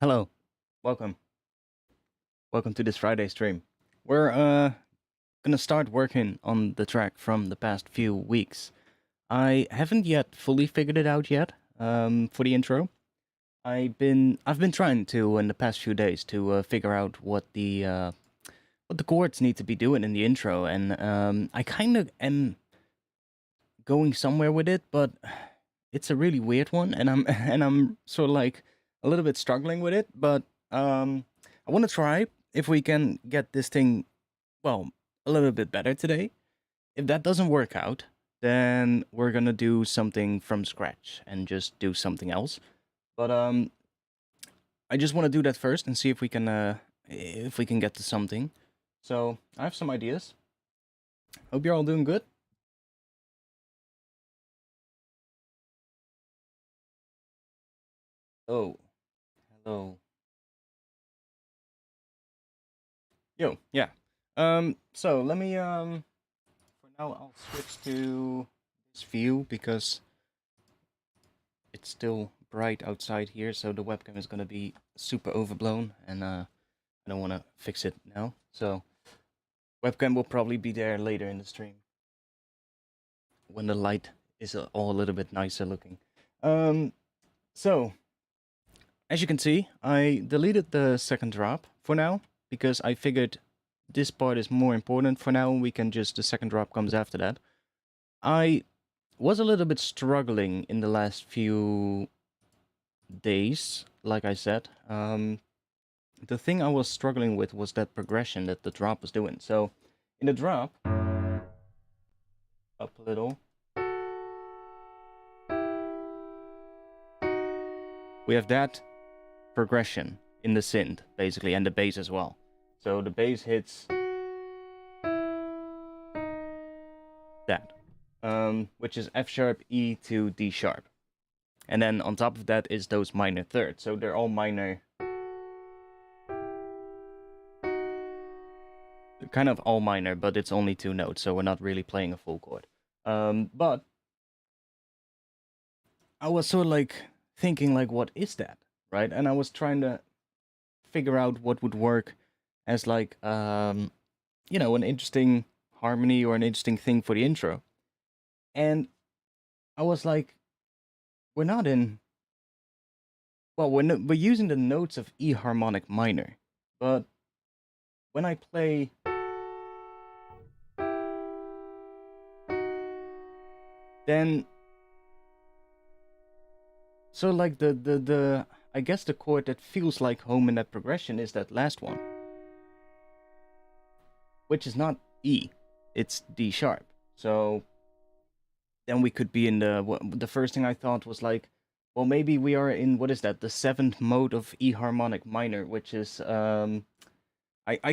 Hello, welcome. Welcome to this Friday stream. We're gonna start working on the track from the past few weeks. I haven't yet fully figured it out yet. For the intro, I've been trying to in the past few days to figure out what the chords need to be doing in the intro, and I kind of am going somewhere with it, but it's a really weird one, and I'm and I'm sort of like a little bit struggling with it. But I want to try if we can get this thing well a little bit better today. If that doesn't work out, then we're gonna do something from scratch and just do something else. But I just want to do that first and see if we can get to something. So I have some ideas. Hope you're all doing good. Oh, hello. Yo, yeah. So let me for now I'll switch to this view because it's still bright outside here, so the webcam is gonna be super overblown, and I don't want to fix it now. So webcam will probably be there later in the stream when the light is all a little bit nicer looking. So as you can see, I deleted the second drop for now because I figured this part is more important for now. We can just, the second drop comes after that. I was a little bit struggling in the last few days, like I said. The thing I was struggling with was that progression that the drop was doing. So in the drop, up a little, we have that progression in the synth, basically, and the bass as well. So the bass hits that, which is F sharp, E to D sharp. And then on top of that is those minor thirds. So they're all minor, kind of all minor, but it's only two notes, so we're not really playing a full chord. But I was sort of like thinking, like, what is that, right? And I was trying to figure out what would work as like an interesting harmony or an interesting thing for the intro. And I was like, we're not in. Well, we're using the notes of E harmonic minor, but when I play, then so like the I guess the chord that feels like home in that progression is that last one, which is not E, it's D sharp. So then we could be in the first thing I thought was like, well, maybe we are in, what is that, the seventh mode of E harmonic minor, which is I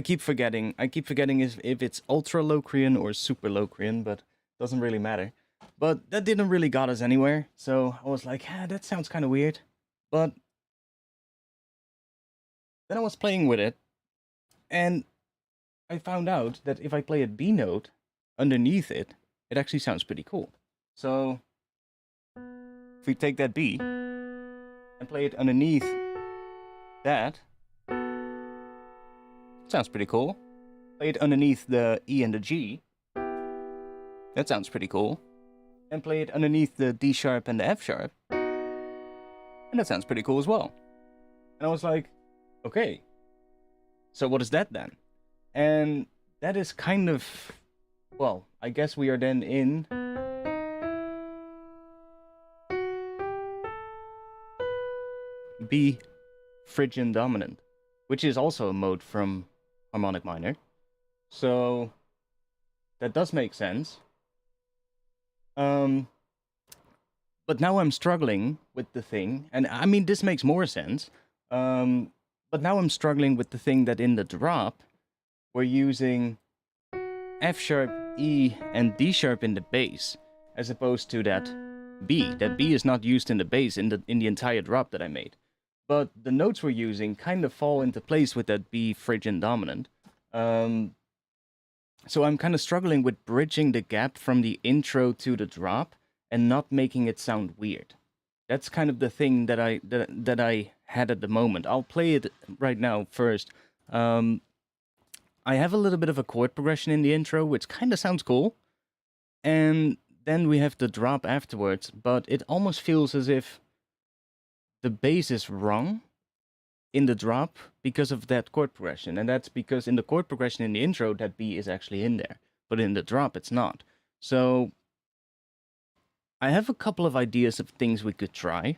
keep forgetting if it's ultra Locrian or super Locrian, but doesn't really matter. But that didn't really got us anywhere, so I was like, that sounds kind of weird. But then I was playing with it, and I found out that if I play a B note underneath it, it actually sounds pretty cool. So if we take that B and play it underneath that, sounds pretty cool. Play it underneath the E and the G, that sounds pretty cool. And play it underneath the D sharp and the F sharp, and that sounds pretty cool as well. And I was like, okay, so what is that then? And that is kind of, well, I guess we are then in B Phrygian dominant, which is also a mode from harmonic minor. So that does make sense. But now I'm struggling with the thing, and I mean, this makes more sense. But now I'm struggling with the thing that in the drop, we're using F sharp, E, and D sharp in the bass, as opposed to that B. That B is not used in the bass in the entire drop that I made. But the notes we're using kind of fall into place with that B Phrygian dominant. So I'm kind of struggling with bridging the gap from the intro to the drop and not making it sound weird. That's kind of the thing that I had at the moment. I'll play it right now first. I have a little bit of a chord progression in the intro, which kind of sounds cool. And then we have the drop afterwards, but it almost feels as if the bass is wrong in the drop because of that chord progression. And that's because in the chord progression in the intro, that B is actually in there. But in the drop, it's not. So I have a couple of ideas of things we could try.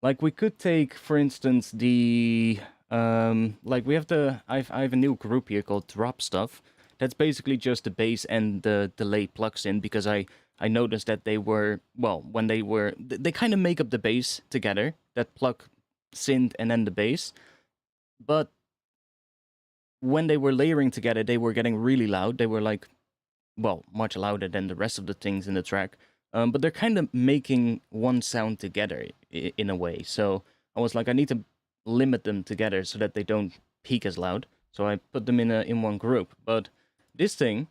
Like we could take, for instance, the like we have I have a new group here called Drop Stuff. That's basically just the bass and the delay plugs in, because I noticed that they were, well, when they kind of make up the bass together, that plug, synth, and then the bass. But when they were layering together, they were getting really loud. They were like, well, much louder than the rest of the things in the track. But they're kind of making one sound together in a way. So I was like, I need to limit them together so that they don't peak as loud. So I put them in one group. But this thing,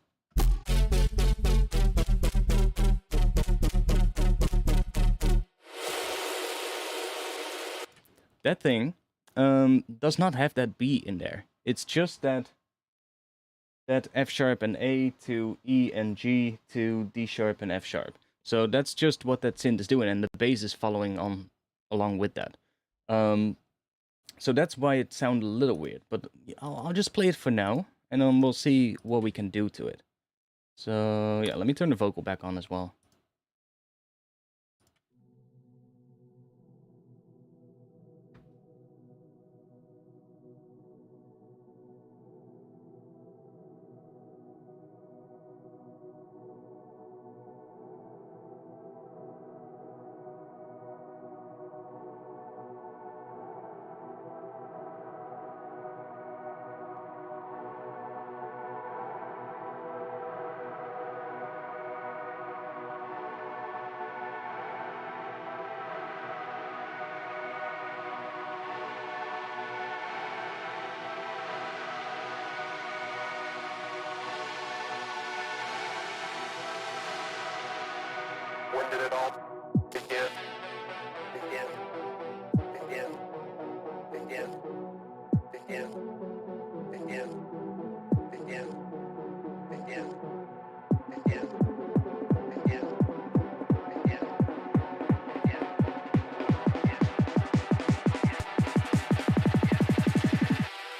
that thing does not have that B in there. It's just that F sharp and A to E and G to D sharp and F sharp. So that's just what that synth is doing, and the bass is following on along with that. So that's why it sounded a little weird, but I'll just play it for now, and then we'll see what we can do to it. So yeah, let me turn the vocal back on as well. When did it all begin? Begin. Begin. Begin. Begin. Begin. Begin. Begin. Begin. Begin. Begin.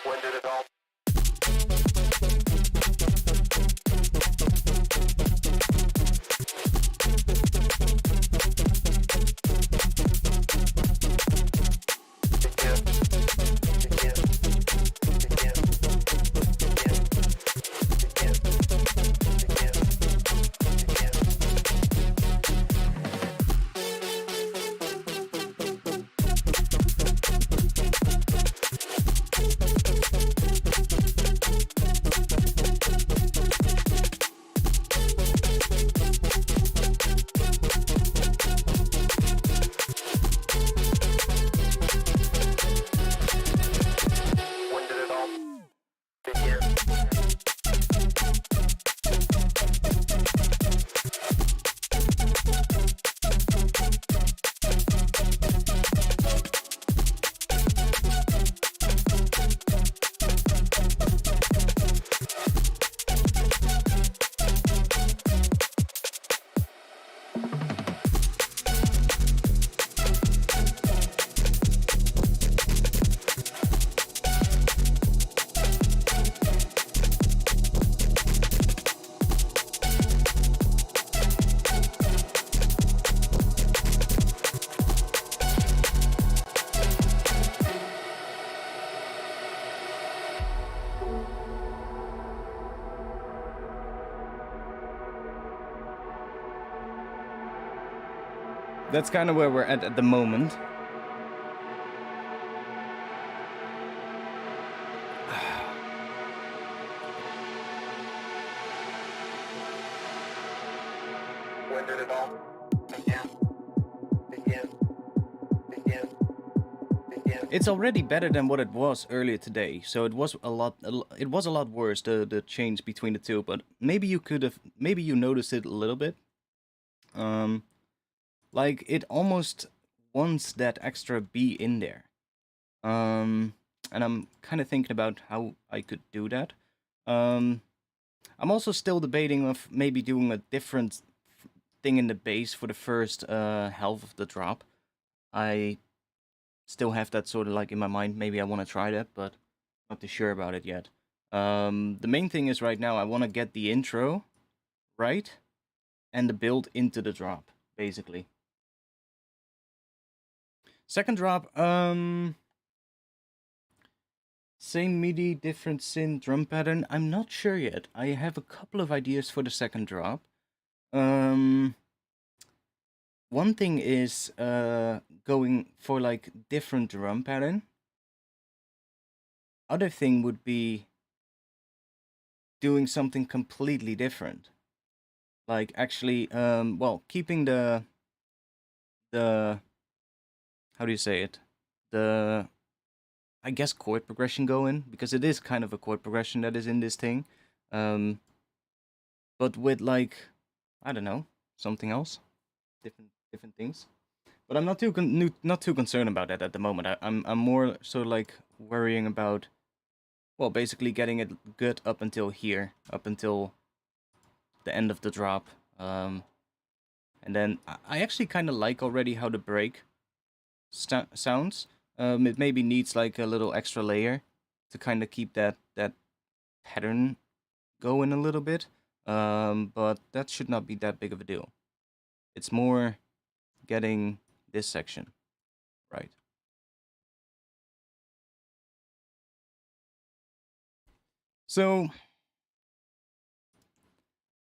When did it all? That's kind of where we're at the moment. When did it all begin? Begin. Begin. Begin. It's already better than what it was earlier today. So it was a lot worse, the change between the two, but maybe you noticed it a little bit. Like it almost wants that extra B in there. And I'm kind of thinking about how I could do that. Um, I'm also still debating of maybe doing a different thing in the bass for the first half of the drop. I still have that sort of like in my mind. Maybe I want to try that, but not too sure about it yet. The main thing is right now I want to get the intro right and the build into the drop, basically. Second drop, same MIDI, different synth drum pattern. I'm not sure yet. I have a couple of ideas for the second drop. One thing is going for like different drum pattern. Other thing would be doing something completely different. Like actually, well, keeping the how do you say it? The I guess chord progression going, because it is kind of a chord progression that is in this thing. But with like, I don't know, something else, different things. But I'm not too concerned about that at the moment. I'm more sort of like worrying about, well, basically getting it good up until here, up until the end of the drop. And then I actually kind of like already how the break sounds. It maybe needs like a little extra layer to kind of keep that pattern going a little bit. But that should not be that big of a deal. It's more getting this section right. So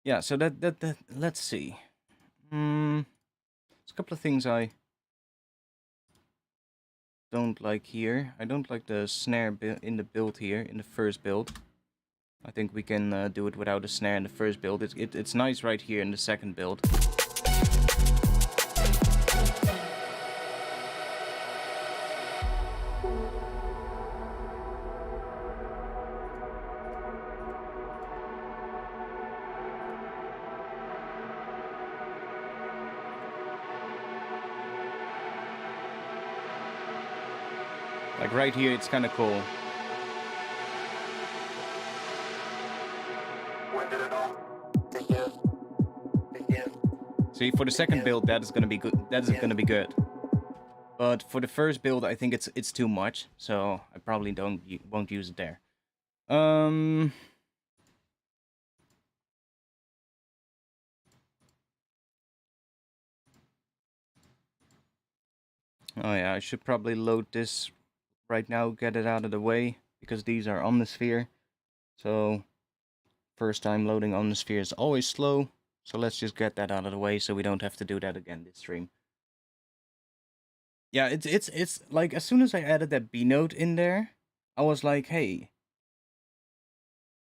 yeah, so that let's see. There's a couple of things I don't like here. I don't like the snare in the build here, in the first build. I think we can do it without a snare in the first build. It's nice right here in the second build. Like right here, it's kind of cool. When did it all begin? Begin. See, for the second build, that is gonna be good. That is gonna be good. But for the first build, I think it's too much, so I probably won't use it there. Oh yeah, I should probably load this right now, get it out of the way, because these are Omnisphere. So first time loading Omnisphere is always slow. So let's just get that out of the way so we don't have to do that again this stream. Yeah, it's like as soon as I added that B note in there, I was like, hey,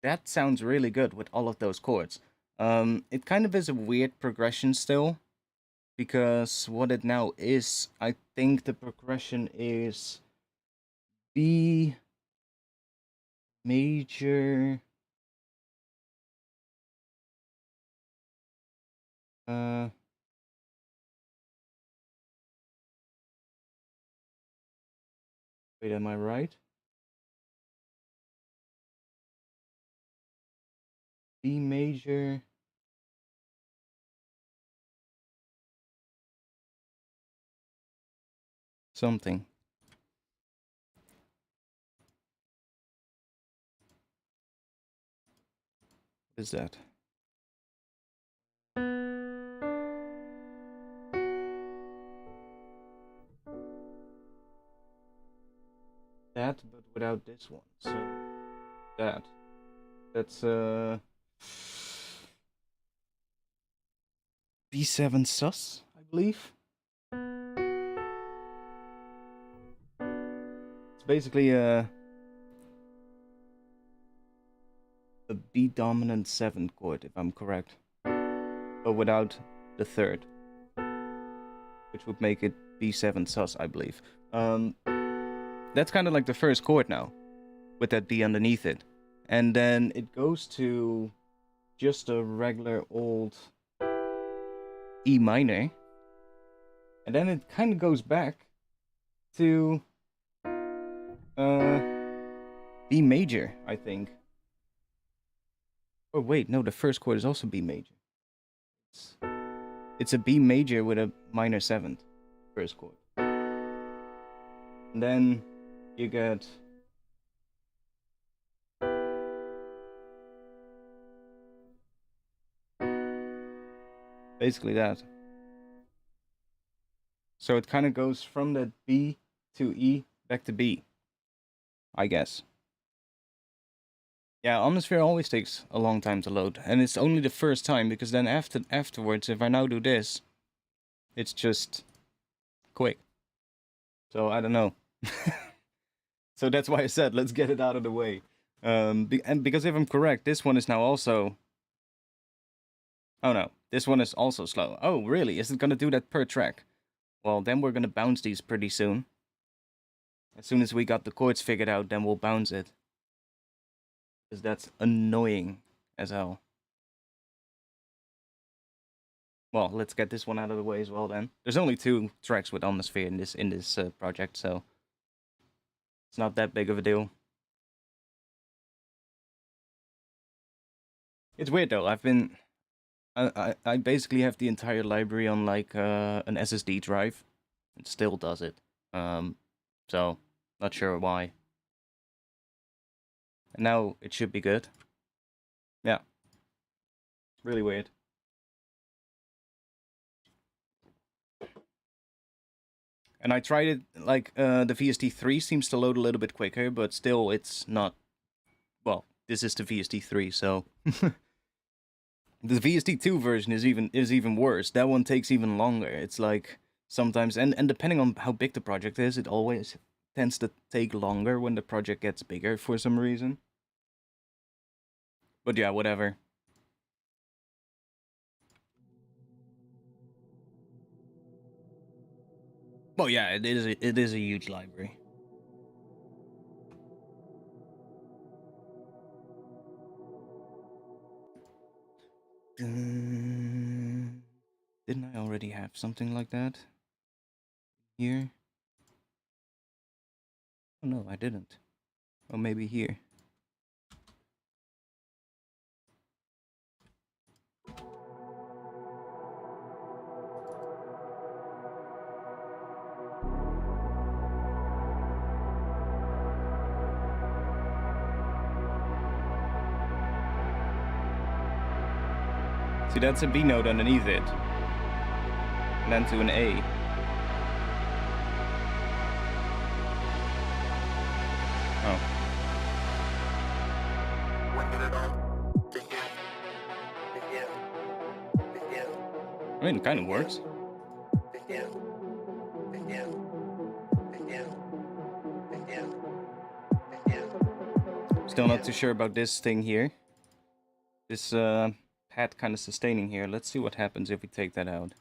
that sounds really good with all of those chords. It kind of is a weird progression still, because what it now is, I think the progression is B major. Wait, am I right? B major. Something. What is that? That, but without this one. So that. That's B7 sus, I believe. It's basically a B dominant 7th chord, if I'm correct. But without the third. Which would make it B7 sus, I believe. That's kind of like the first chord now, with that B underneath it. And then it goes to just a regular old E minor. And then it kind of goes back to B major, I think. Oh wait, no, the first chord is also B major. It's a B major with a minor 7th, first chord. And then you get basically that. So it kind of goes from that B to E back to B, I guess. Yeah, Omnisphere always takes a long time to load, and it's only the first time, because then afterwards, if I now do this, it's just quick. So I don't know. So that's why I said let's get it out of the way. And because if I'm correct, this one is now also. Oh no, this one is also slow. Oh really? Is it gonna do that per track? Well, then we're gonna bounce these pretty soon. As soon as we got the chords figured out, then we'll bounce it. Because that's annoying as hell. Well, let's get this one out of the way as well then. There's only 2 tracks with Omnisphere in this project, so it's not that big of a deal. It's weird though. I basically have the entire library on like an SSD drive. It still does it. So not sure why. And now it should be good. Yeah. Really weird. And I tried it, like, the VST3 seems to load a little bit quicker, but still it's not... Well, this is the VST3, so... The VST2 version is even worse. That one takes even longer. It's like, sometimes... And depending on how big the project is, it always tends to take longer when the project gets bigger for some reason. But yeah, whatever. Well, yeah, it is a huge library. Didn't I already have something like that here? Oh no, I didn't. Oh, maybe here. See, that's a B note underneath it. And then to an A. Oh. I mean, it kind of works. Still not too sure about this thing here. This pad kind of sustaining here. Let's see what happens if we take that out.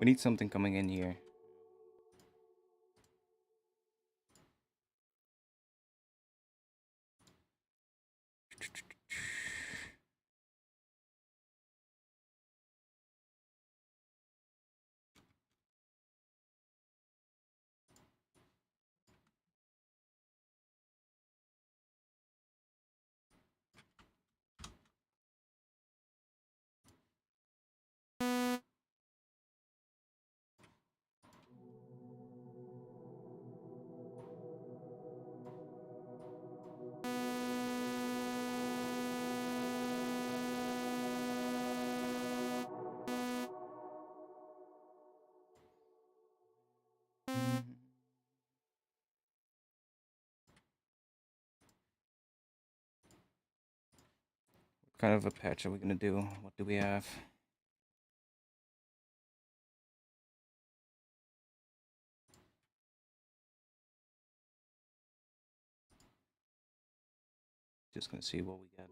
We need something coming in here. What kind of a patch are we gonna do? What do we have? Just gonna see what we get.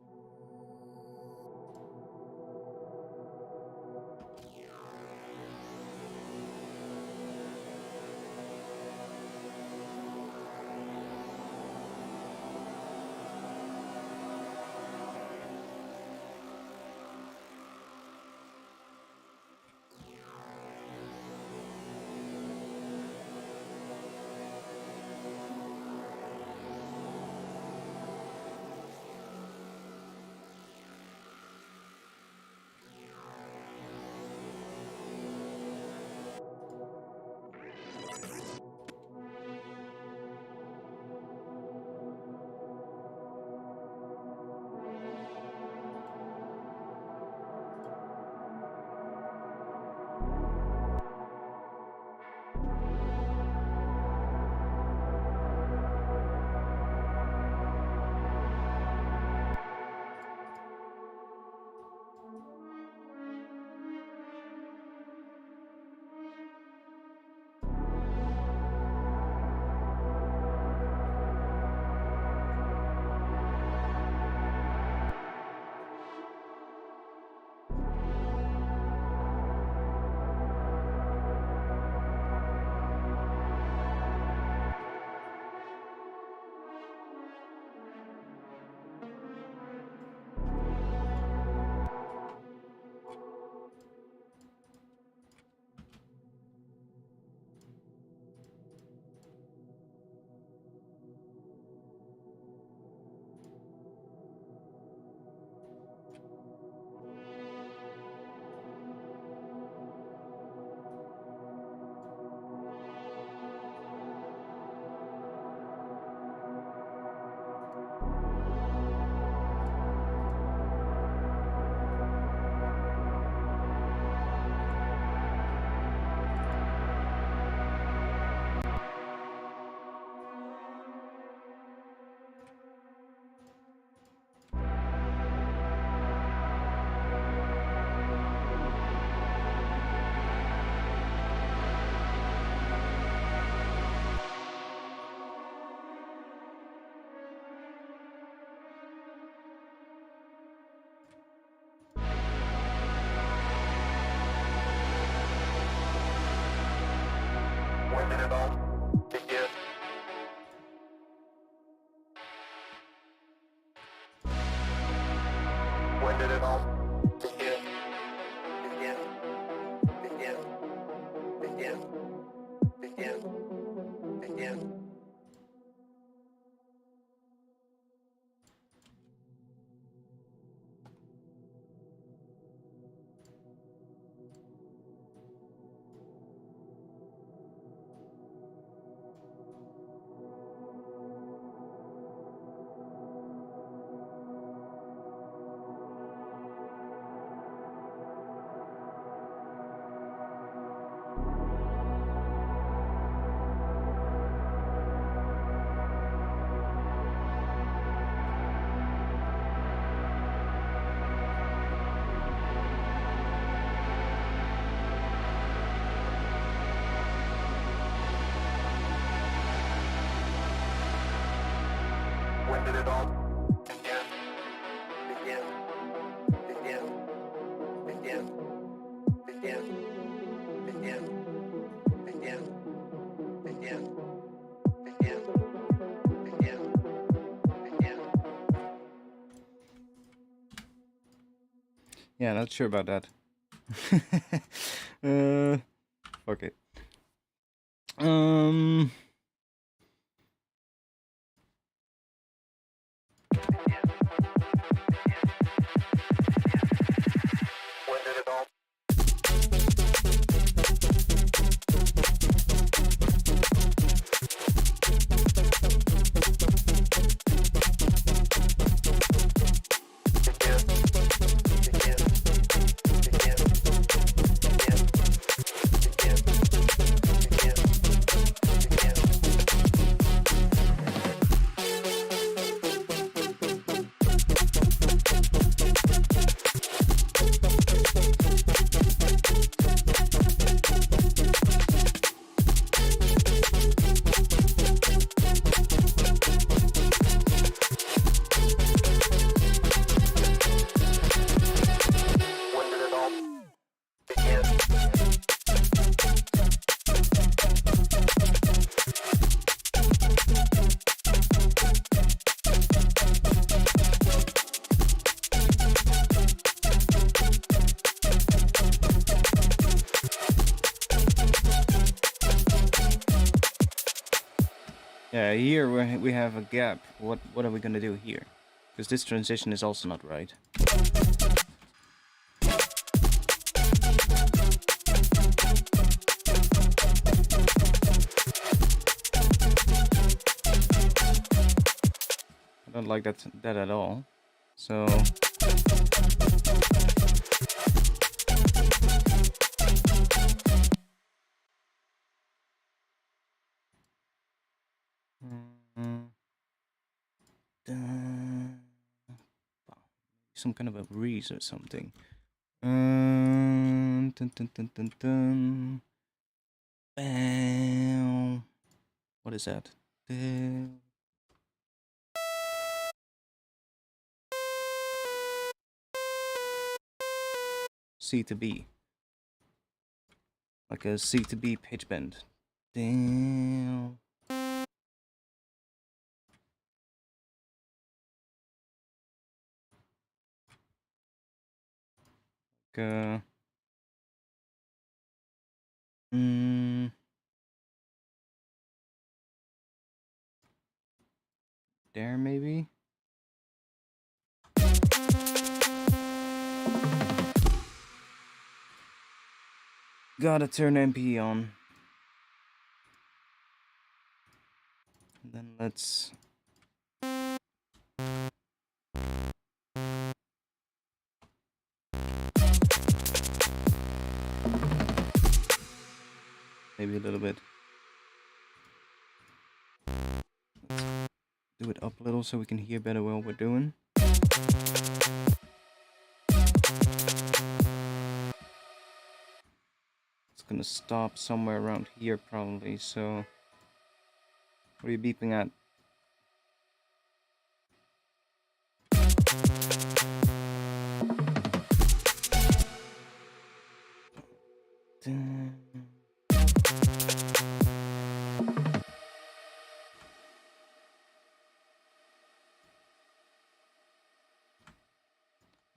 When did it all begin? When did it all begin? Begin. Begin. Begin. Begin. Begin. When did it all begin? Begin. Begin. Begin. Begin. Begin. Begin. Begin. Begin. Begin. Begin. Yeah, not sure about that. Fuck it. When did it all begin? Begin. Begin. Begin. Begin. Begin. Begin. When did it all begin? Yeah, here we have a gap. What are we gonna do here? Because this transition is also not right. I don't like that at all. So some kind of a breeze or something. Dun, dun, dun, dun, dun. Bam. What is that? C to B. Like a C to B pitch bend. Damn. Like there maybe? Gotta turn MP on. And then let's maybe a little bit. Let's do it up a little so we can hear better what we're doing. It's gonna stop somewhere around here probably, so what are you beeping at?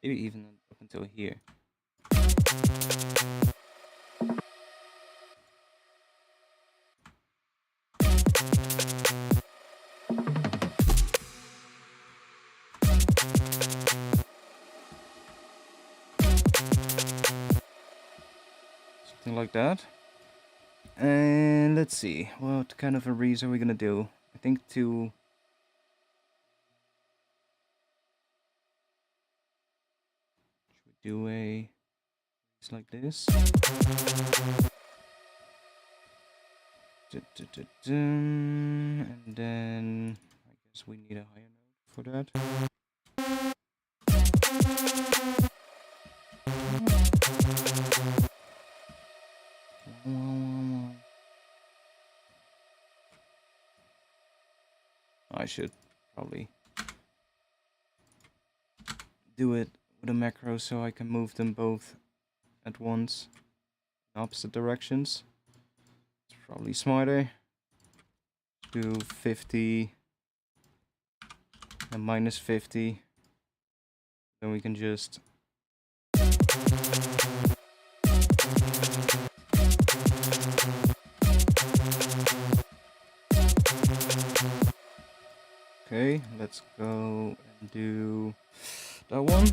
Maybe even up until here. Something like that. And let's see, what kind of a reese are we gonna do? I think to... Should we do a... It's like this. And then I guess we need a higher note for that. I should probably do it with a macro so I can move them both at once in opposite directions. It's probably smarter. Do 50 and minus 50. Then we can just okay, let's go and do that one.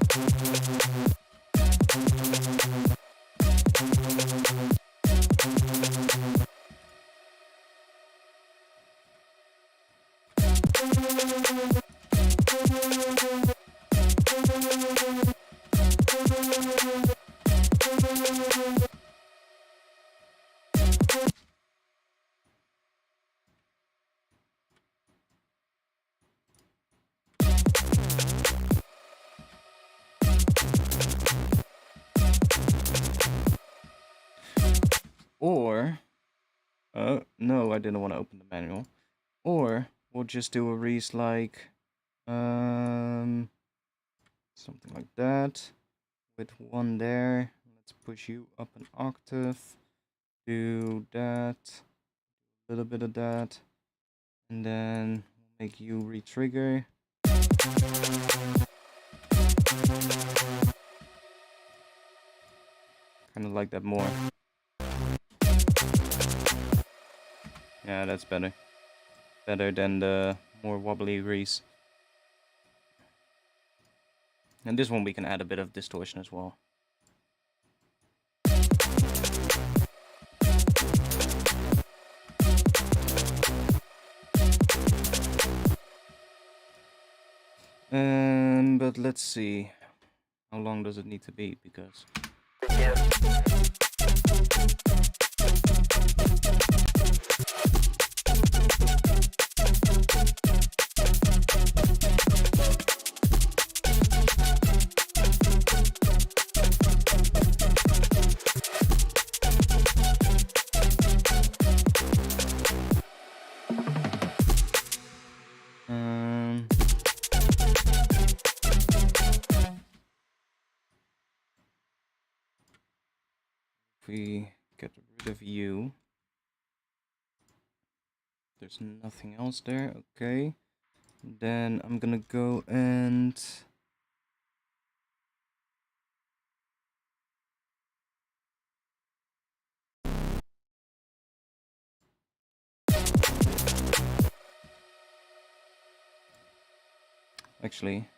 Or, no, I didn't want to open the manual. Or we'll just do a reese like, something like that, with one there. Let's push you up an octave. Do that, a little bit of that, and then make you re-trigger. Kind of like that more. Yeah, that's better. Better than the more wobbly reese. And this one we can add a bit of distortion as well. But let's see. How long does it need to be? Because... if we get rid of you, there's nothing else there. Okay, then I'm gonna go and actually,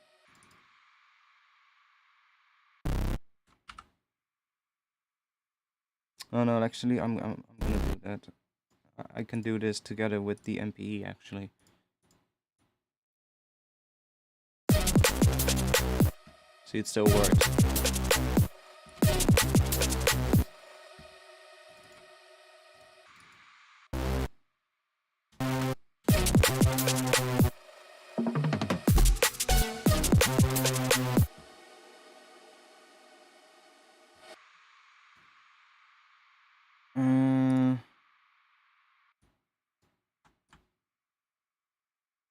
oh no, actually I'm gonna do that. I can do this together with the MPE actually. See, it still works.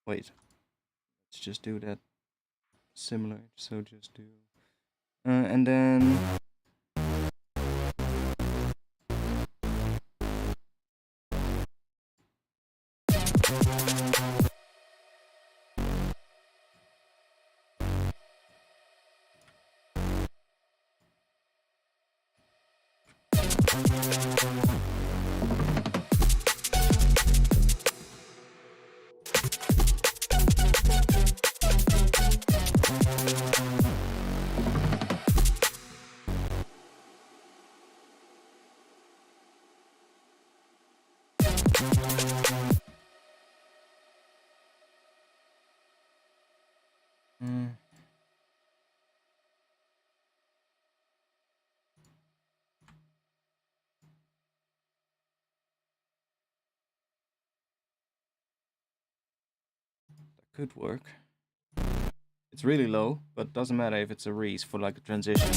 Wait, let's just do that similar. So just do, and then Could work. It's really low, but doesn't matter if it's a Reese for like a transition.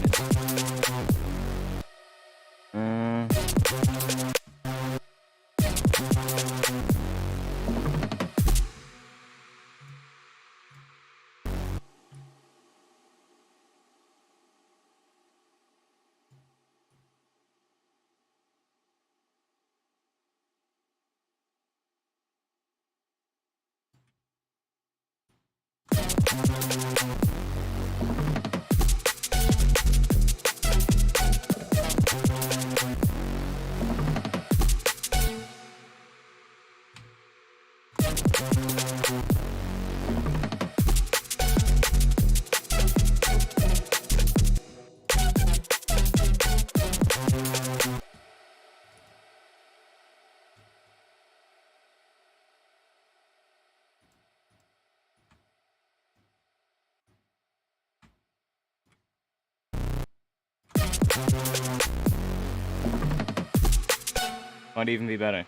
Might even be better.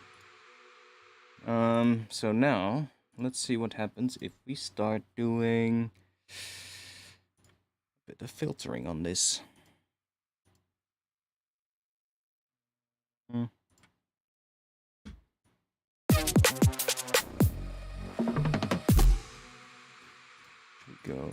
So now, let's see what happens if we start doing a bit of filtering on this. Here we go.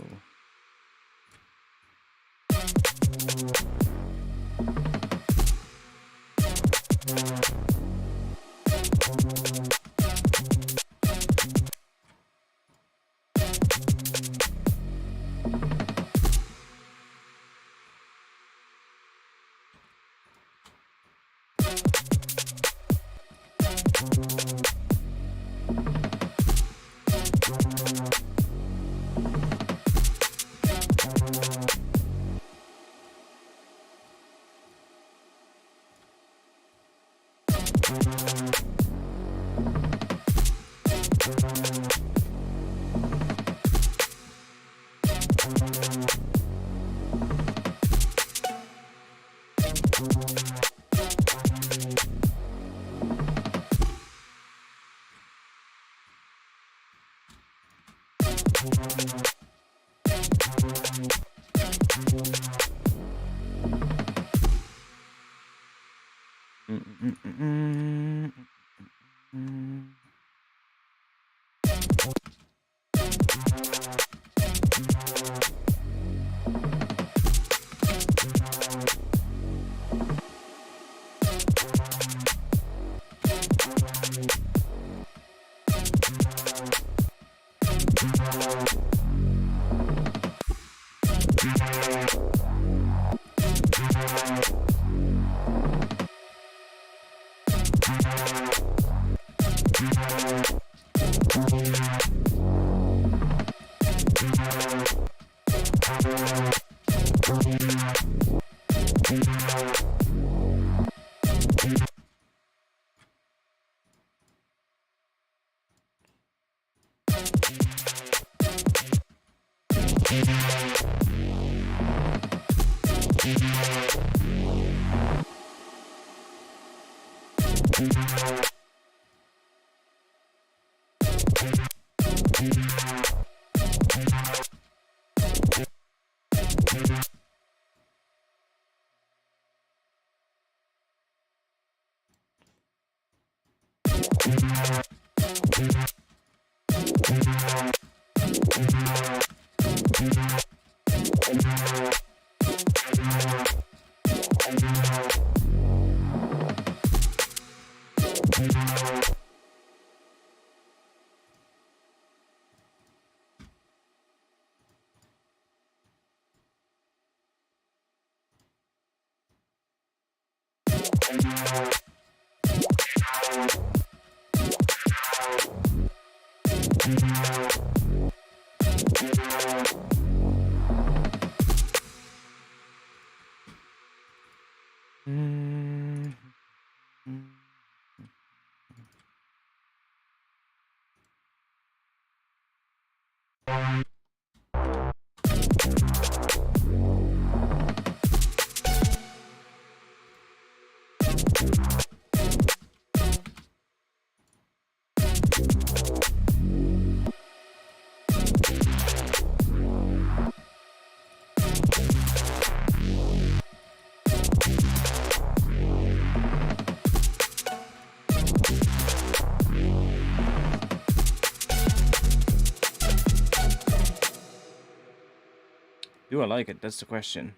Do I like it? That's the question.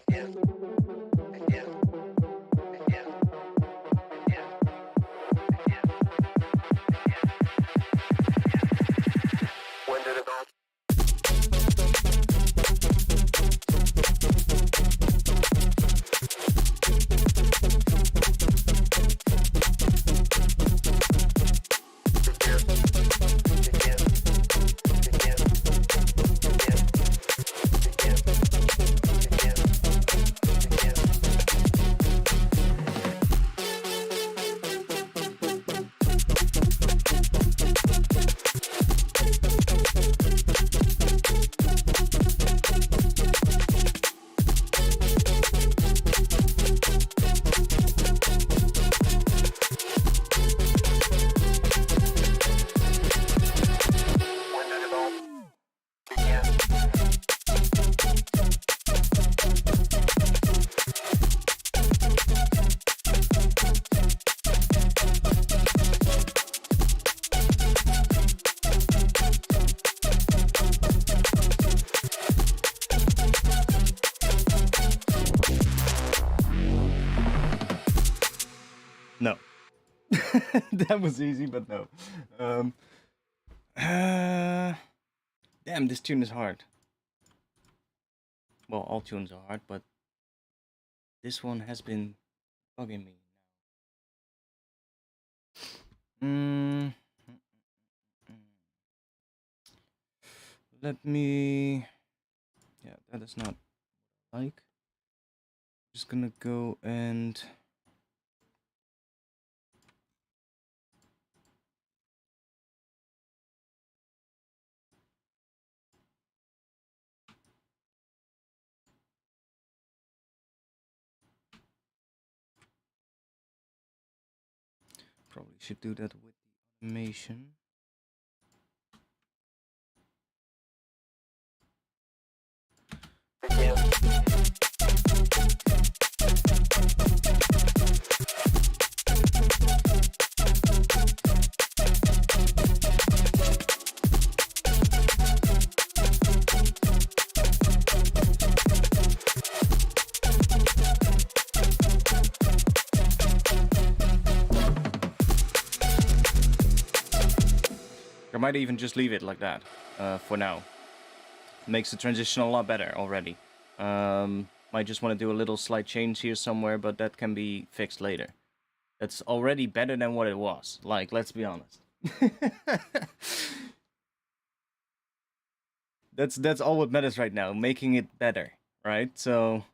begin, begin, begin, begin, begin. When did it all begin, begin, begin, begin, begin, begin, begin. When did it all begin? No. That was easy, but no. Damn, this tune is hard. Well, all tunes are hard, but this one has been bugging me. Mm, let me. Yeah, that is not like. Just gonna go and. Probably should do that with the animation. Begin. I might even just leave it like that for now. Makes the transition a lot better already. Might just want to do a little slight change here somewhere, but that can be fixed later. That's already better than what it was. Like, let's be honest. That's all what matters right now, making it better, right? So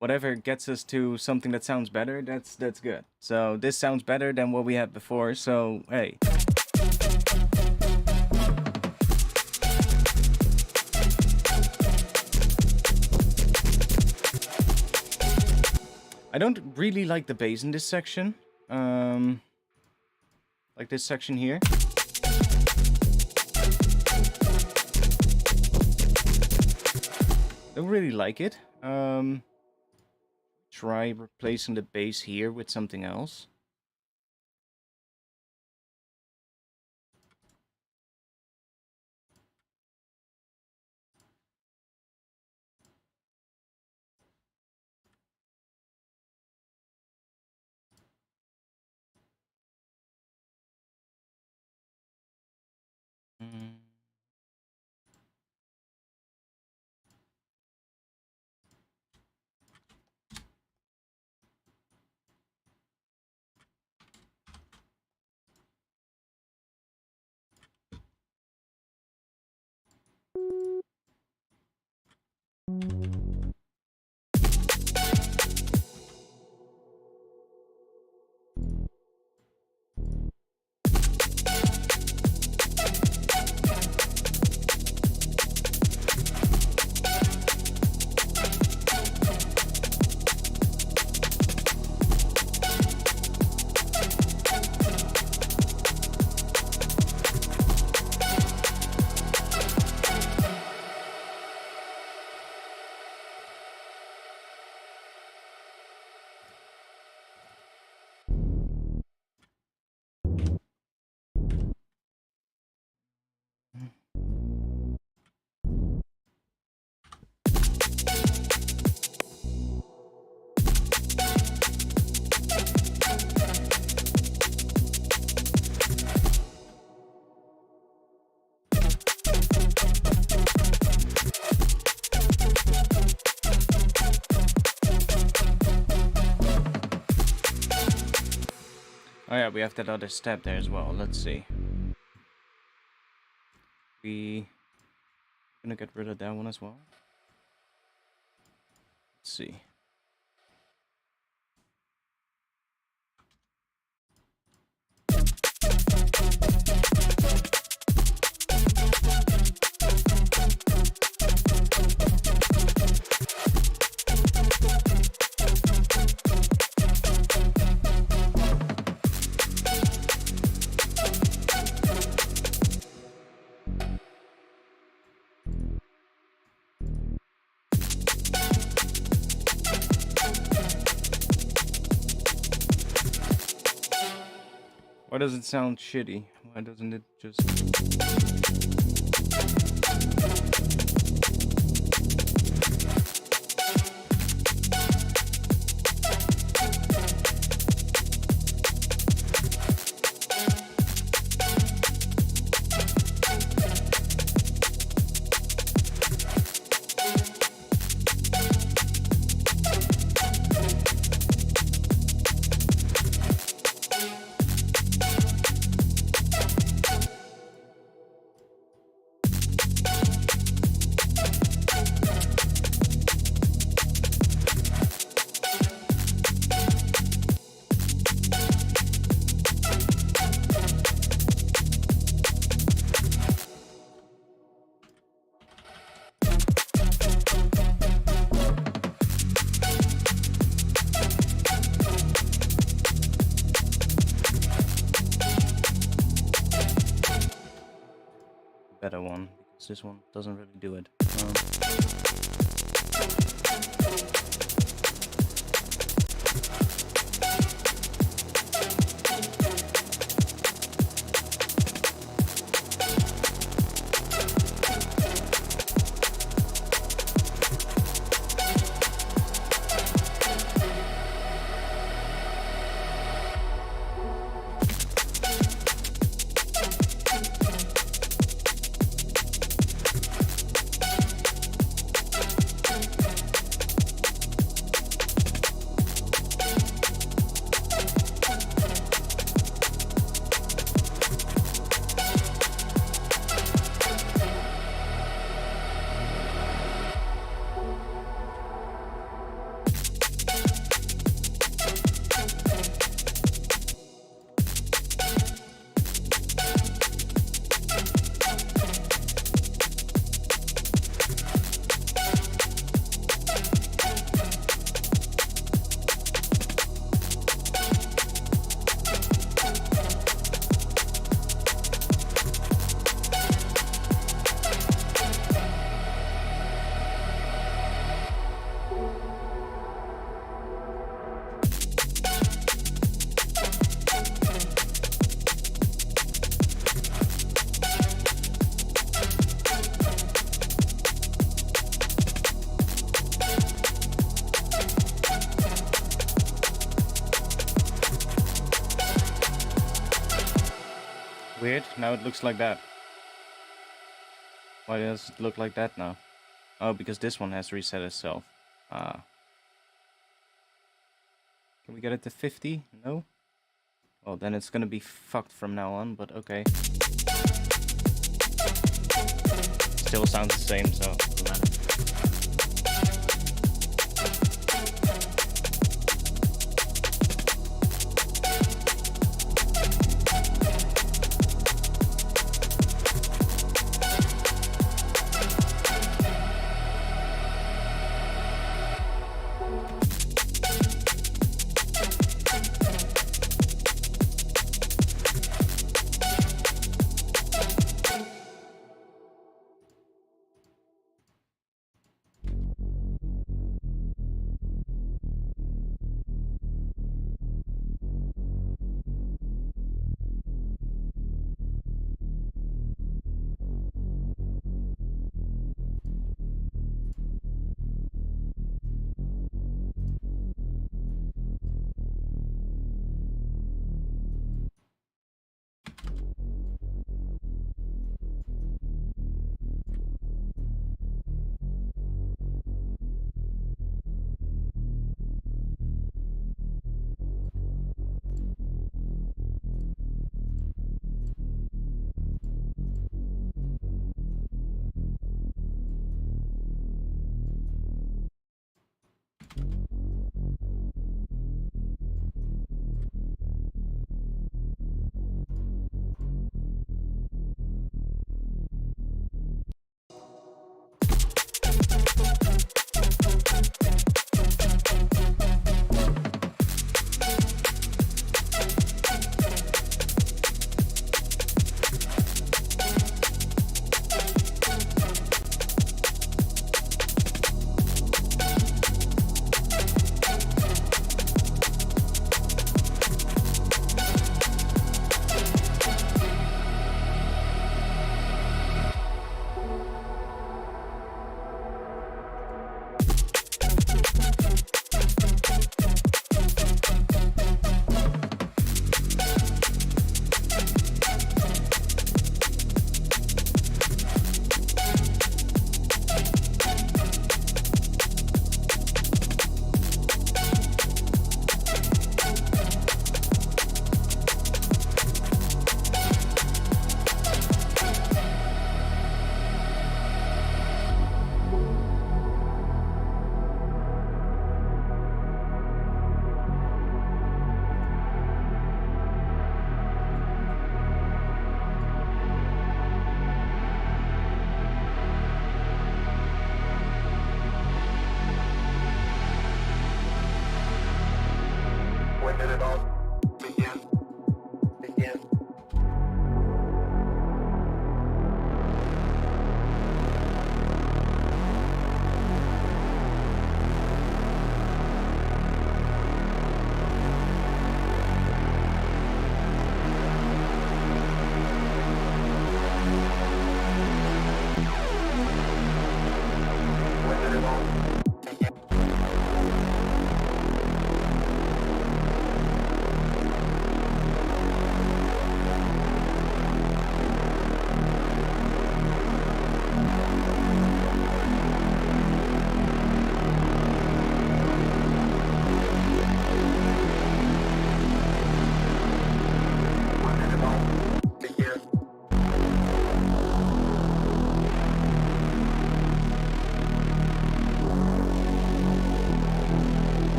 whatever gets us to something that sounds better, that's good. So this sounds better than what we had before, so hey. I don't really like the bass in this section. Like this section here. Don't really like it. Try replacing the bass here with something else. Mm. Oh yeah, we have that other step there as well. Let's see. We're gonna get rid of that one as well. Let's see. Why does it sound shitty? Why doesn't it just... better one, because this one doesn't really do it. Weird, now it looks like that. Why does it look like that now? Oh, because this one has reset itself. Ah. Can we get it to 50? No? Well, then it's gonna be fucked from now on, but okay. Still sounds the same, so it doesn't matter.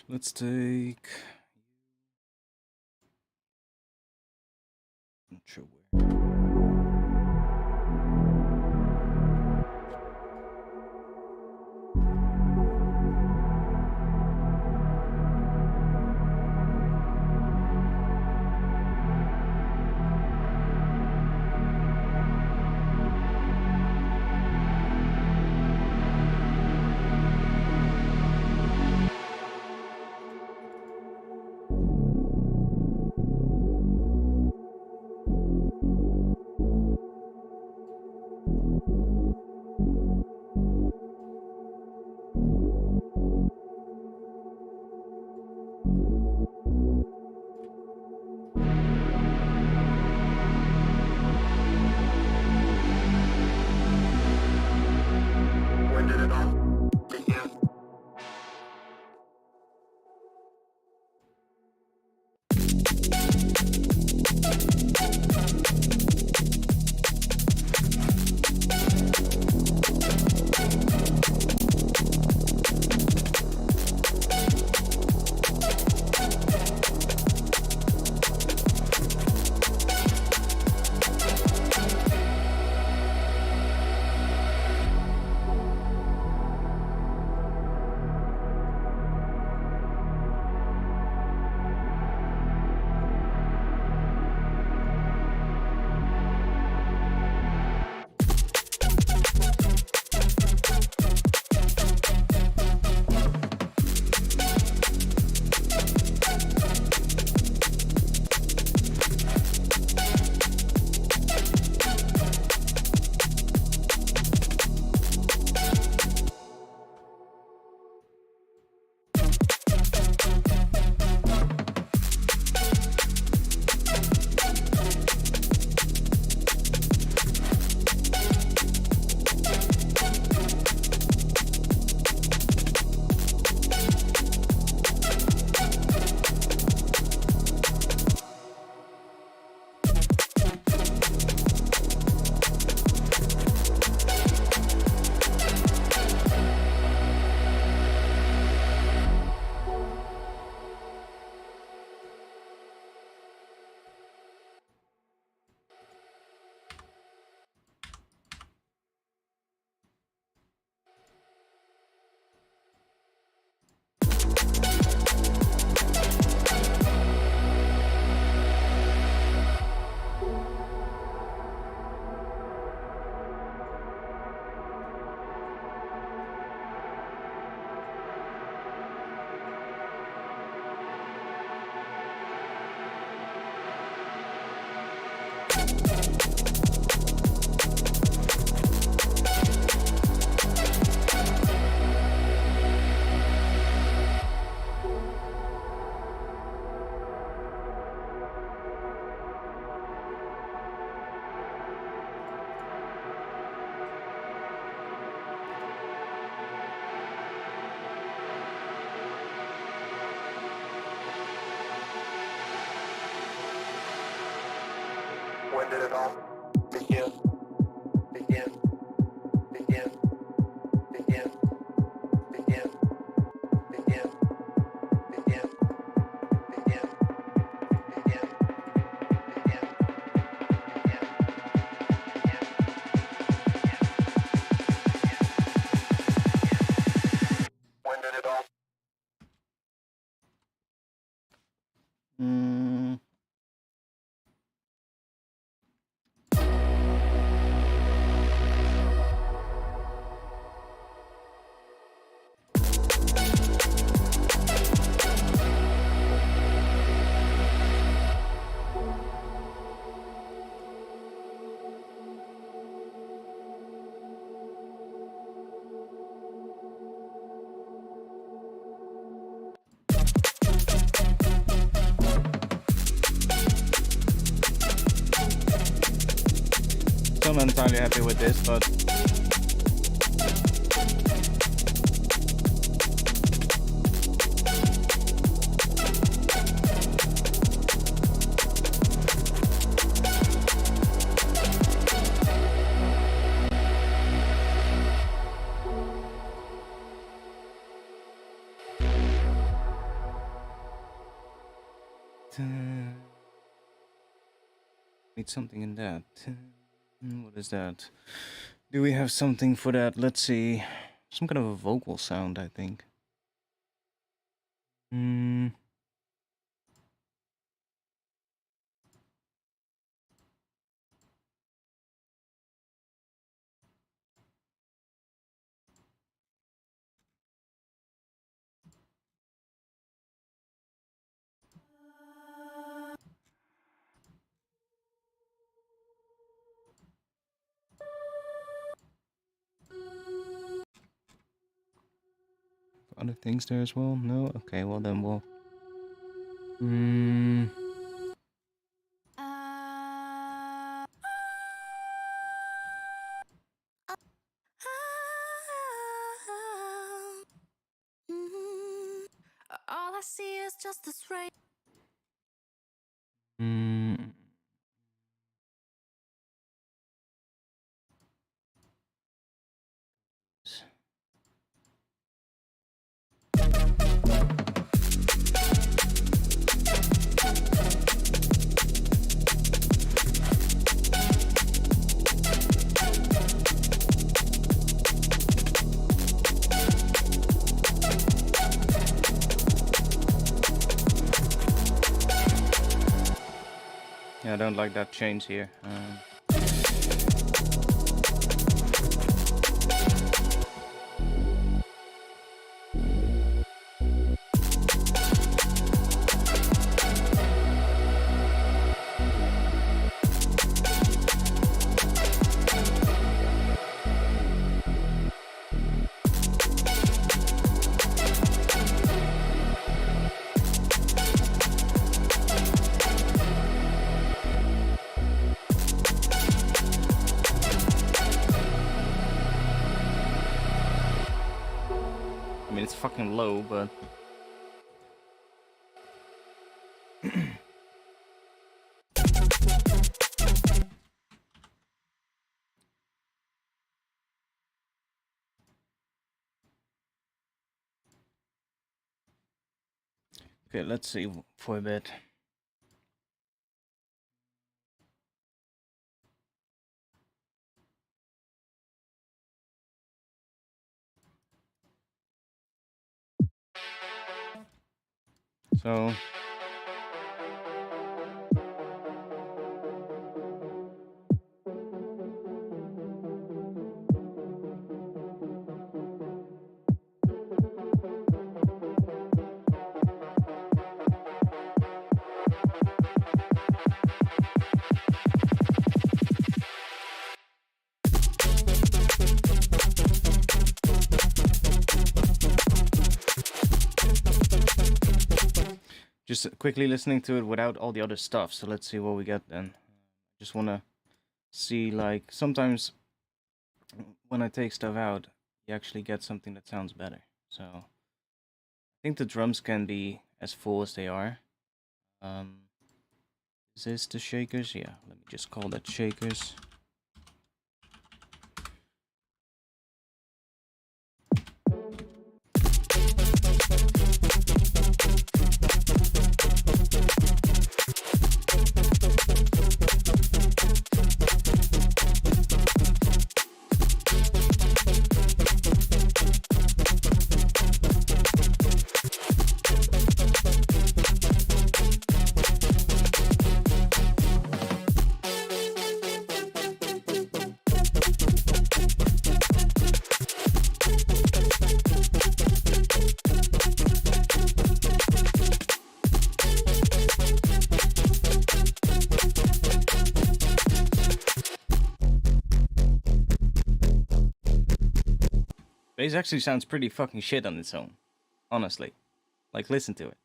Let's take. Not sure where. When did it all begin? When did it all begin? Begin. Begin. Begin. Begin. Begin. Begin. Begin. Begin. When did it all? I'm not entirely happy with this, but Need something in that. What is that? Do we have something for that? Let's see. Some kind of a vocal sound, I think. Other things there as well? No? Okay, well then we'll... All I see is just this rain. Yeah, I don't like that change here. I mean, it's fucking low, but... Okay, let's see for a bit. So... Just quickly listening to it without all the other stuff, so let's see what we get then. Just wanna see, like, sometimes when I take stuff out, you actually get something that sounds better. So I think the drums can be as full as they are. Is this the shakers? Yeah, let me just call that shakers. Bass actually sounds pretty fucking shit on its own. Honestly. Like, listen to it.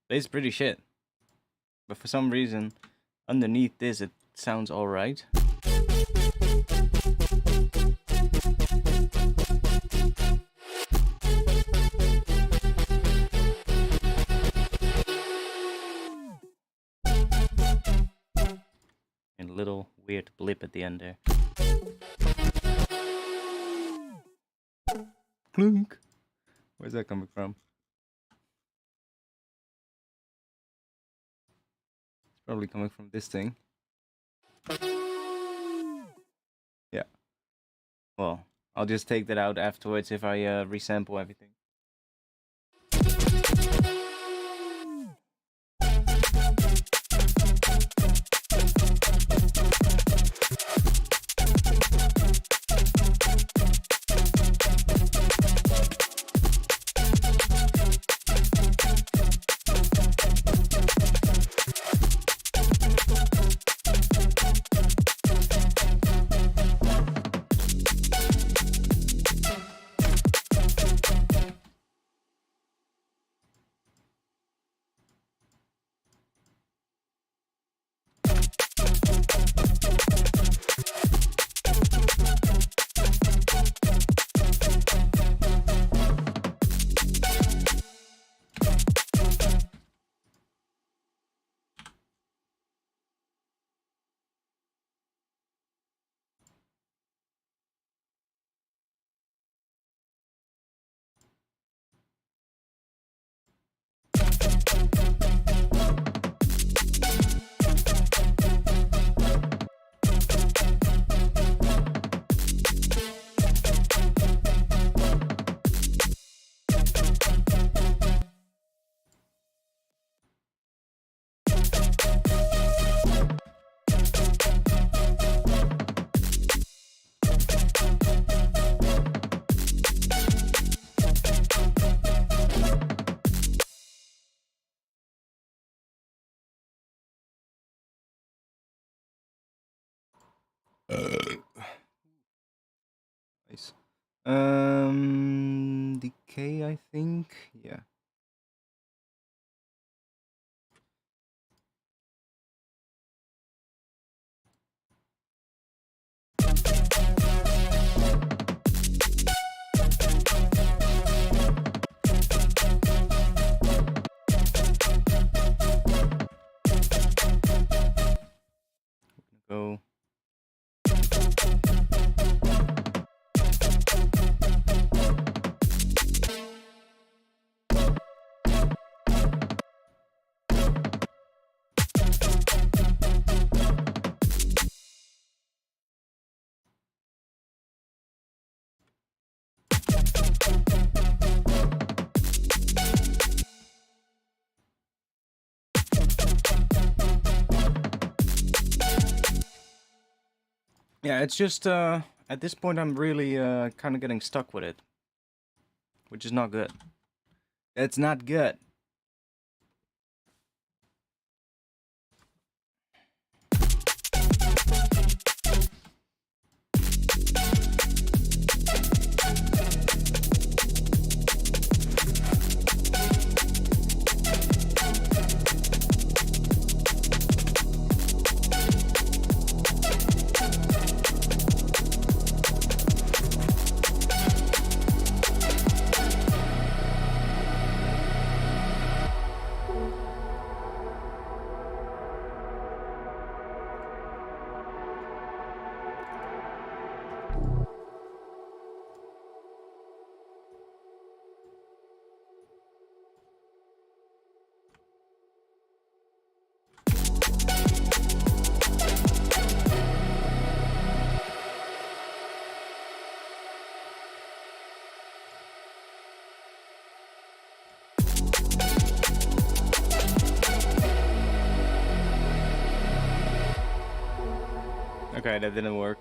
Bass is pretty shit. But for some reason, underneath this, it sounds alright. a little weird blip at the end there. Clunk. Where's that coming from? It's probably coming from this thing. Yeah. Well, I'll just take that out afterwards if I resample everything. Nice. Decay, I think. Yeah. Go. Yeah, it's just at this point I'm really kind of getting stuck with it, which is not good. It's not good. Okay, that didn't work.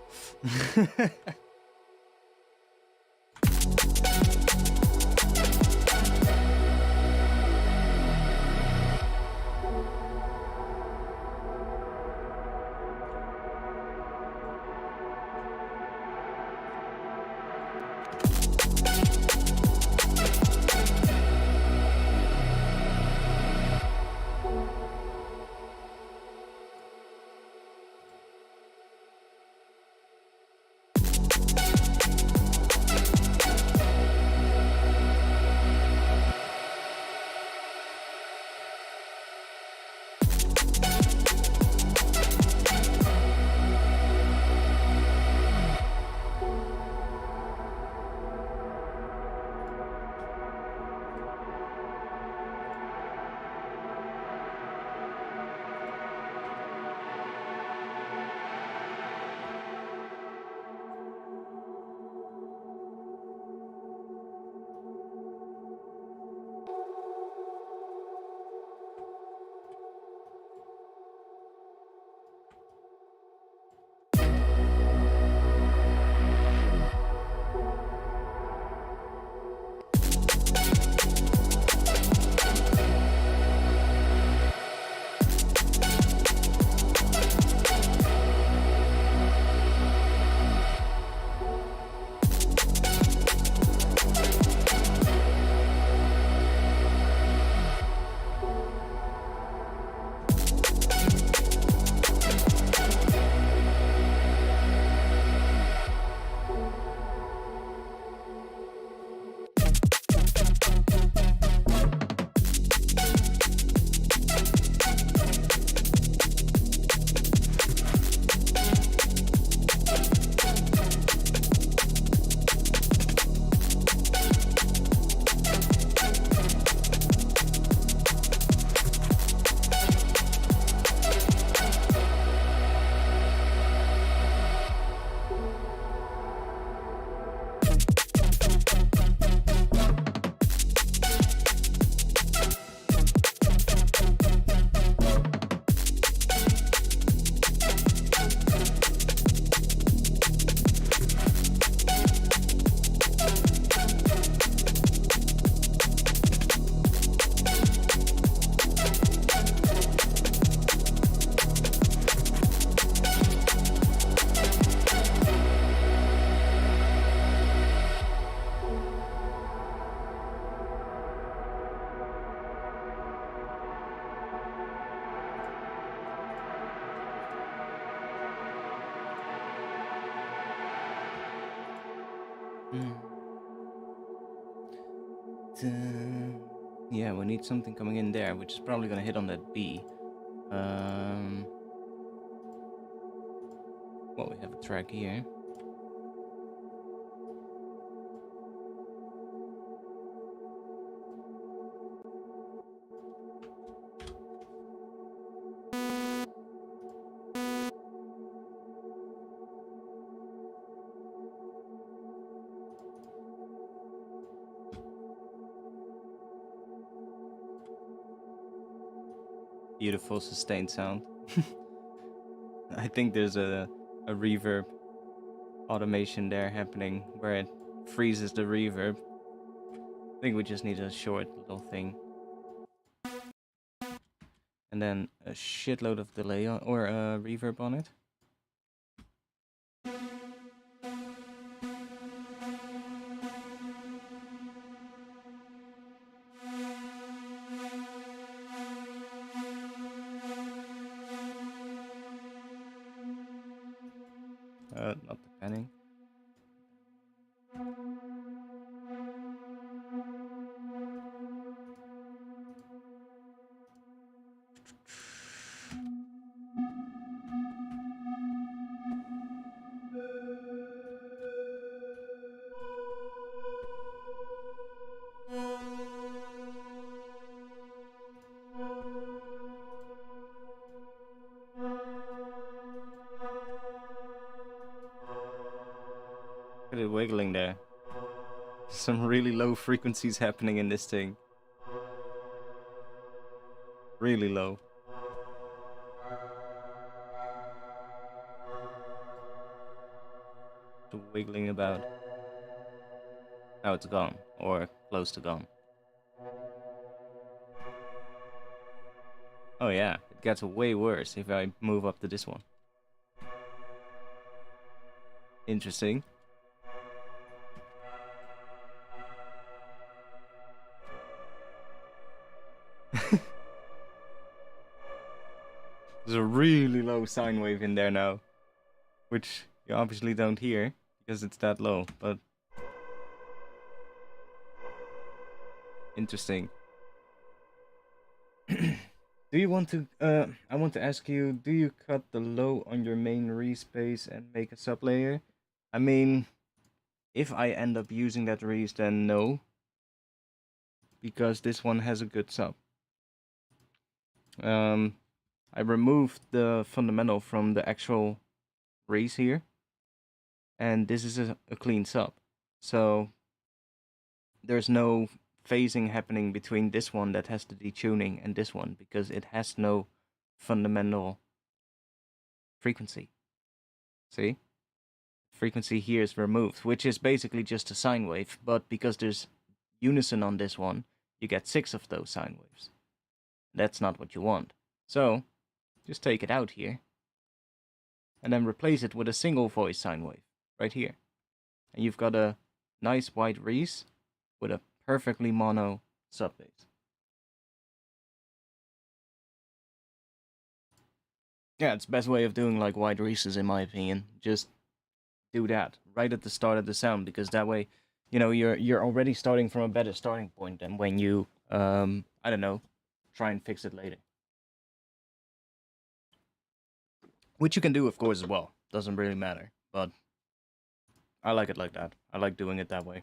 Mm. Yeah, we need something coming in there, which is probably gonna hit on that B. Well, we have a track here. Beautiful sustained sound. I think there's a reverb automation there happening where it freezes the reverb. I think we just need a short little thing. And then a shitload of delay or reverb on it. Not the panning. Look at it wiggling there. Some really low frequencies happening in this thing. Really low. The wiggling about. Now it's gone, or close to gone. Oh yeah, it gets way worse if I move up to this one. Interesting. There's a really low sine wave in there now, which you obviously don't hear because it's that low, but interesting. Do you want to, I want to ask you, do you cut the low on your main respace and make a sublayer? I mean, if I end up using that res, then no, because this one has a good sub. I removed the fundamental from the actual res here, and this is a clean sub. So there's no phasing happening between this one that has the detuning and this one because it has no fundamental frequency. See? Frequency here is removed, which is basically just a sine wave, but because there's unison on this one, you get 6 of those sine waves. That's not what you want. So, just take it out here, and then replace it with a single voice sine wave, right here. And you've got a nice white res with a perfectly mono sub bass. Yeah, it's the best way of doing like wide reses in my opinion. Just do that right at the start of the sound, because that way, you know, you're already starting from a better starting point than when you I don't know, try and fix it later. Which you can do of course as well. Doesn't really matter, but I like it like that. I like doing it that way.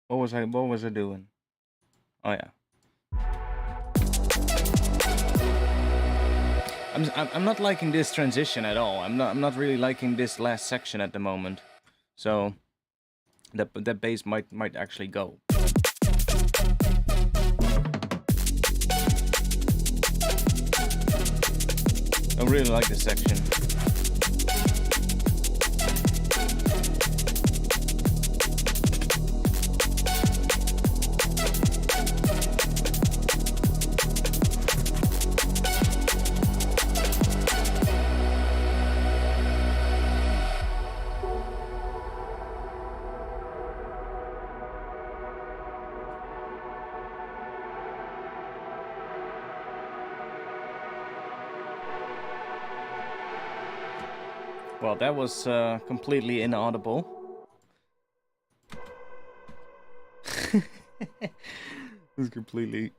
What was I doing? Oh yeah. I'm not liking this transition at all. I'm not really liking this last section at the moment. So that bass might actually go. I really like this section. Well, that was completely inaudible. It was completely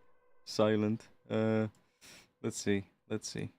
silent. Let's see. Let's see.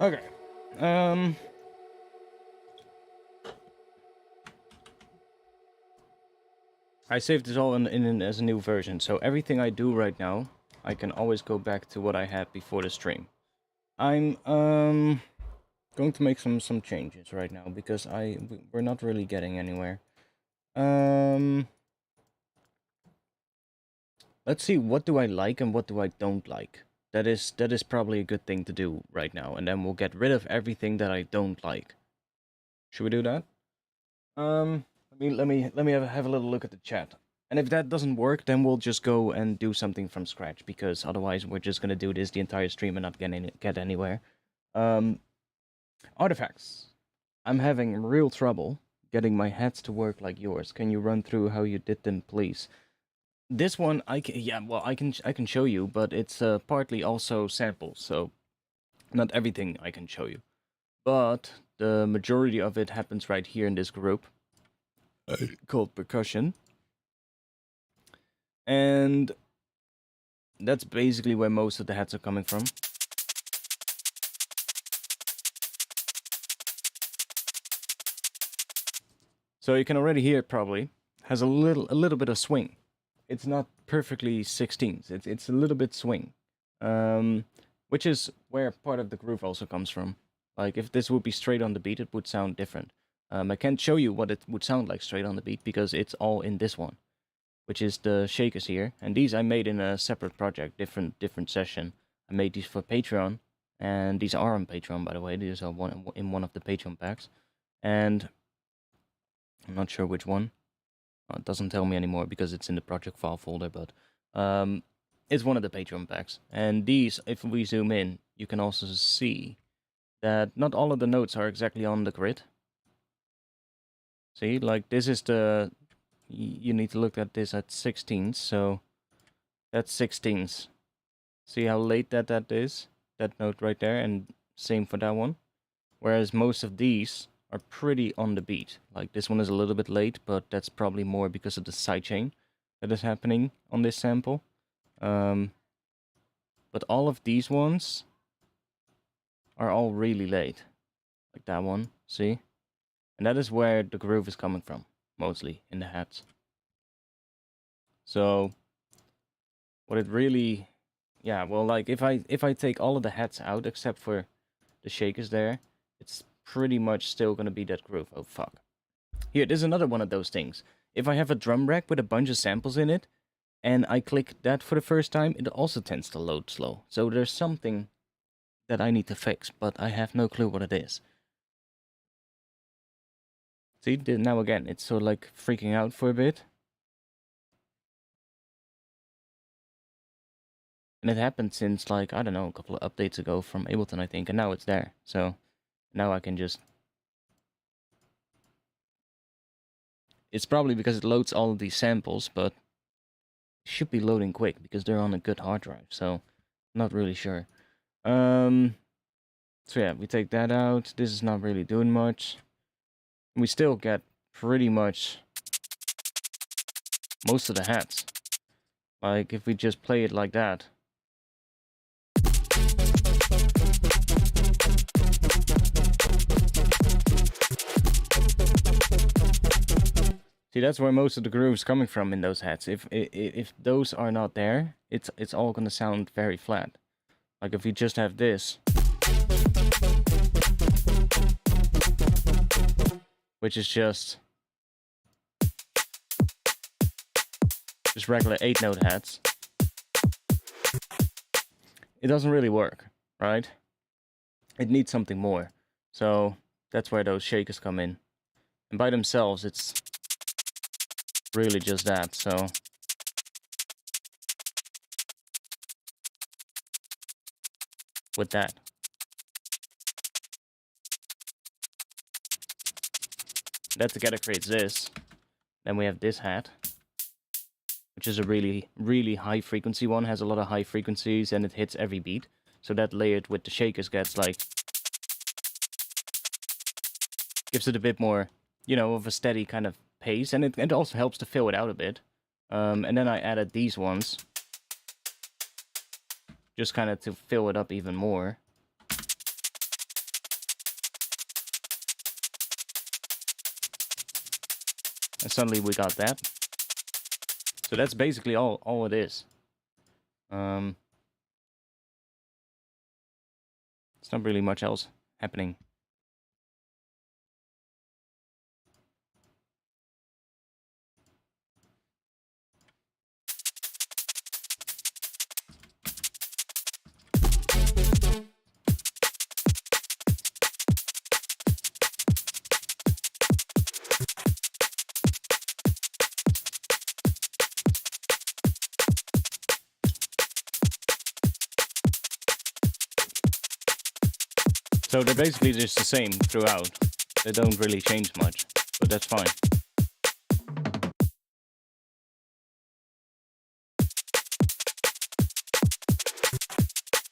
Okay. I saved this all in as a new version, so everything I do right now, I can always go back to what I had before the stream. I'm going to make some changes right now because we're not really getting anywhere. Let's see, what do I like and what do I don't like? That is probably a good thing to do right now, and then we'll get rid of everything that I don't like. Should we do that? Let me have a little look at the chat. And if that doesn't work, then we'll just go and do something from scratch, because otherwise we're just gonna do this the entire stream and not get anywhere. Artifacts. I'm having real trouble getting my hats to work like yours. Can you run through how you did them, please? This one, I can show you, but it's partly also samples, so not everything I can show you. But the majority of it happens right here in this group called percussion. And that's basically where most of the hats are coming from. So you can already hear it probably. Has a little bit of swing. It's not perfectly 16s. It's a little bit swing. Which is where part of the groove also comes from. Like if this would be straight on the beat, it would sound different. I can't show you what it would sound like straight on the beat because it's all in this one, which is the shakers here. And these I made in a separate project, different session. I made these for Patreon, and these are on Patreon, by the way. These are in one of the Patreon packs, and I'm not sure which one. It doesn't tell me anymore because it's in the project file folder, but it's one of the Patreon packs. And these, if we zoom in, you can also see that not all of the notes are exactly on the grid. See, like this is the... You need to look at this at 16s, so that's 16s. See how late that is? That note right there, and same for that one. Whereas most of these are pretty on the beat. Like this one is a little bit late, but that's probably more because of the sidechain that is happening on this sample. But all of these ones are all really late. Like that one, see? And that is where the groove is coming from, mostly, in the hats. So, what it really... Yeah, well, like, if I take all of the hats out, except for the shakers there, it's pretty much still gonna be that groove. Oh, fuck. Here, there's another one of those things. If I have a drum rack with a bunch of samples in it, and I click that for the first time, it also tends to load slow. So there's something that I need to fix, but I have no clue what it is. See, now again, it's sort of like freaking out for a bit. And it happened since, like, I don't know, a couple of updates ago from Ableton, I think, and now it's there. So now I can just... It's probably because it loads all of these samples, but it should be loading quick because they're on a good hard drive, so not really sure. So yeah, we take that out. This is not really doing much. We still get pretty much most of the hats. Like, if we just play it like that. See, that's where most of the groove's coming from in those hats. If those are not there, it's all gonna sound very flat. Like if we just have this, which is just regular 8-note hats, it doesn't really work, right? It needs something more. So that's where those shakers come in. And by themselves, it's really just that, so... With that. That together creates this. Then we have this hat, which is a really high frequency one, has a lot of high frequencies, and it hits every beat. So that layered with the shakers gets like... gives it a bit more, you know, of a steady kind of pace, and it also helps to fill it out a bit. And then I added these ones, just kind of to fill it up even more. And suddenly we got that. So that's basically all it is. It's not really much else happening. So they're basically just the same throughout. They don't really change much, but that's fine.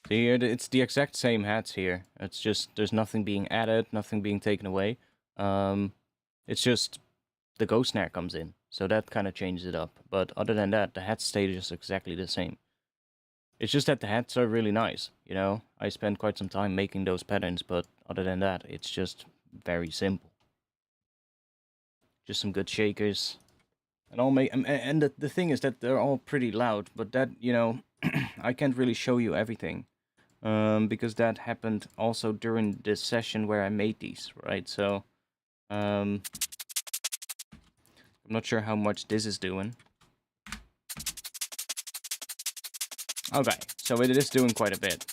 See here, it's the exact same hats here. It's just, there's nothing being added, nothing being taken away. It's just the ghost snare comes in, so that kind of changes it up. But other than that, the hats stay just exactly the same. It's just that the hats are really nice, you know? I spent quite some time making those patterns, but other than that, it's just very simple. Just some good shakers. And the thing is that they're all pretty loud, but that, you know, I can't really show you everything. Because that happened also during the session where I made these, right? So, I'm not sure how much this is doing. Okay, so it is doing quite a bit.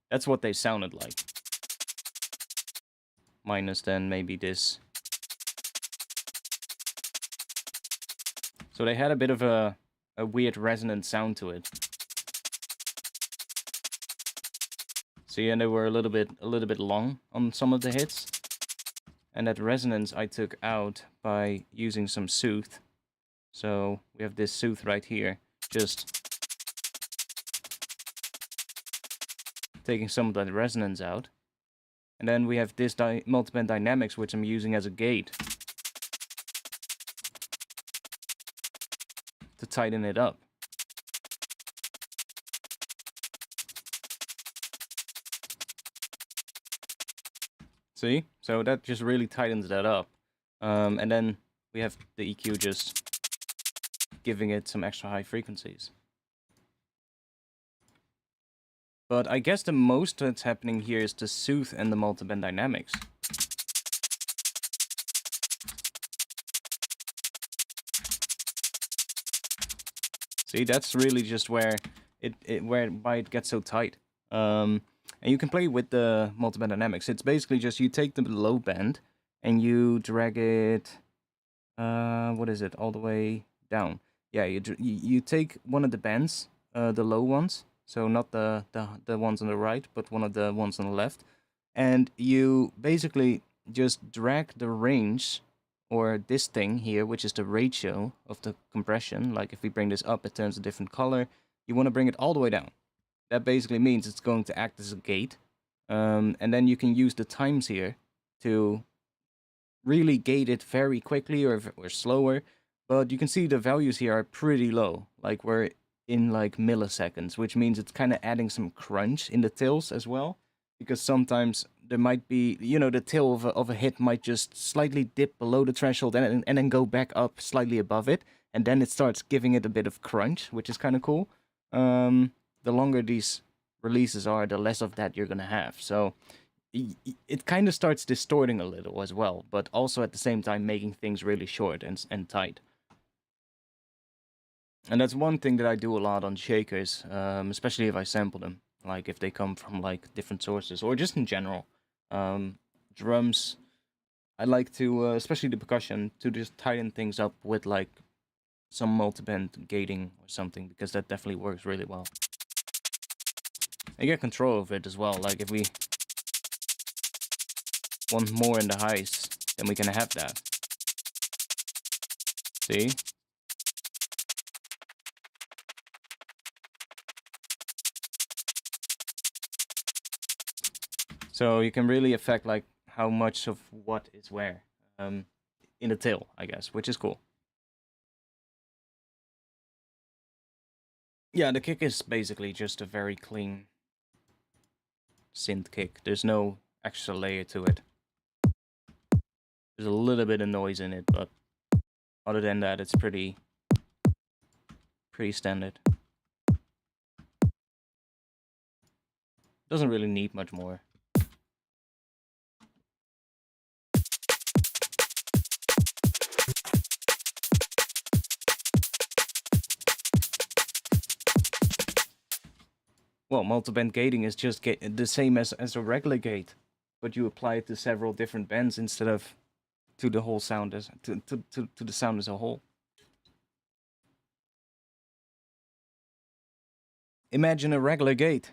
That's what they sounded like. Minus then maybe this. So they had a bit of a weird resonant sound to it. See, and they were a little bit long on some of the hits. And that resonance I took out by using some soothe. So we have this soothe right here, just taking some of that resonance out. And then we have this multiband dynamics, which I'm using as a gate to tighten it up. See? So that just really tightens that up. And then we have the EQ just giving it some extra high frequencies. But I guess the most that's happening here is the soothe and the multiband dynamics. See, that's really just where why it gets so tight. And you can play with the multiband dynamics. It's basically just you take the low band and you drag it, what is it, all the way down. Yeah, you take one of the bands, the low ones, so not the ones on the right, but one of the ones on the left, and you basically just drag the range, or this thing here, which is the ratio of the compression. Like if we bring this up, it turns a different color. You want to bring it all the way down. That basically means it's going to act as a gate, and then you can use the times here to really gate it very quickly or slower. But you can see the values here are pretty low, like we're in like milliseconds, which means it's kind of adding some crunch in the tills as well, because sometimes there might be, you know, the till of a hit might just slightly dip below the threshold and then go back up slightly above it, and then it starts giving it a bit of crunch, which is kind of cool. The longer these releases are, the less of that you're gonna have. So it kind of starts distorting a little as well, but also at the same time making things really short and tight. And that's one thing that I do a lot on shakers, especially if I sample them, like if they come from like different sources or just in general. Drums, I like to, especially the percussion, to just tighten things up with like some multiband gating or something, because that definitely works really well. I get control of it as well, like if we want more in the highs, then we can have that. See? So you can really affect like how much of what is where in the tail, I guess, which is cool. Yeah, the kick is basically just a very clean synth kick. There's no extra layer to it. There's a little bit of noise in it, but other than that, it's pretty standard. Doesn't really need much more. Well, multiband gating is just the same as a regular gate, but you apply it to several different bands instead of to the whole sound as to the sound as a whole. Imagine a regular gate.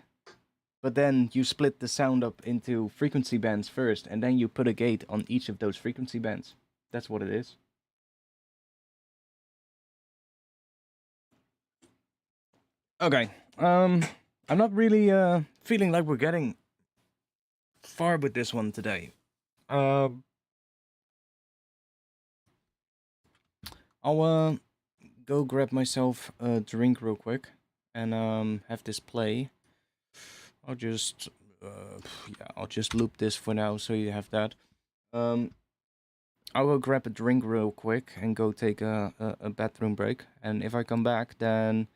but then you split the sound up into frequency bands first, and then you put a gate on each of those frequency bands. That's what it is. Okay, I'm not really feeling like we're getting far with this one today. I'll go grab myself a drink real quick and have this play. I'll just I'll just loop this for now so you have that. I'll go grab a drink real quick and go take a bathroom break. And if I come back, then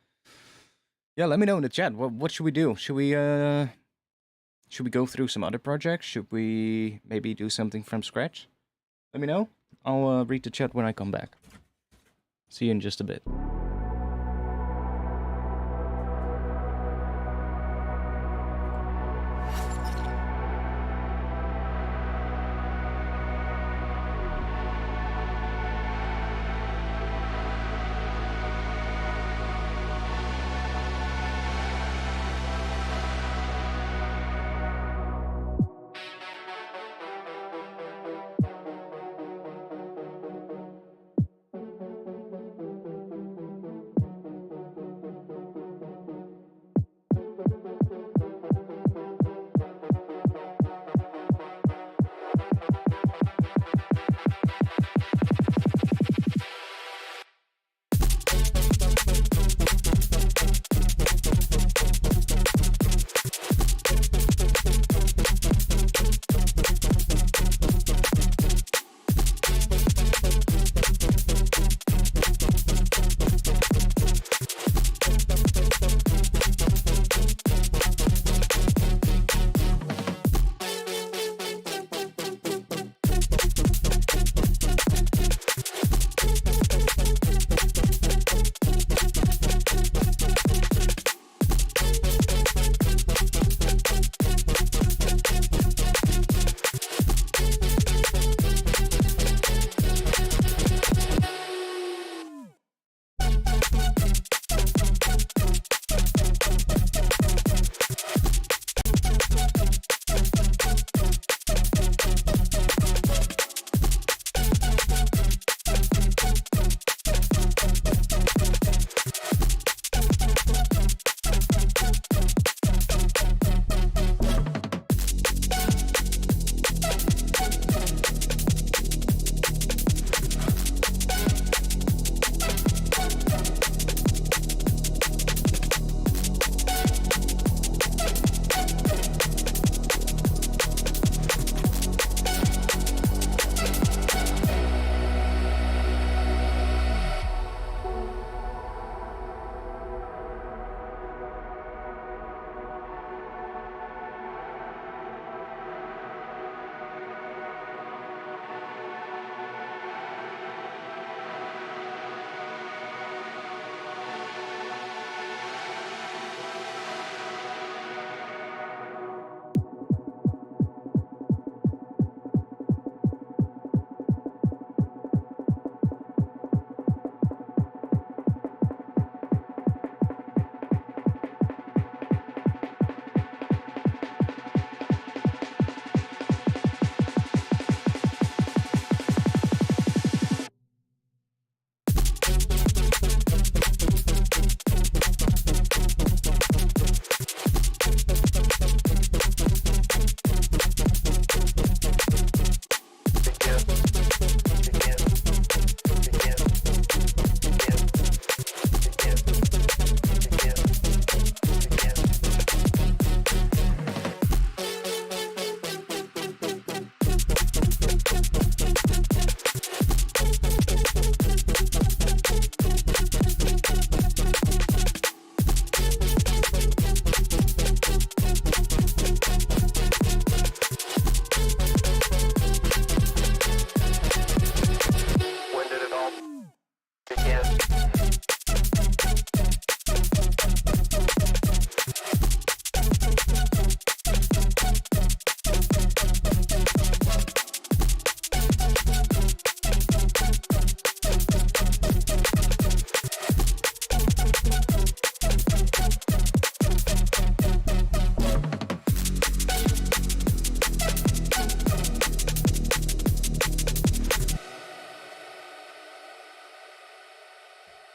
yeah, let me know in the chat. What should we do? Should we go through some other projects? Should we maybe do something from scratch? Let me know. I'll read the chat when I come back. See you in just a bit.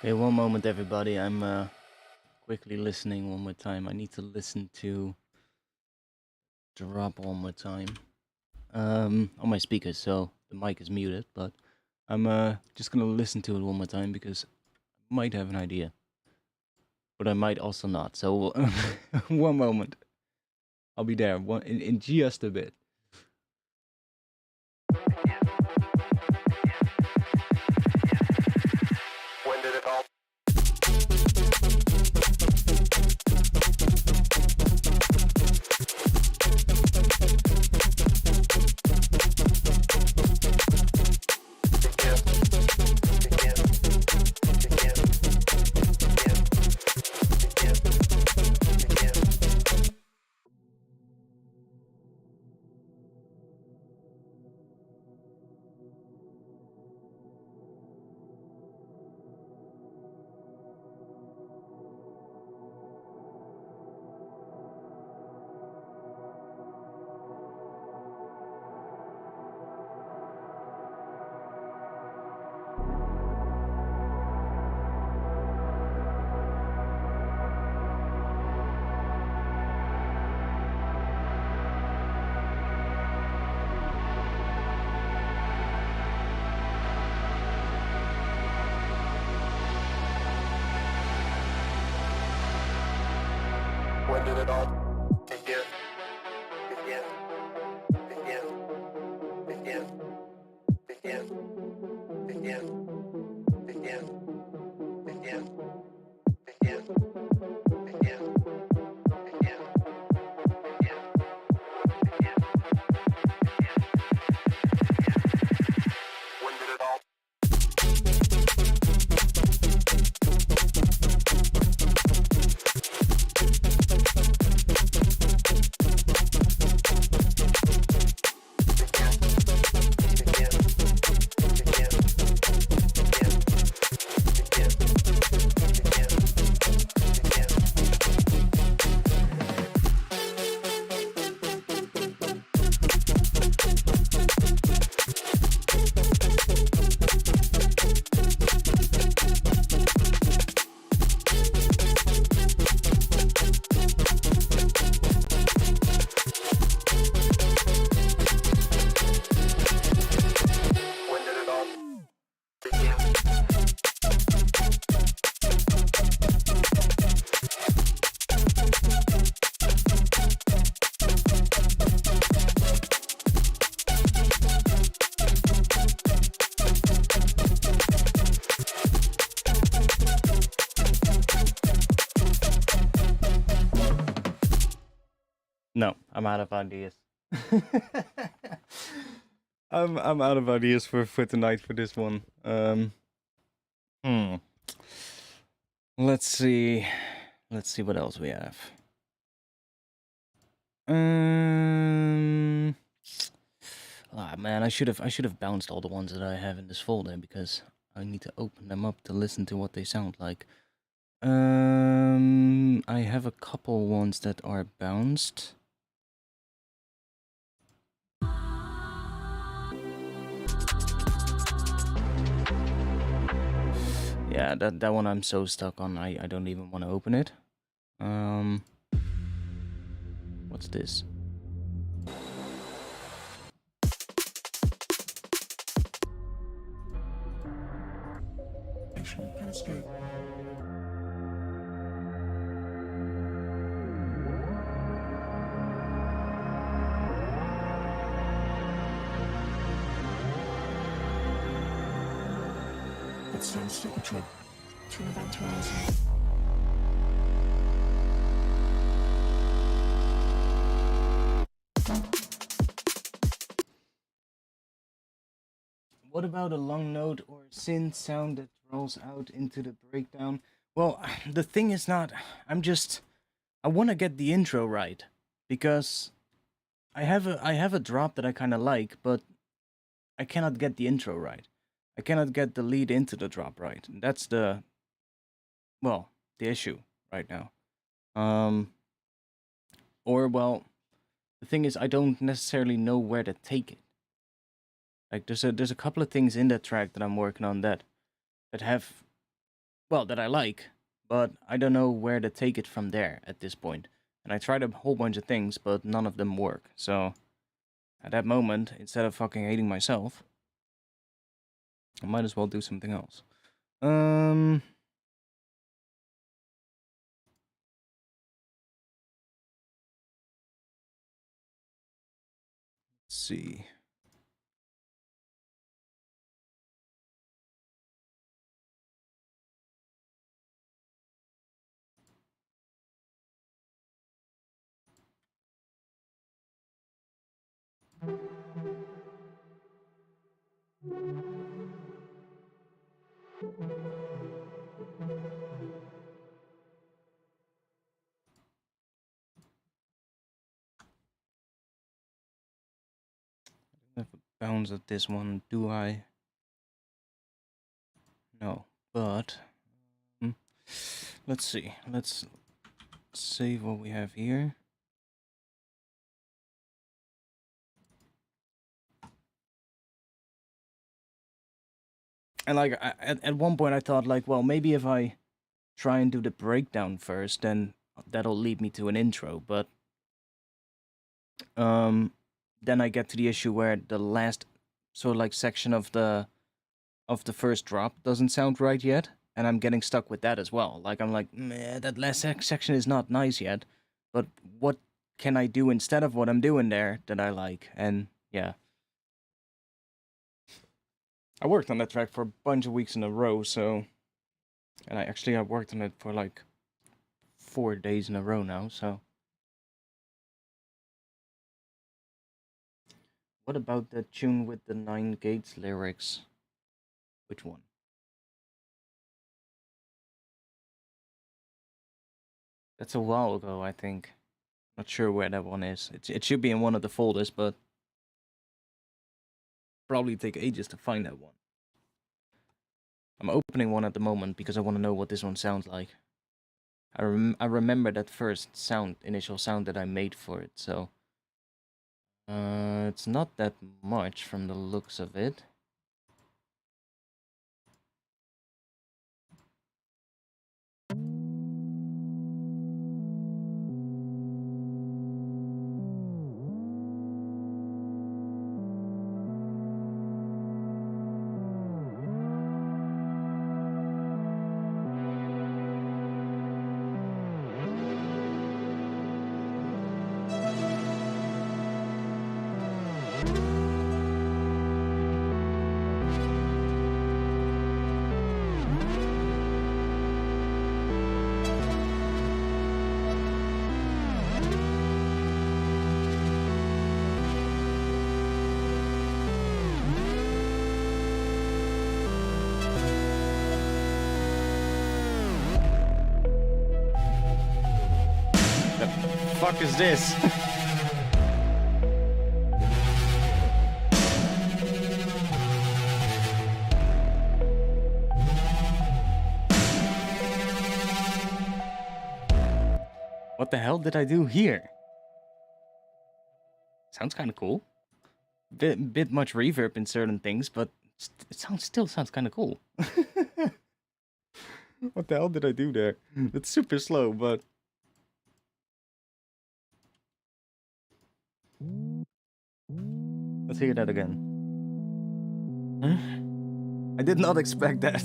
Hey, one moment, everybody. I'm quickly listening one more time. I need to listen to drop one more time. On my speakers, so the mic is muted, but I'm just gonna listen to it one more time because I might have an idea, but I might also not. So one moment. I'll be there in just a bit. When did it all begin? Begin. Begin. Begin. Begin. Begin. When did it all begin? Begin. Begin. Begin. Begin. Begin. Begin. Begin. Begin. Begin. Begin. When did it all begin? No, I'm out of ideas. I'm out of ideas for tonight for this one. Hmm. Let's see. Let's see what else we have. Ah man, I should have bounced all the ones that I have in this folder because I need to open them up to listen to what they sound like. I have a couple ones that are bounced. Yeah, that one I'm so stuck on. I don't even want to open it. What's this? Let's take a trip to an event horizon. What about a long note or synth sound that rolls out into the breakdown? Well, the thing is not. I want to get the intro right because I have a drop that I kind of like, but I cannot get the intro right. I cannot get the lead into the drop right. That's the issue right now. Or well, the thing is I don't necessarily know where to take it. Like there's a couple of things in that track that I'm working on that have well, that I like, but I don't know where to take it from there at this point. And I tried a whole bunch of things, but none of them work. So at that moment, instead of fucking hating myself, I might as well do something else. Let's see. I have a bounce at this one, do I? No, but let's see. Let's save what we have here. And like at one point I thought like, well, maybe if I try and do the breakdown first, then that'll lead me to an intro, but then I get to the issue where the last sort of like section of the first drop doesn't sound right yet, and I'm getting stuck with that as well. Like I'm like, meh, that last section is not nice yet, but what can I do instead of what I'm doing there that I like? And yeah. I worked on that track for a bunch of weeks in a row, so and I worked on it for like 4 days in a row now, so what about the tune with the 9 gates lyrics? Which one? That's a while ago, I think. Not sure where that one is. It should be in one of the folders, but probably take ages to find that one. I'm opening one at the moment because I want to know what this one sounds like. I remember that first initial sound that I made for it, so it's not that much from the looks of it. Fuck is this? What the hell did I do here? Sounds kind of cool. Bit much reverb in certain things, but it still sounds kind of cool. What the hell did I do there? It's super slow, but let's hear that again. I did not expect that.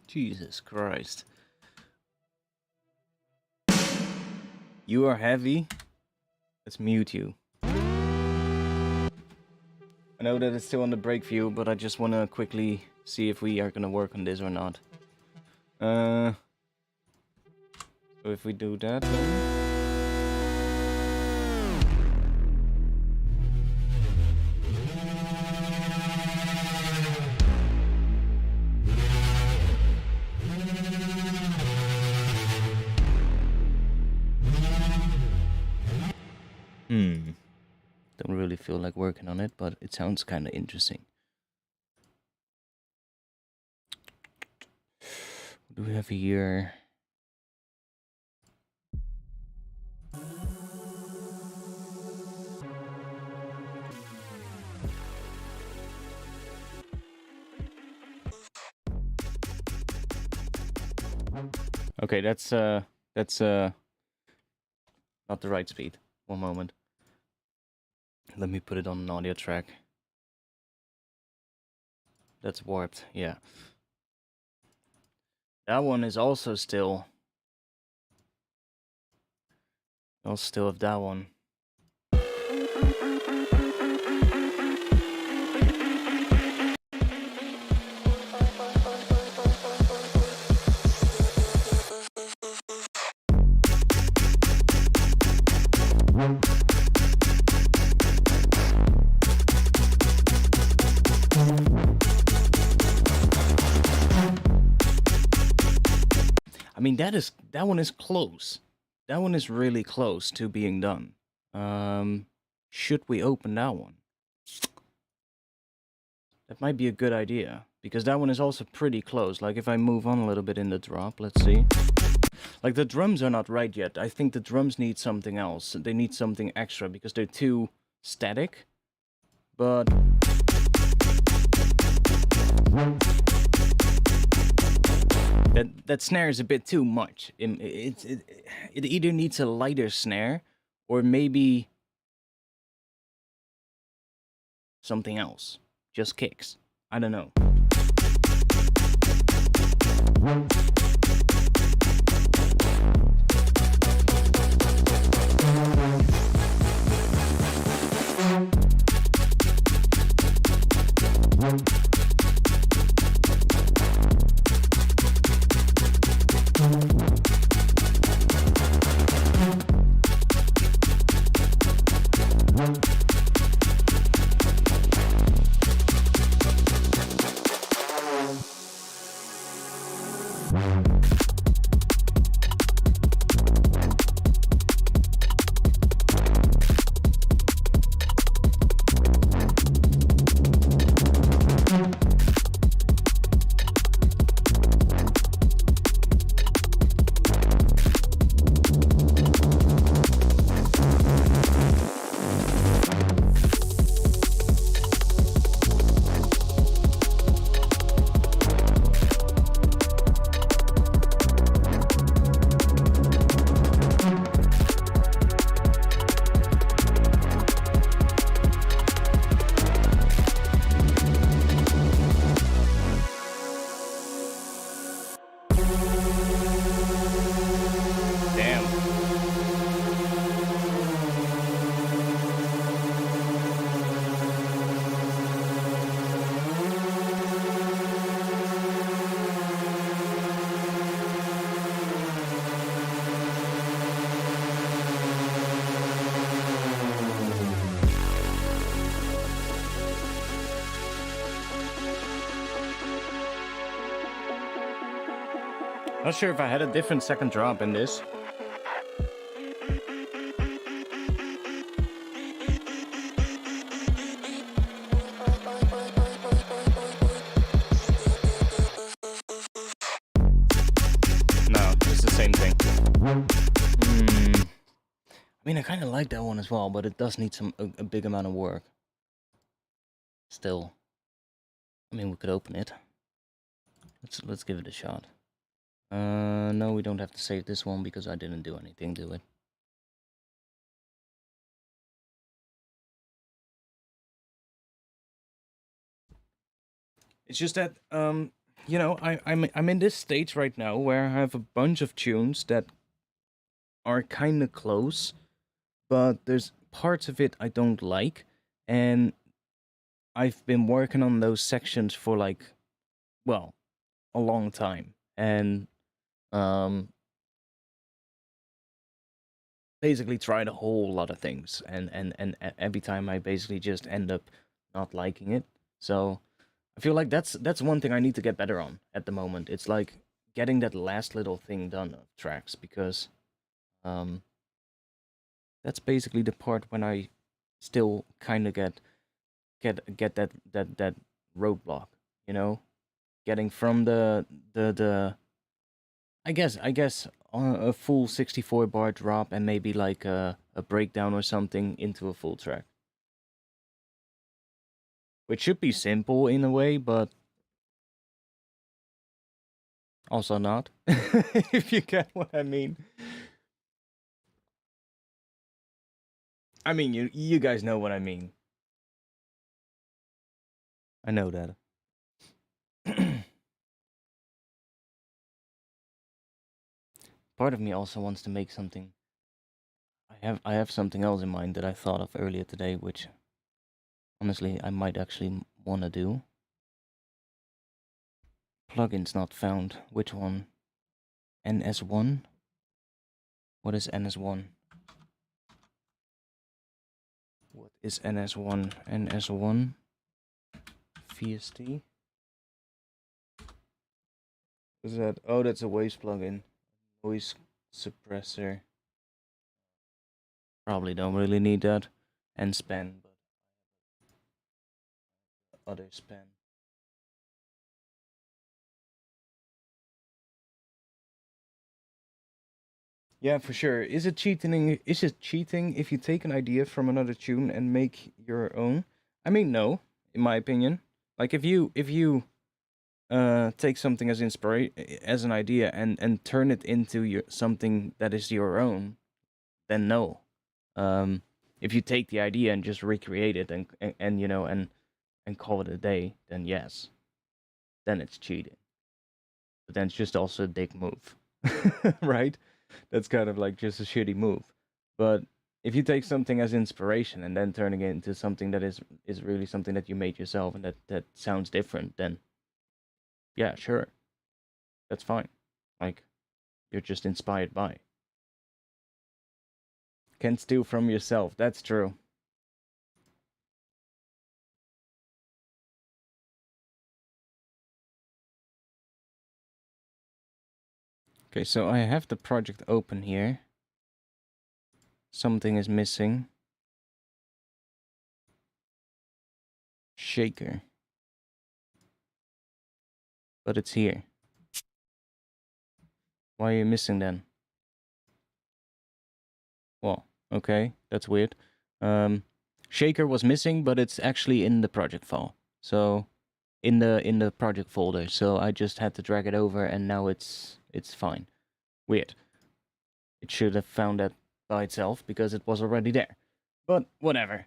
Jesus Christ. You are heavy. Let's mute you. I know that it's still on the break view, but I just want to quickly see if we are going to work on this or not. So if we do that, then... Don't really feel like working on it, but it sounds kind of interesting. What do we have here? Okay, that's not the right speed. One moment. Let me put it on an audio track. That's warped, yeah. That one is also still... I'll still have that one. I mean, that one is close. That one is really close to being done. Should we open that one? That might be a good idea, because that one is also pretty close. Like, if I move on a little bit in the drop, let's see. Like, the drums are not right yet. I think the drums need something else. They need something extra, because they're too static. But... That snare is a bit too much. It either needs a lighter snare, or maybe something else. Just kicks. I don't know. Not sure if I had a different second drop in this. No, it's the same thing. I mean, I kind of like that one as well, but it does need a big amount of work. Still, I mean, we could open it. Let's give it a shot. No, we don't have to save this one because I didn't do anything to it. It's just that, you know, I'm in this stage right now where I have a bunch of tunes that are kind of close, but there's parts of it I don't like, and I've been working on those sections for like, well, a long time, and um, basically tried a whole lot of things, and every time I basically just end up not liking it. So I feel like that's one thing I need to get better on at the moment. It's like getting that last little thing done of tracks, because um, that's basically the part when I still kind of get that roadblock, you know, getting from the I guess a full 64 bar drop and maybe like a breakdown or something into a full track, which should be simple in a way, but also not. If you get what I mean. I mean, you guys know what I mean. I know that. Part of me also wants to make something. I have something else in mind that I thought of earlier today, which honestly I might actually want to do. Plugins not found. Which one? NS1? What is NS1? What is NS1? NS1 VST? What is that? Oh, that's a Waves plugin. Voice suppressor. Probably don't really need that. And span, but other span. Yeah, for sure. Is it cheating? Is it cheating if you take an idea from another tune and make your own? I mean, no, in my opinion. Like if you take something as as an idea and turn it into something that is your own, then no. If you take the idea and just recreate it and you know and call it a day, then yes, then it's cheating. But then it's just also a dick move, right? That's kind of like just a shitty move. But if you take something as inspiration and then turning it into something that is really something that you made yourself and that sounds different, then yeah, sure, that's fine. Like you're just inspired by. Can't steal from yourself. That's true. Okay, so I have the project open here. Something is missing. Shaker. But it's here. Why are you missing then? Well, okay, that's weird. Shaker was missing, but it's actually in the project file. So in the project folder. So I just had to drag it over and now it's fine. Weird. It should have found that by itself because it was already there. But whatever.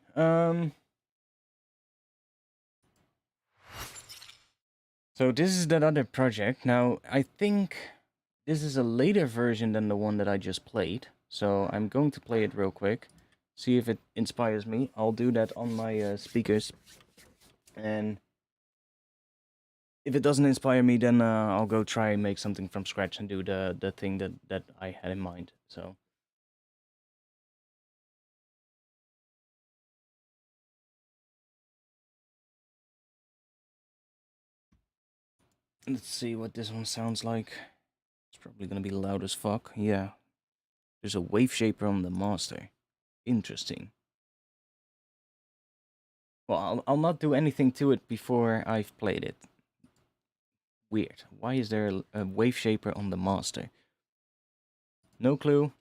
So this is that other project. Now, I think this is a later version than the one that I just played. So I'm going to play it real quick. See if it inspires me. I'll do that on my speakers. And if it doesn't inspire me, then I'll go try and make something from scratch and do the thing that I had in mind. So let's see what this one sounds like. It's probably gonna be loud as fuck. Yeah. There's a wave shaper on the master. Interesting. Well, I'll not do anything to it before I've played it. Weird. Why is there a wave shaper on the master? No clue.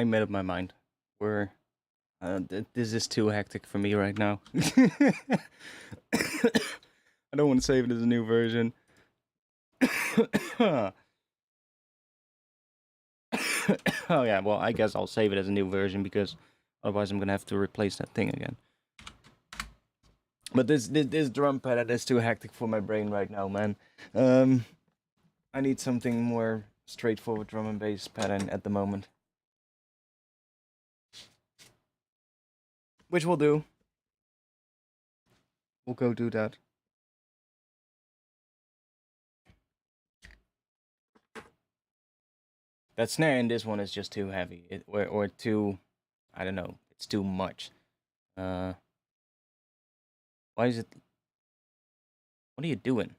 made up my mind. We're this is too hectic for me right now. I don't want to save it as a new version. Oh yeah, well I guess I'll save it as a new version because otherwise I'm gonna have to replace that thing again. But this drum pad is too hectic for my brain right now, man. I need something more straightforward drum and bass pattern at the moment. Which we'll do. We'll go do that. That snare in this one is just too heavy, or too, I don't know, it's too much. Why is it? What are you doing?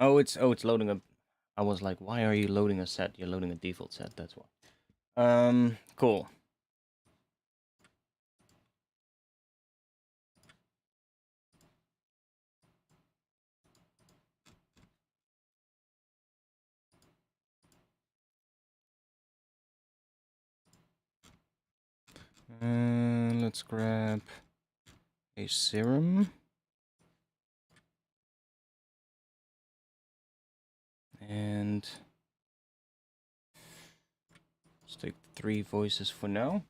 Oh, it's loading a. I was like, why are you loading a set? You're loading a default set. That's why. Cool. Let's grab a serum. And let's take 3 voices for now.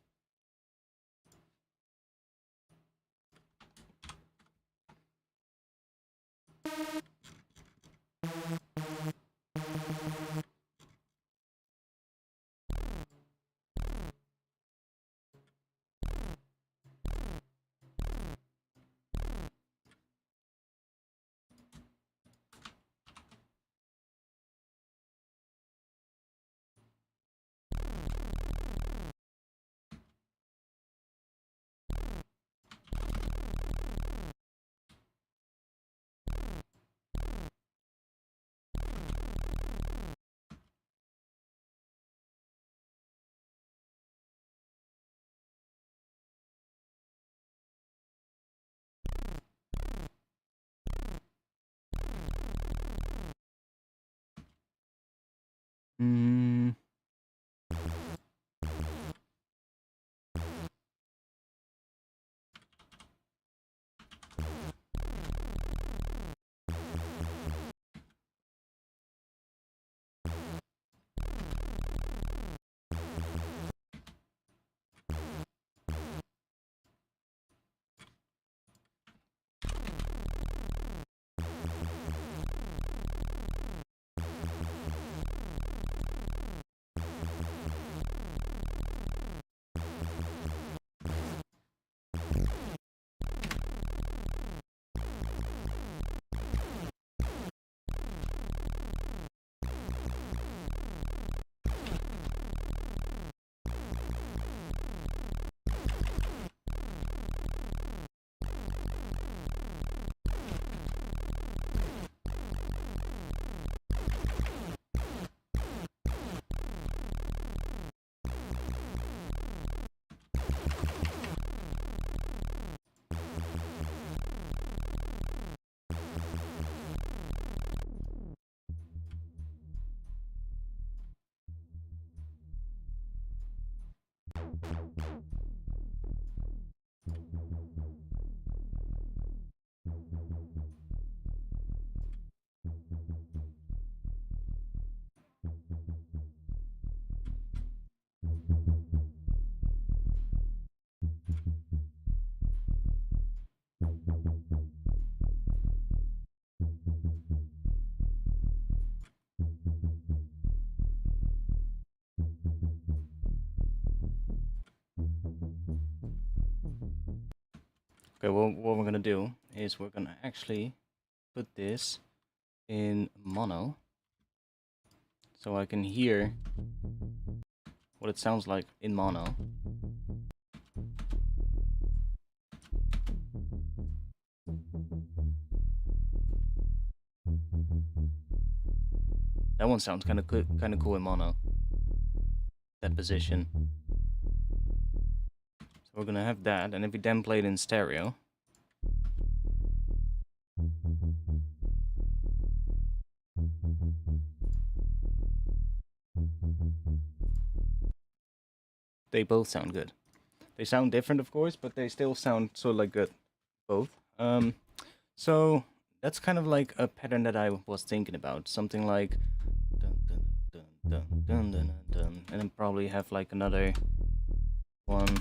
Mm. Okay, well, what we're gonna do is we're gonna actually put this in mono so I can hear what it sounds like in mono. That one sounds kind of cool in mono. That position. So we're gonna have that, and if we then play it in stereo, they both sound good. They sound different, of course, but they still sound sort of like good, both. So that's kind of like a pattern that I was thinking about, something like dun dun dun dun dun dun dun, dun, and then probably have like another one.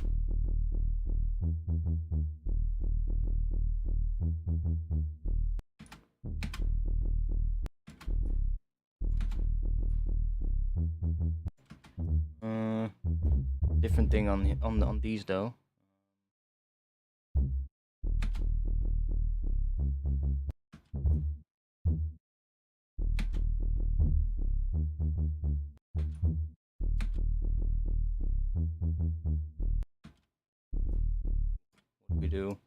Different thing on these though. What we do?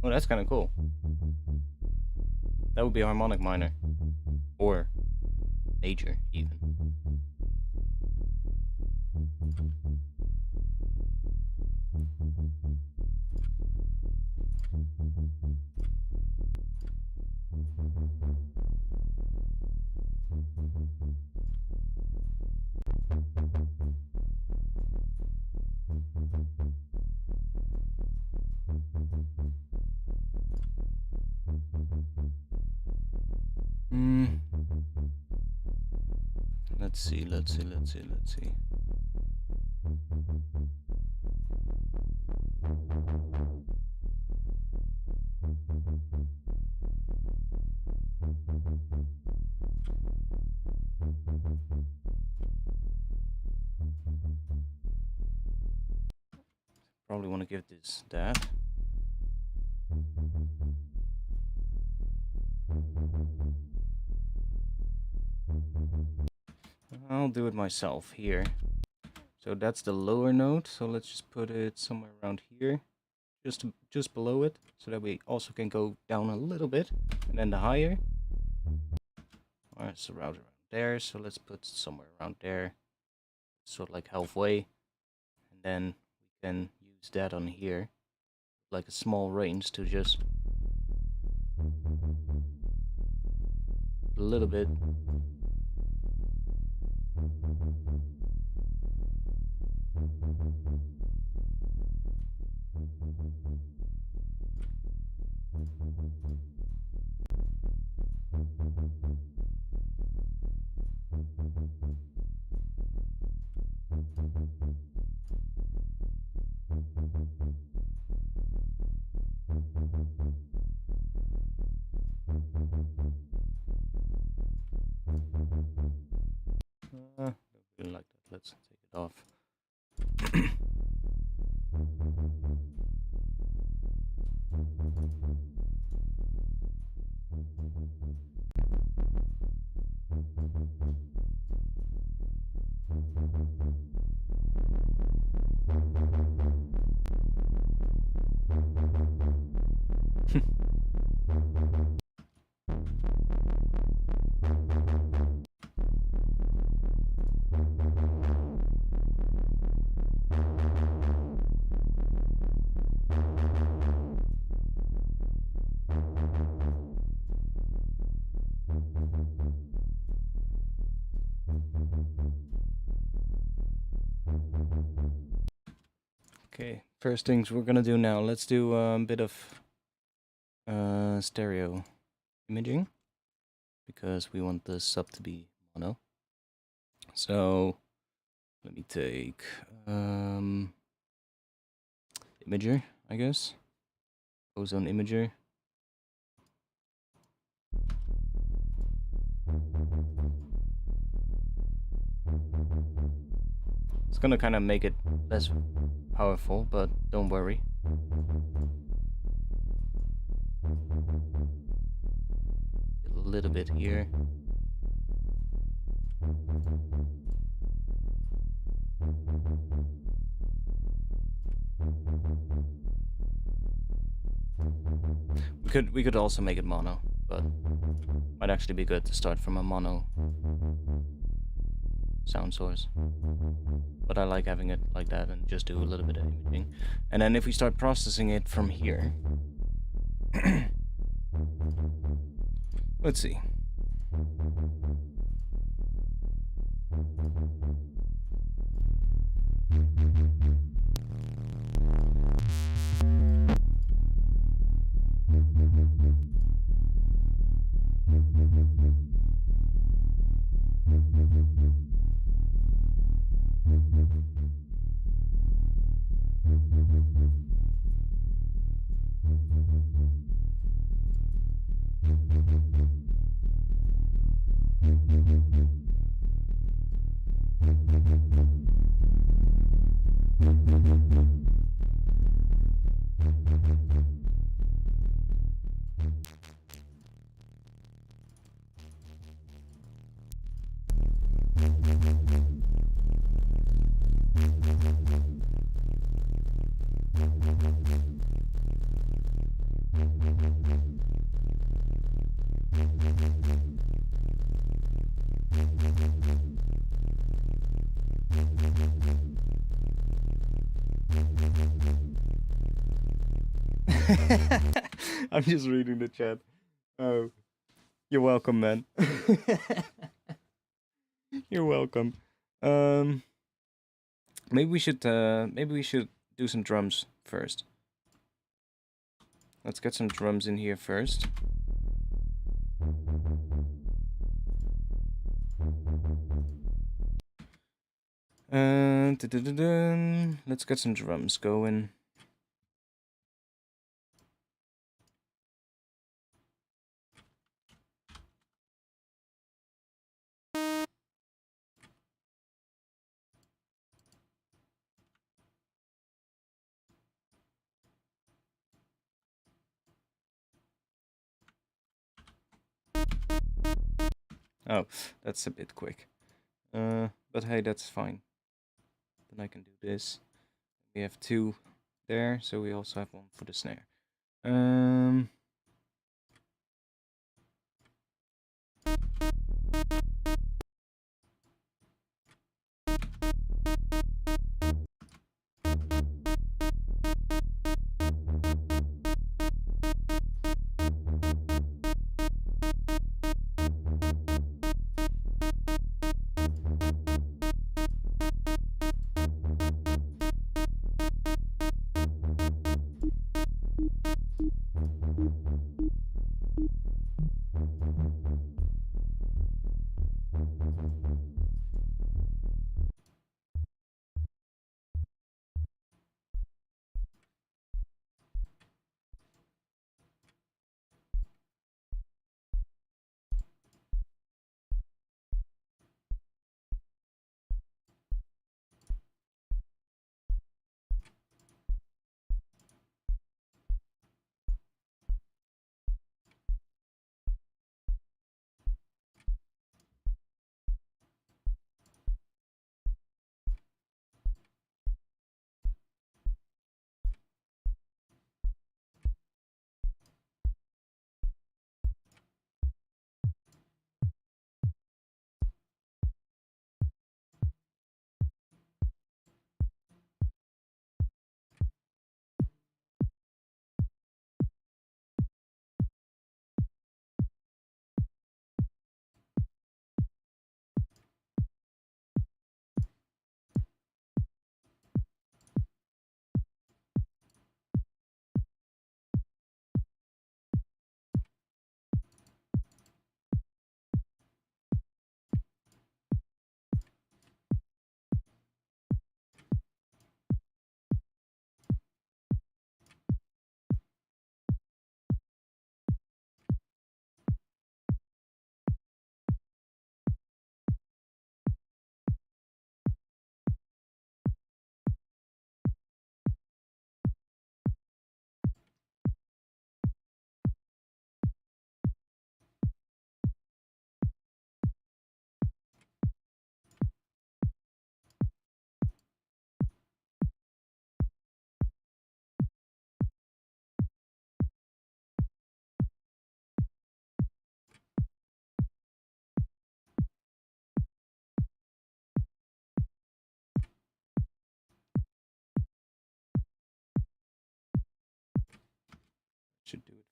Oh, that's kind of cool. That would be a harmonic minor. Or major, even. Let's see. Probably want to give this that. I'll do it myself here. So that's the lower note, so let's just put it somewhere around here. Just below it, so that we also can go down a little bit. And then the higher. Alright, so around there, so let's put somewhere around there. Sort of like halfway. And then we can use that on here. Like a small range to just a little bit. Don't really like that. Let's take it off. Okay, first things we're gonna do now. Let's do a bit of stereo imaging because we want the sub to be mono. So let me take imager, I guess. Ozone imager. It's gonna kind of make it less powerful, but don't worry. A little bit here. We could also make it mono, but might actually be good to start from a mono. sound source. But I like having it like that and just do a little bit of imaging. And then if we start processing it from here, let's see. I'm just reading the chat. Oh, you're welcome, man. You're welcome. Maybe we should do some drums first. Let's get some drums in here first. Let's get some drums going. Oh, that's a bit quick. But hey, that's fine. Then I can do this. We have 2 there, so we also have 1 for the snare.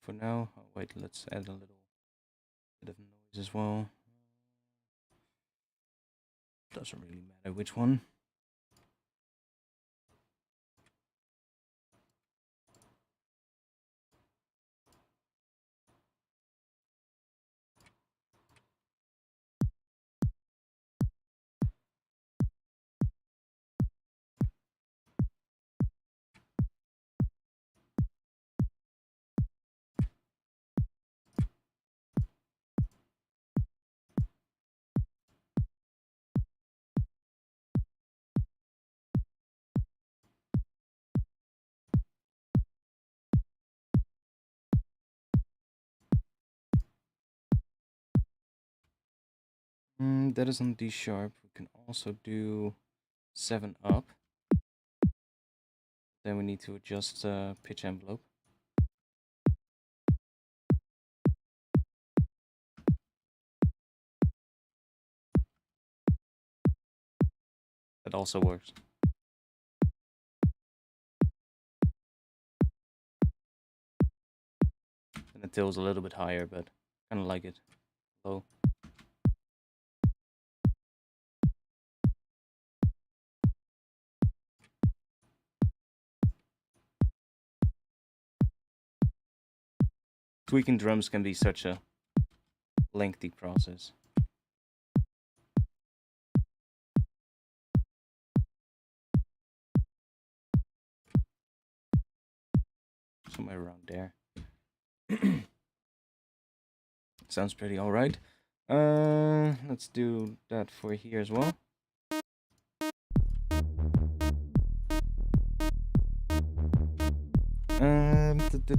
for now. Oh, wait, let's add a little bit of noise as well. Doesn't really matter which one. That is on D sharp. We can also do 7 up. Then we need to adjust pitch envelope. That also works. And the tail's a little bit higher, but kind of like it low. Tweaking drums can be such a lengthy process. Somewhere around there. Sounds pretty alright. Let's do that for here as well.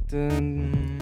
Dun.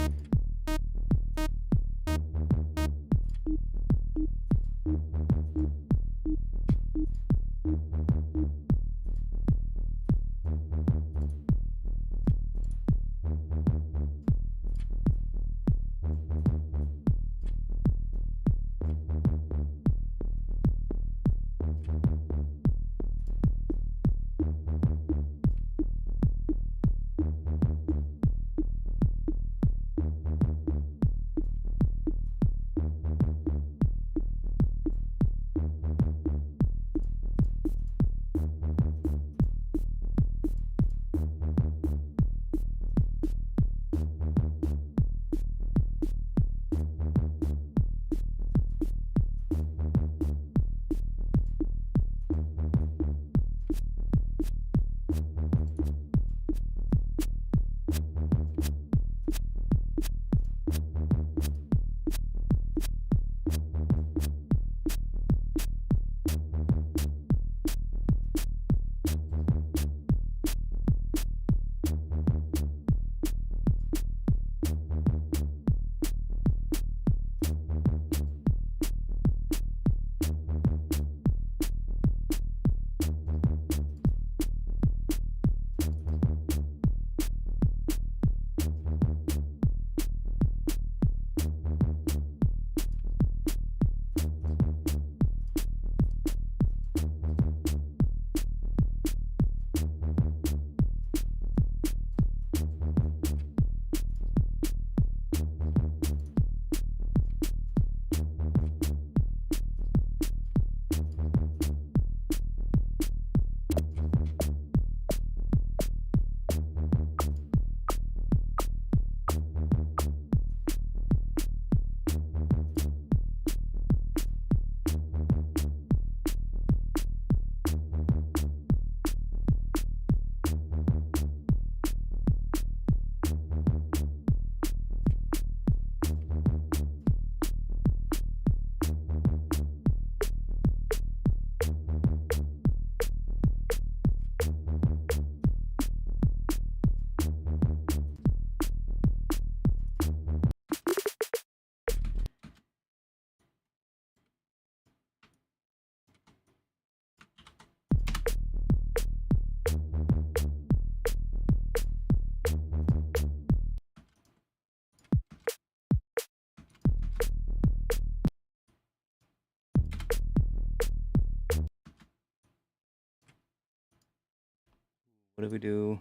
What do we do?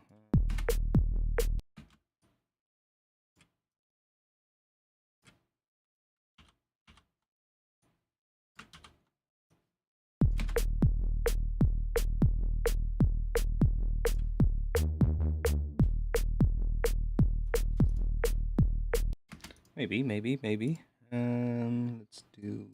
Maybe. Let's do.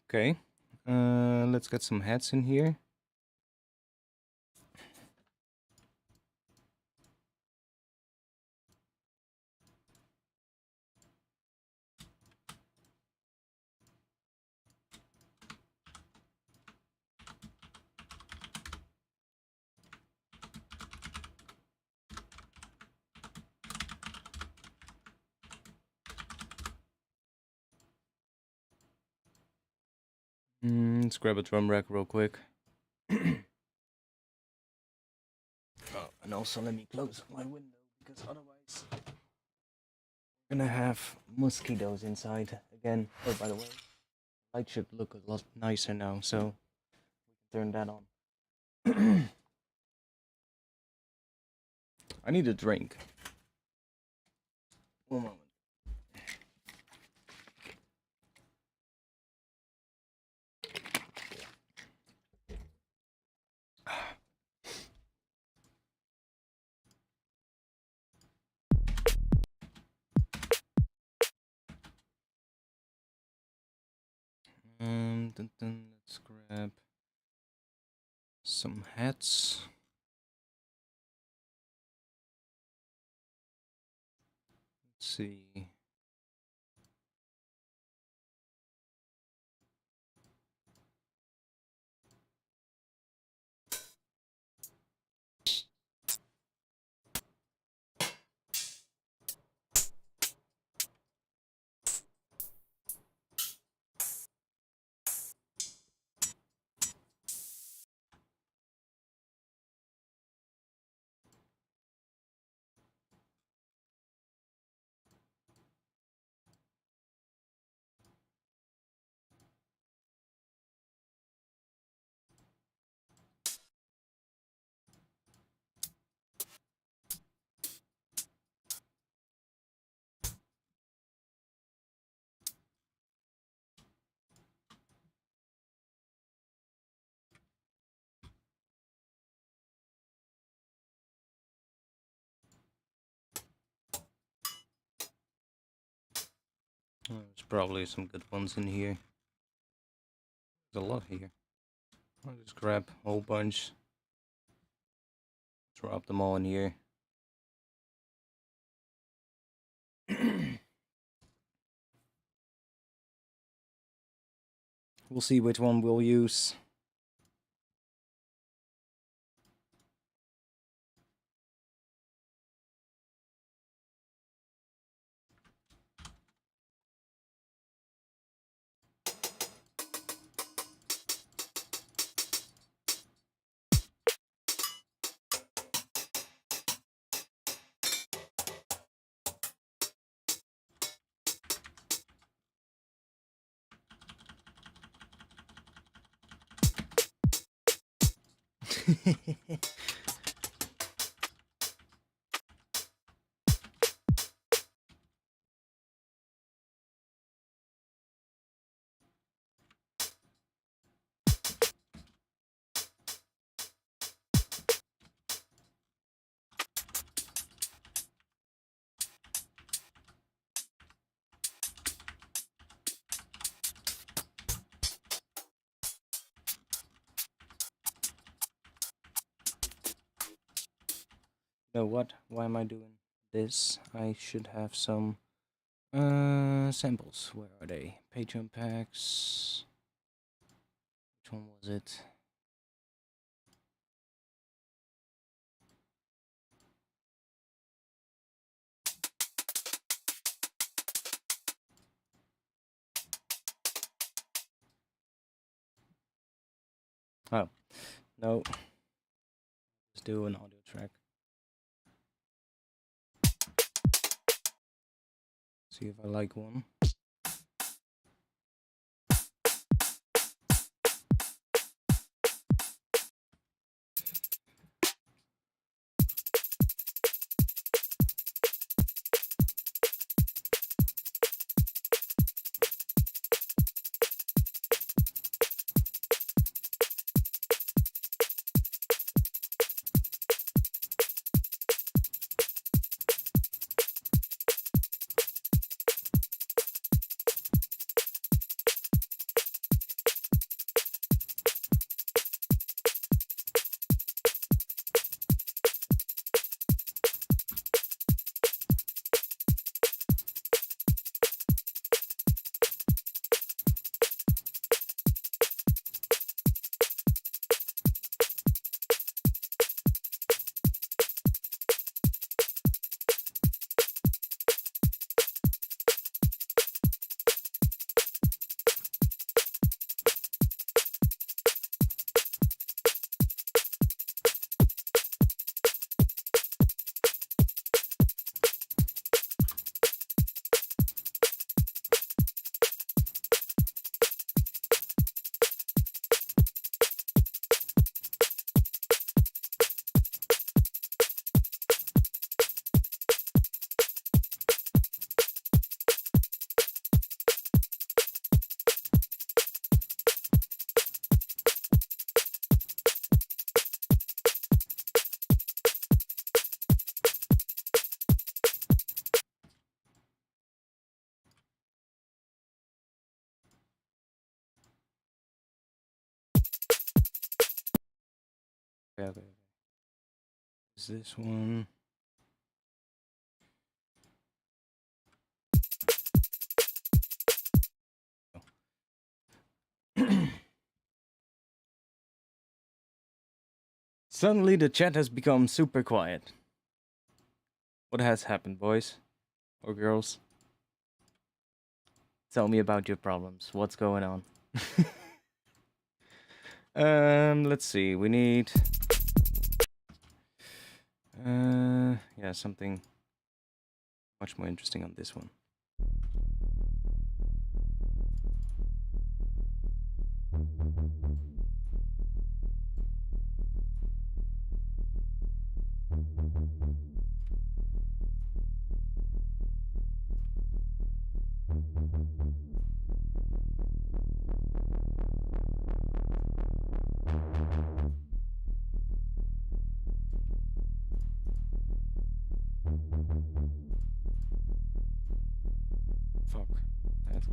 Okay. Let's get some heads in here. Let's grab a drum rack real quick. Oh, and also let me close my window because otherwise we're gonna have mosquitoes inside again. Oh, by the way, light should look a lot nicer now, so we can turn that on. I need a drink. One moment. Let's grab some hats. Let's see. There's probably some good ones in here. There's a lot here. I'll just grab a whole bunch. Drop them all in here. We'll see which one we'll use. No, what? Why am I doing this? I should have some samples. Where are they? Patreon packs. Which one was it? Oh, no. Let's do an audio track. See if I like one. Okay, okay, okay. Is this one? Suddenly the chat has become super quiet. What has happened, boys or girls? Tell me about your problems. What's going on? Let's see. We need yeah, something much more interesting on this one. Fuck. That's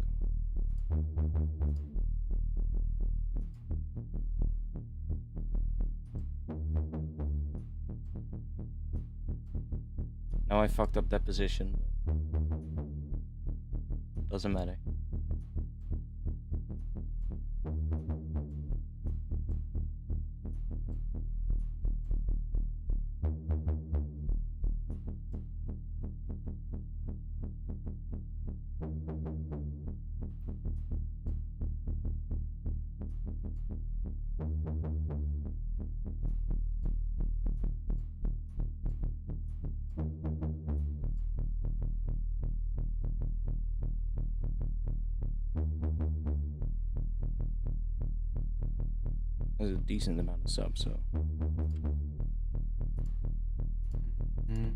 Now I fucked up that position. Doesn't matter. There's a decent amount of subs, so. Mm.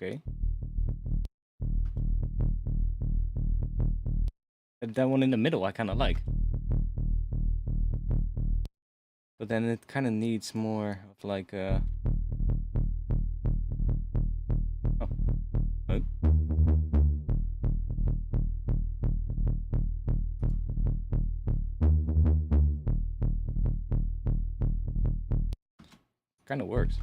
Okay. That one in the middle I kind of like. But then it kind of needs more of like a... Oh. Oh. Kind of works.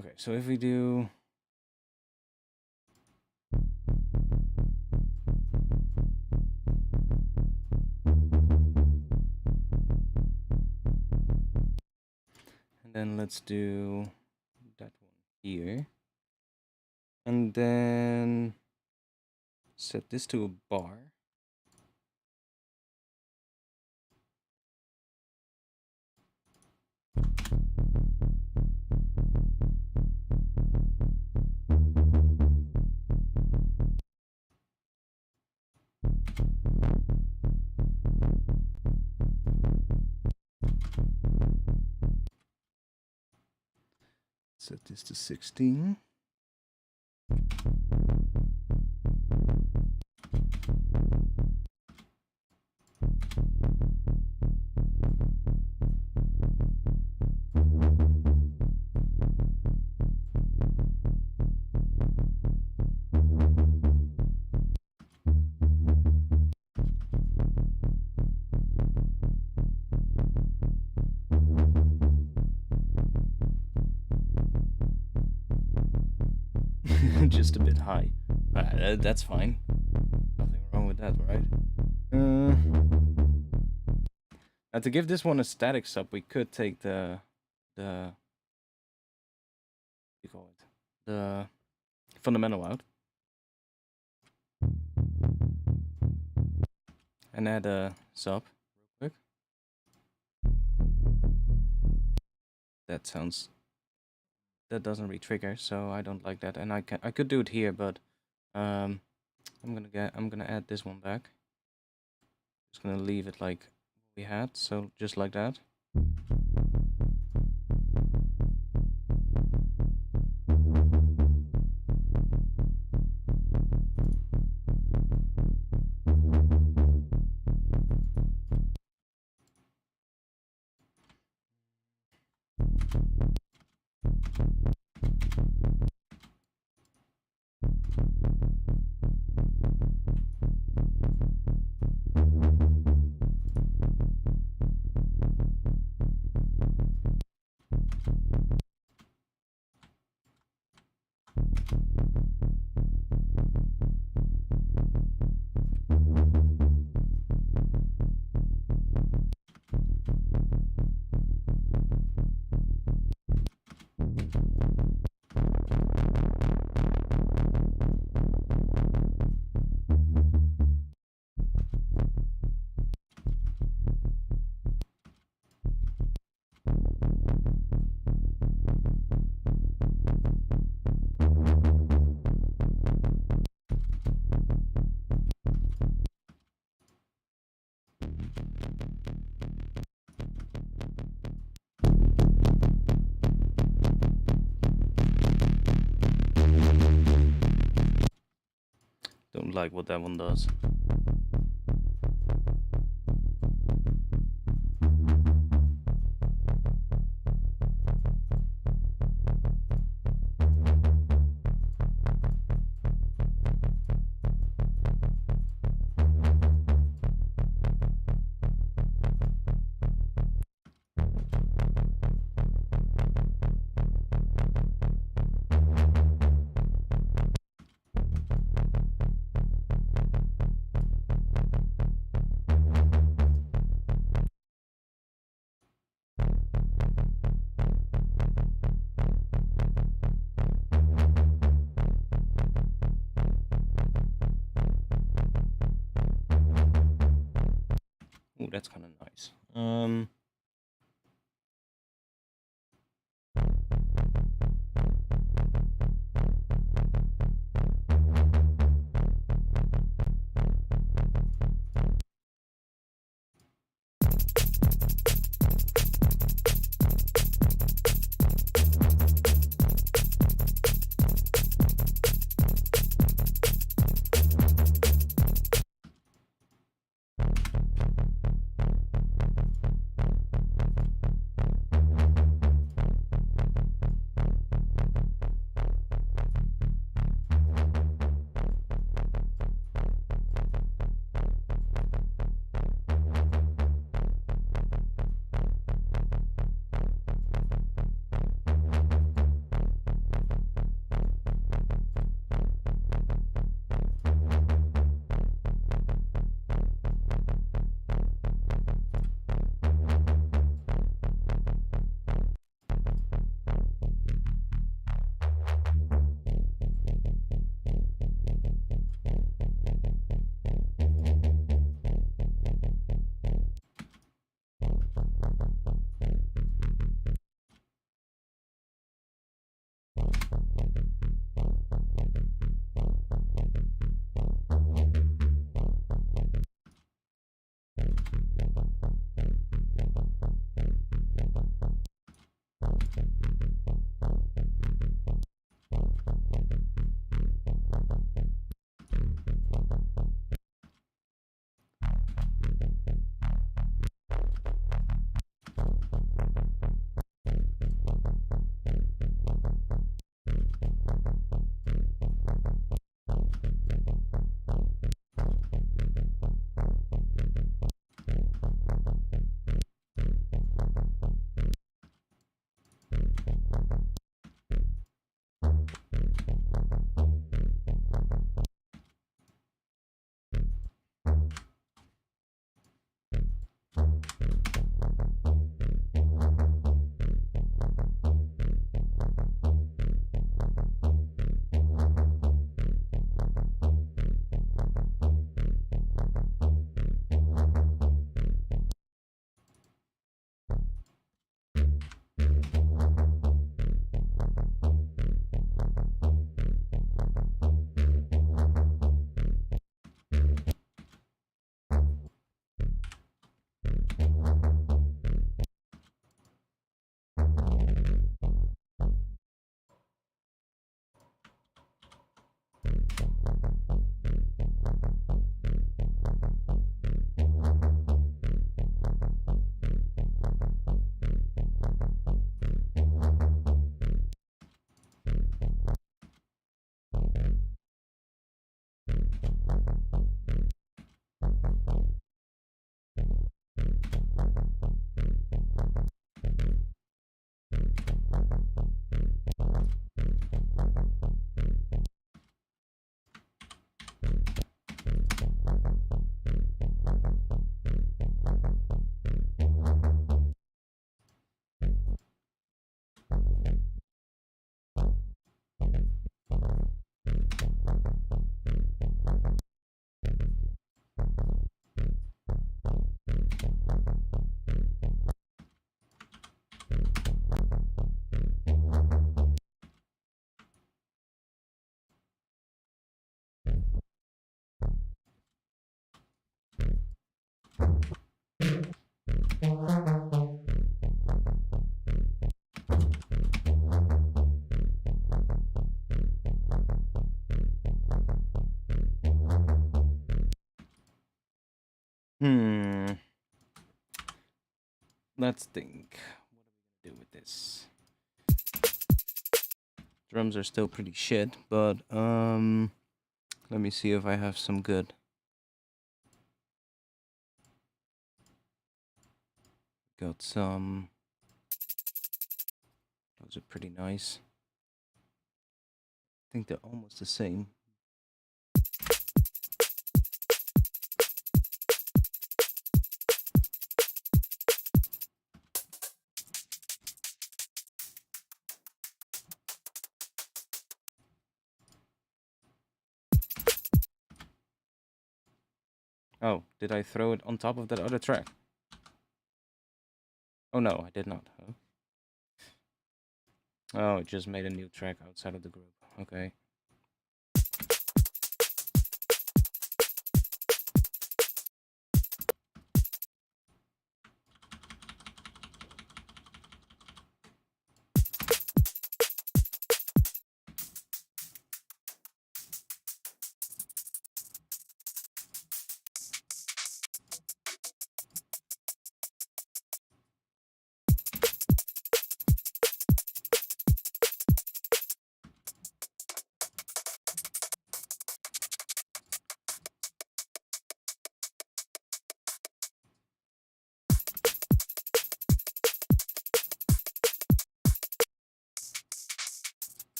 Okay, so if we do... And then let's do that one here. And then set this to a bar. Set this to 16. Just a bit high. That's fine. Nothing wrong with that, right? Now to give this one a static sub, we could take the what do you call it? The fundamental out. And add a sub real quick. That doesn't re-trigger, so I don't like that. And I could do it here, but I'm gonna add this one back. Just gonna leave it like we had, so just like that. Don't like what that one does. Ooh, that's kind of nice. Let's think. What are we gonna do with this? Drums are still pretty shit, but let me see if I have some good. Got some. Those are pretty nice. I think they're almost the same. Oh, did I throw it on top of that other track? Oh no, I did not. Huh? Oh, it just made a new track outside of the group. Okay.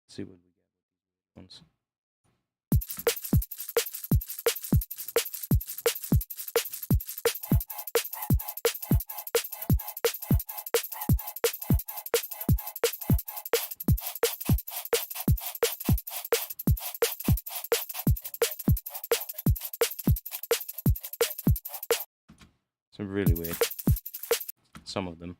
See what we get with these ones. It's really weird. Some of them.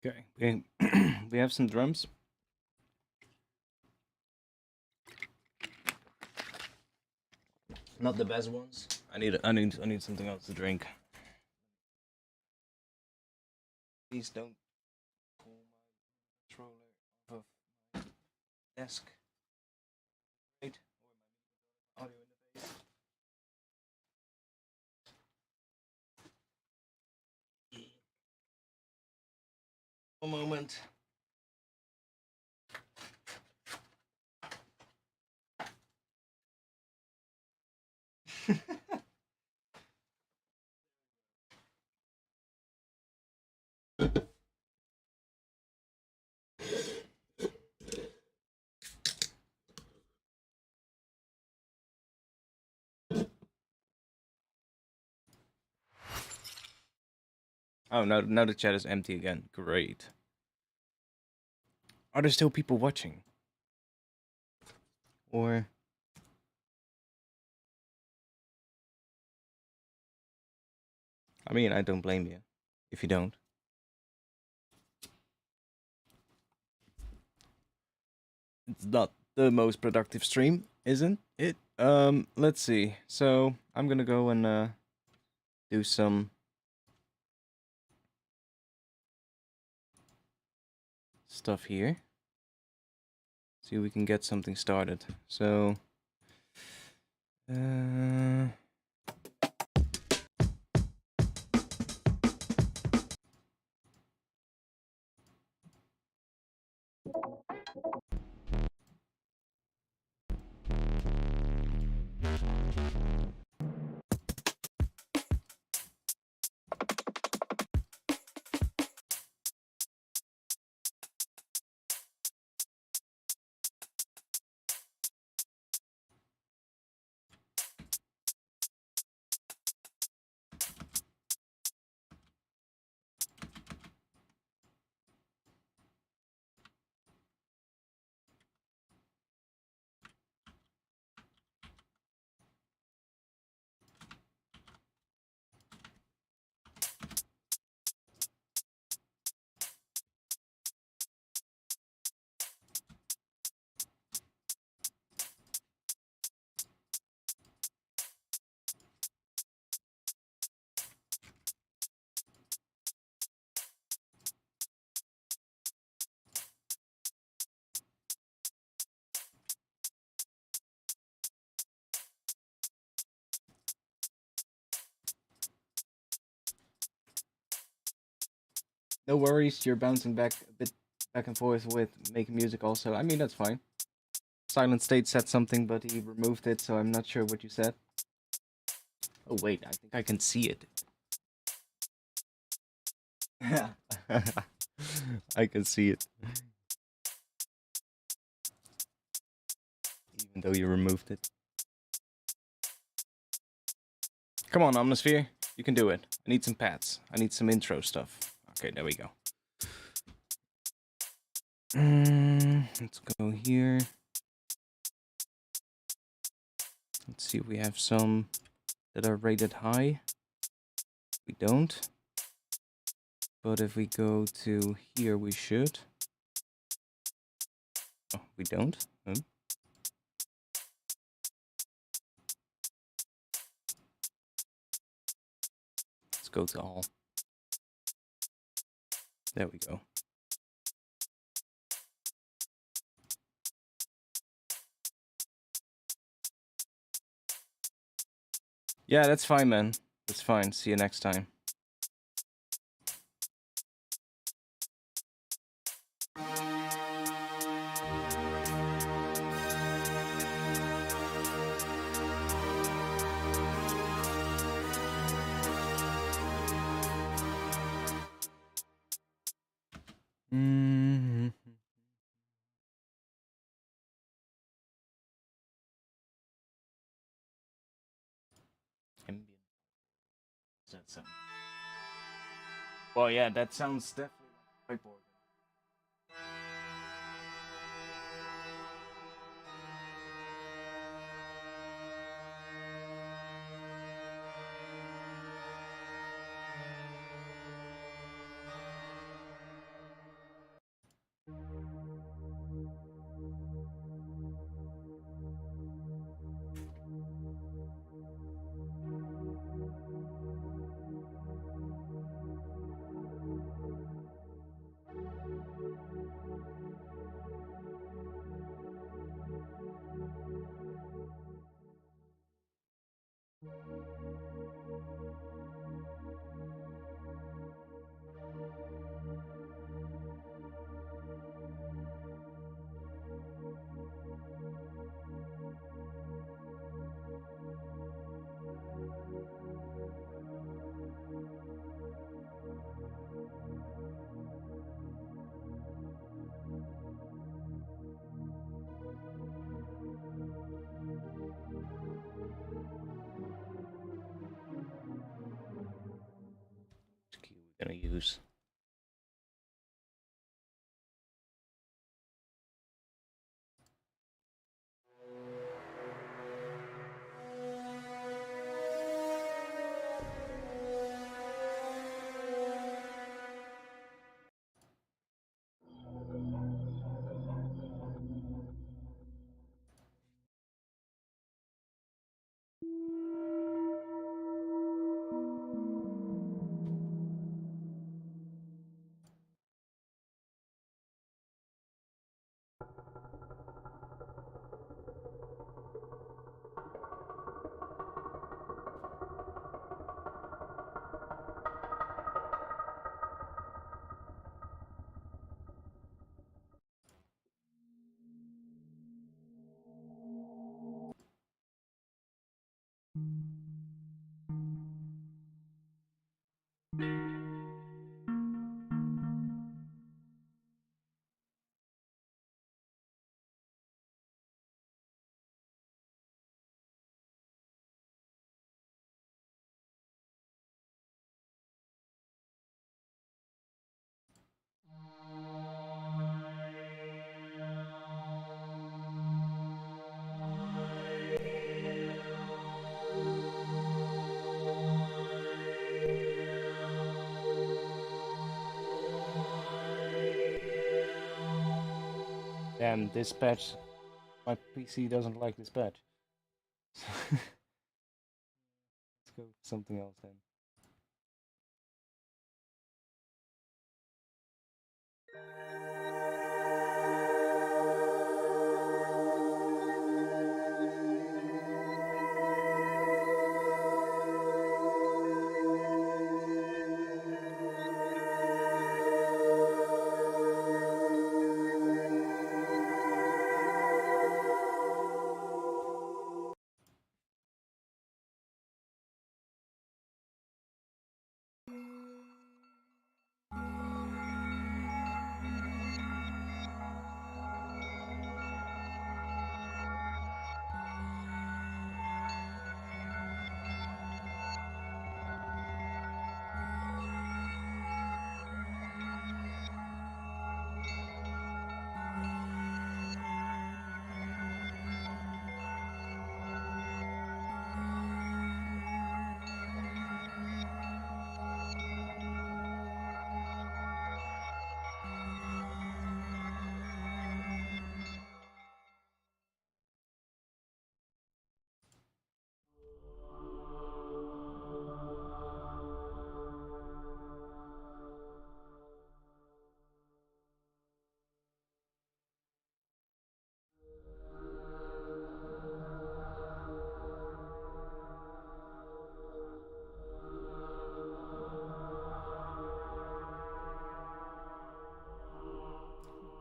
Okay, we have some drums. Not the best ones. I need something else to drink. Please don't pull my controller off of my desk. Right? Or my audio interface. One moment. Oh, now the chat is empty again. Great. Are there still people watching? Or I mean, I don't blame you if you don't. It's not the most productive stream, isn't it? Let's see. So I'm gonna go and do some stuff here. See if we can get something started. So no worries, you're bouncing back a bit back and forth with making music also. I mean, that's fine. Silent State said something, but he removed it, so I'm not sure what you said. Oh wait, I think I can see it. Yeah. I can see it. Even though you removed it. Come on, Omnisphere. You can do it. I need some pads. I need some intro stuff. Okay, there we go. Let's go here. Let's see if we have some that are rated high. We don't. But if we go to here, we should. Oh, we don't. Let's go to all. There we go. Yeah, that's fine, man. That's fine. See you next time. Ambient. Does that sound? Well, yeah, that sounds definitely like whiteboard. Which key we're gonna use? Damn, this patch, my PC doesn't like this patch. Let's go with something else then.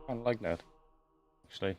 I like that, actually.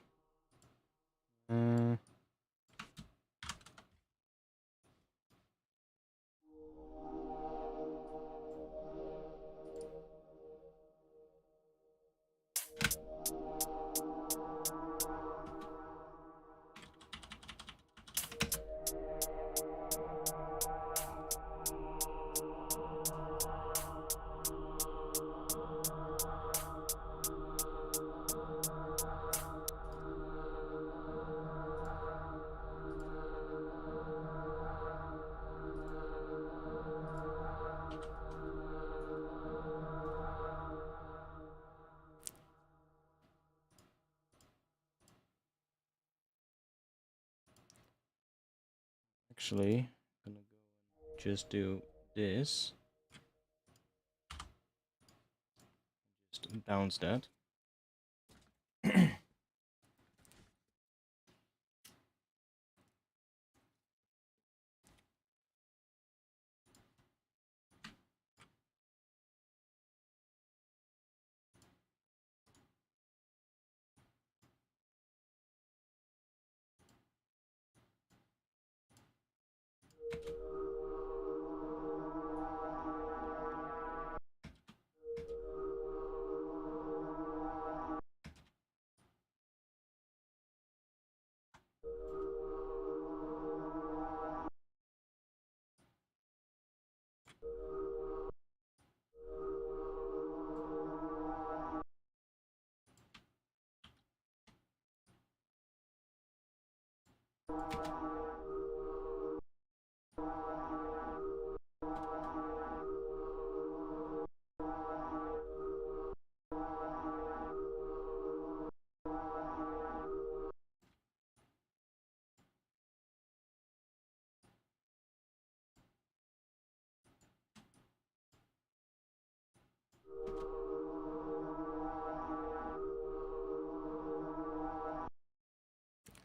Actually, gonna go and just do this. Just bounce that.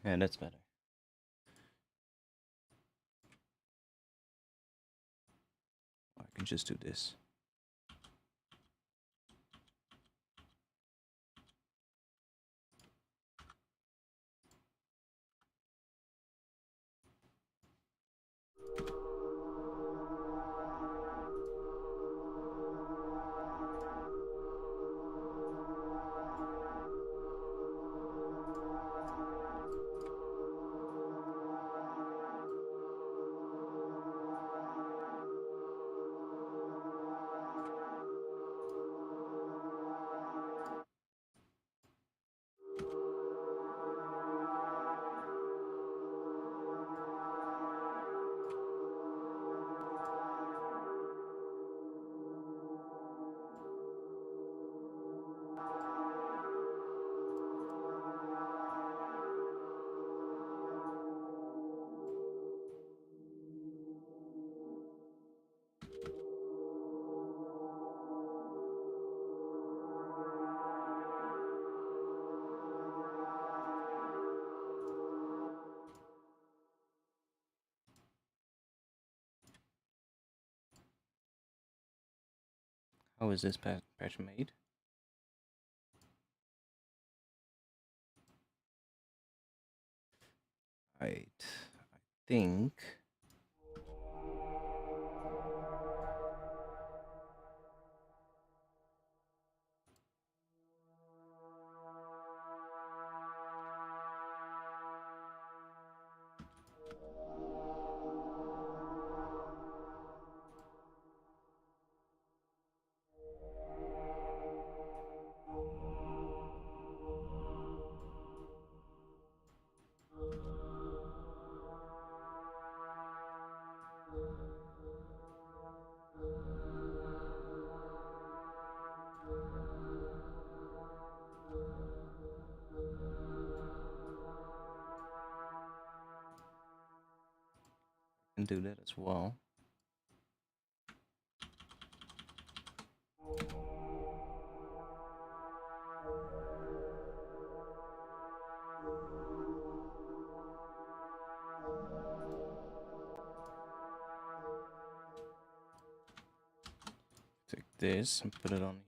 Yeah, that's better. I can just do this. How is this patch made? Right. I think. Can do that as well. Take this and put it on here.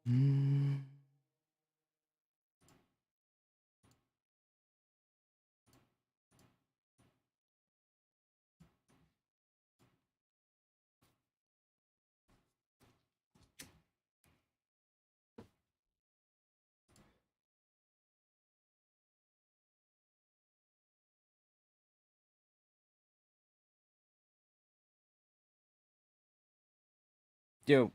Mm. Yo.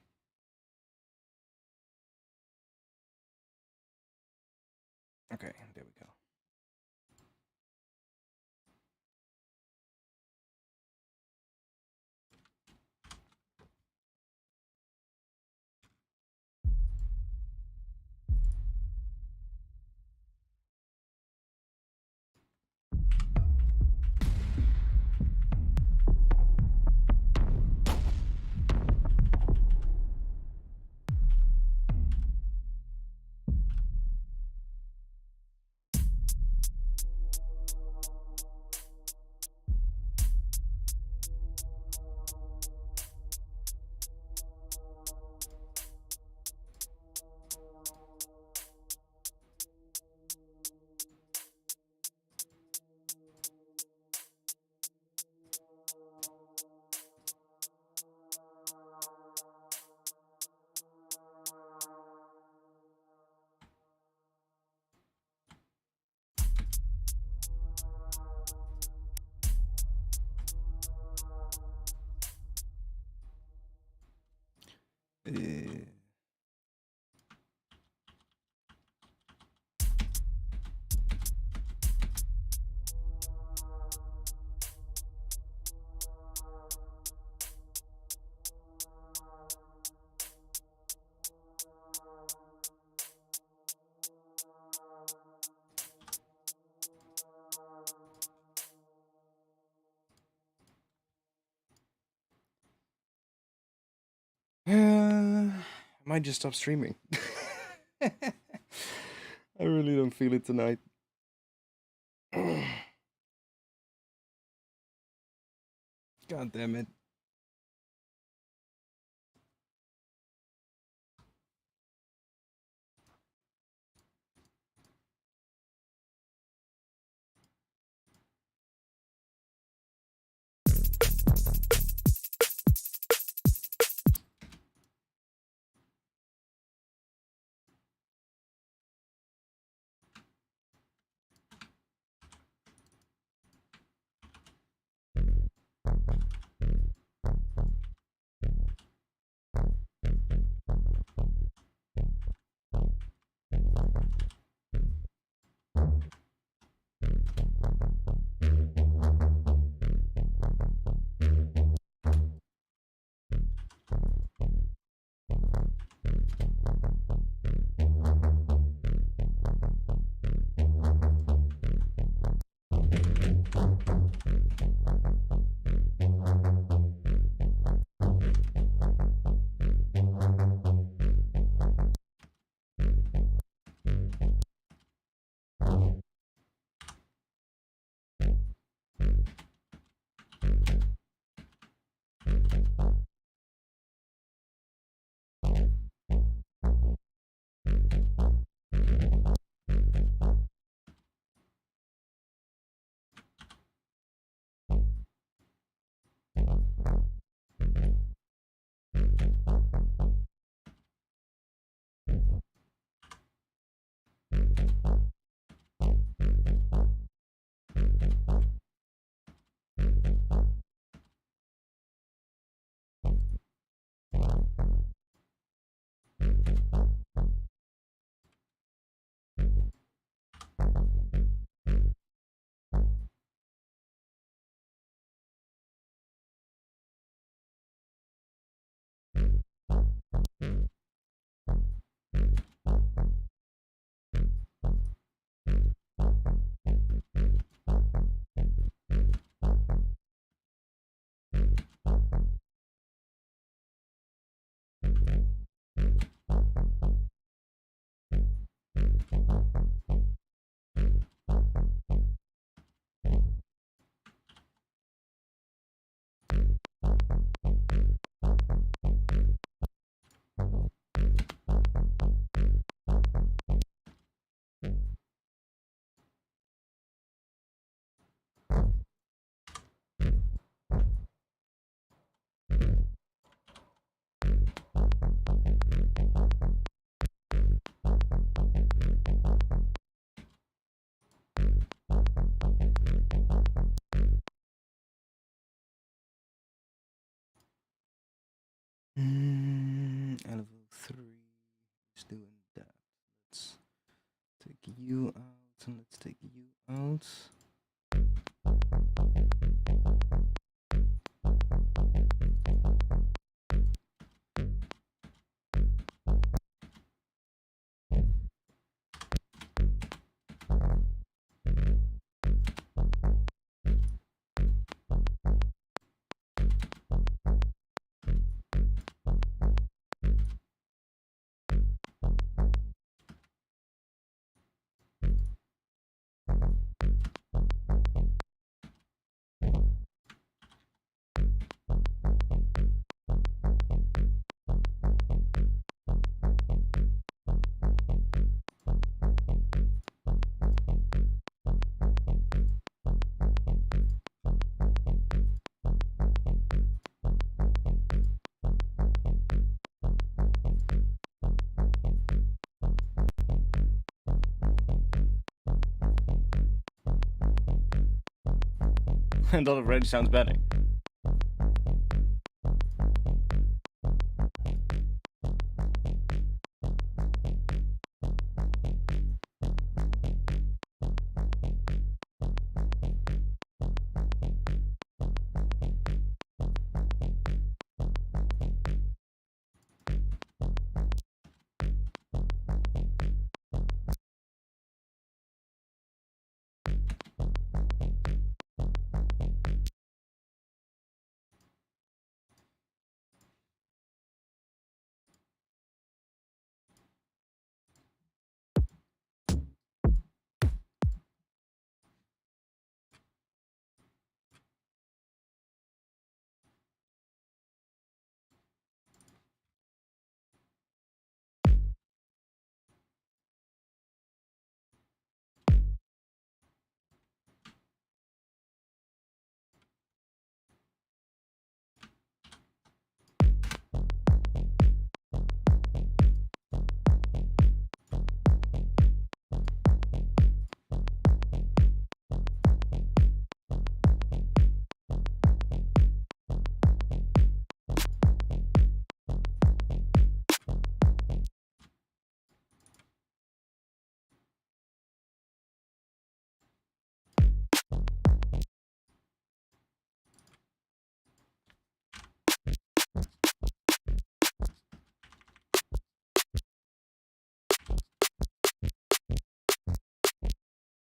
Okay, there we go. Uh, I might just stop streaming. I really don't feel it tonight. God damn it. you out, and let's take you out. And that already sounds better.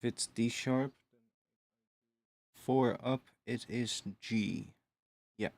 If it's D sharp, 4 up, it is G. Yeah.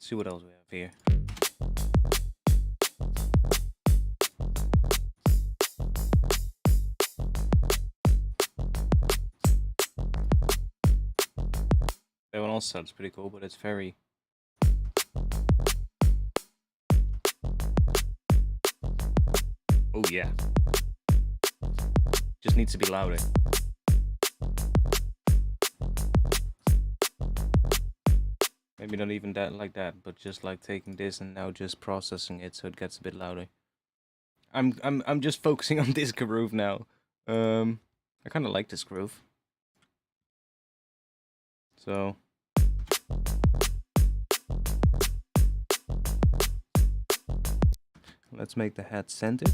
see what else we have here. That one also sounds pretty cool, but it's very... Oh yeah. Just needs to be louder. Maybe not even that like that, but just like taking this and now just processing it so it gets a bit louder. I'm just focusing on this groove now. I kind of like this groove. So let's make the head centered.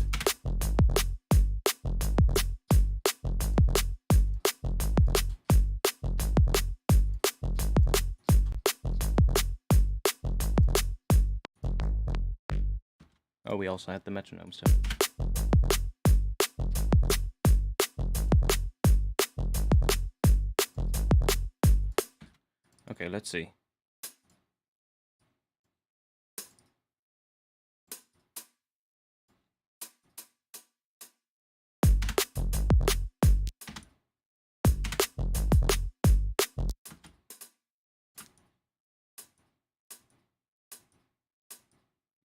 Oh, we also had the metronome so. Okay, let's see.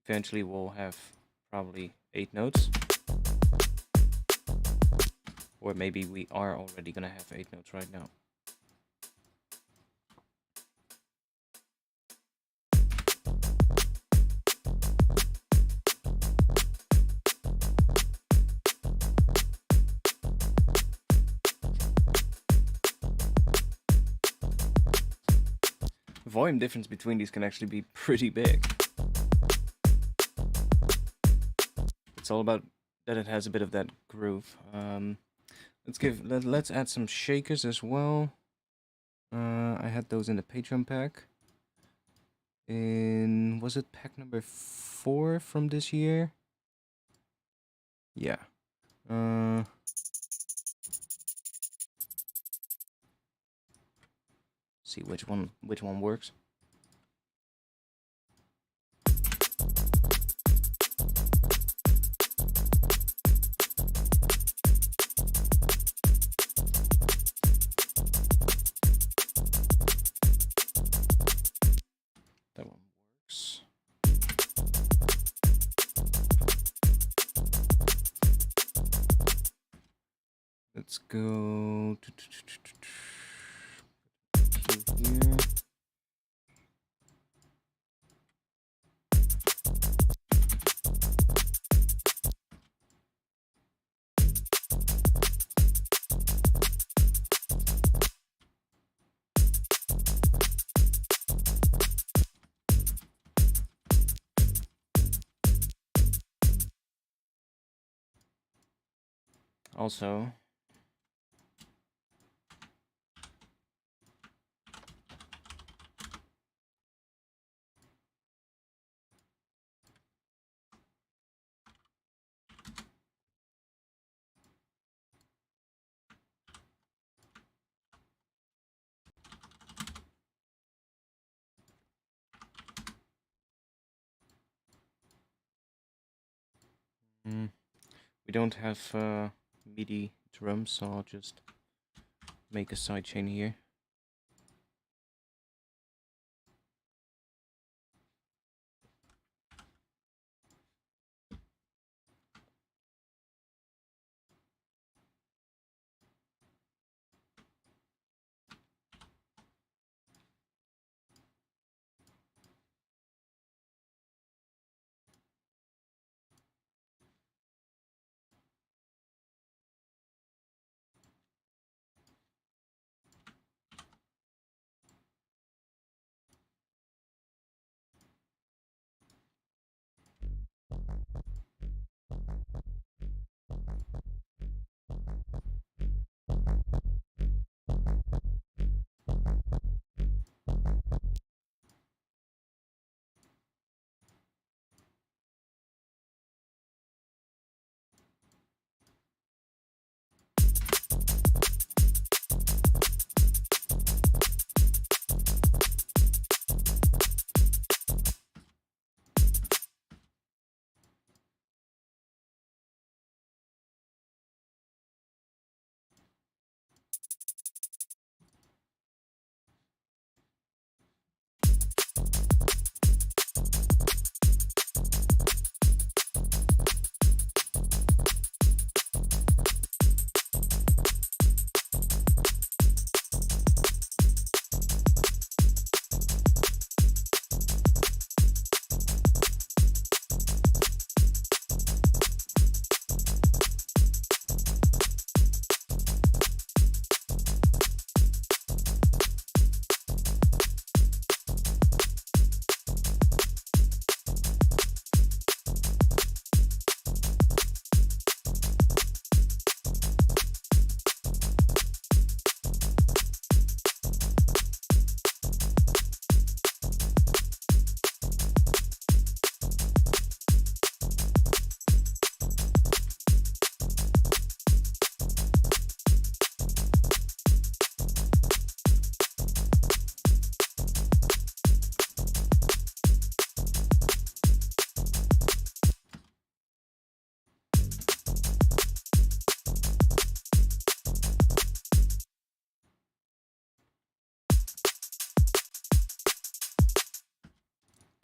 Eventually we'll have probably 8 notes. Or maybe we are already gonna have 8 notes right now. The volume difference between these can actually be pretty big. It's all about that it has a bit of that groove. Let's add some shakers as well. I had those in the Patreon pack. Was it pack number 4 from this year? Yeah. See which one works. That one works. Let's go to here. Also, we don't have MIDI drums, so I'll just make a sidechain here.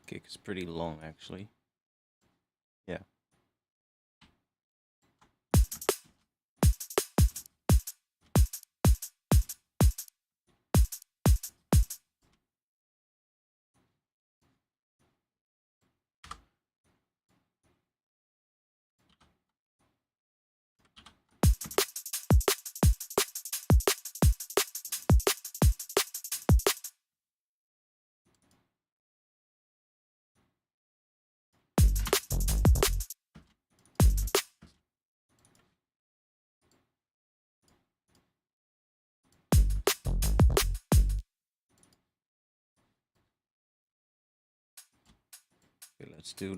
kick is pretty long, actually. Yeah. Okay, let's do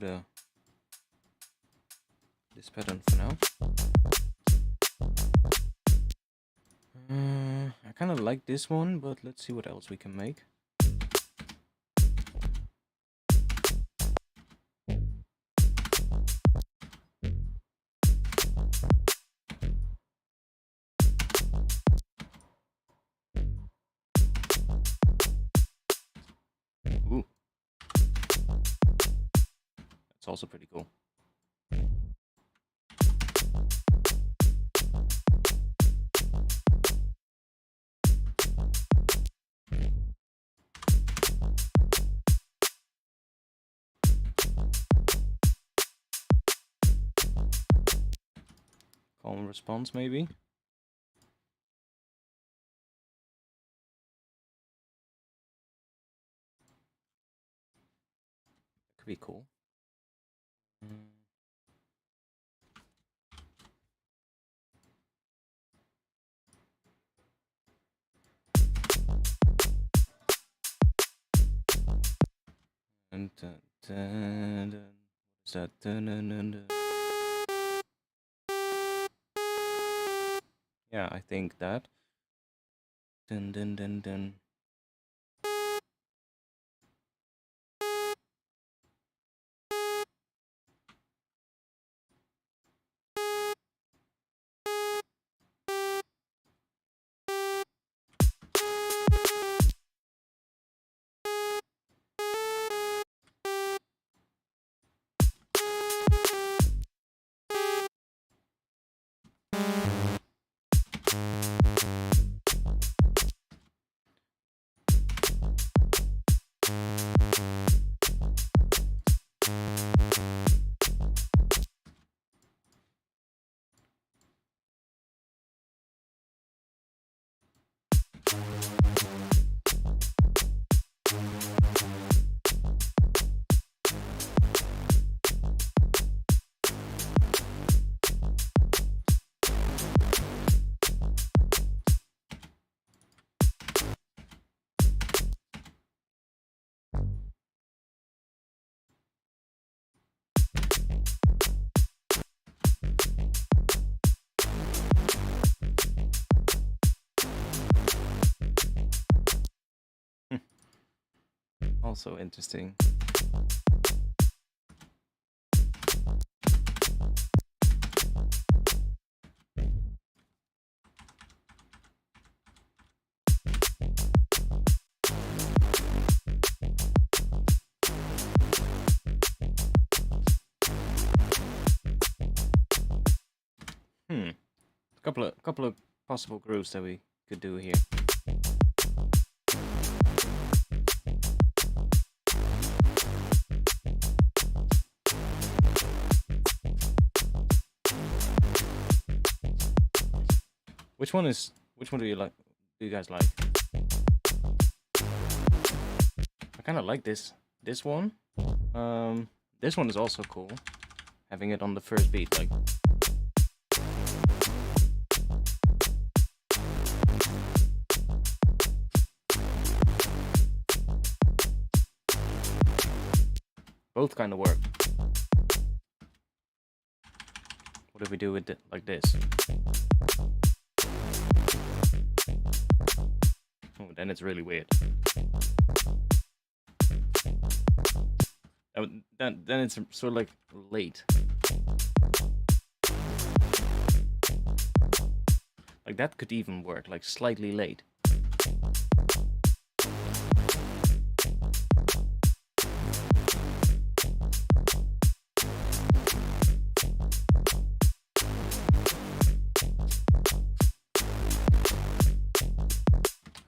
this pattern for now. I kind of like this one, but let's see what else we can make. Ooh. That's also pretty cool. Call and response, maybe? Could be cool. And what is that? Yeah, I think that. Dun dun dun dun. Also interesting. Couple of possible grooves that we could do here. Which one do you like? Do you guys like? I kind of like this one. This one is also cool. Having it on the first beat, like. Both kind of work. What if we do it like this? Oh, then it's really weird. Then it's sort of like late. Like that could even work, like slightly late.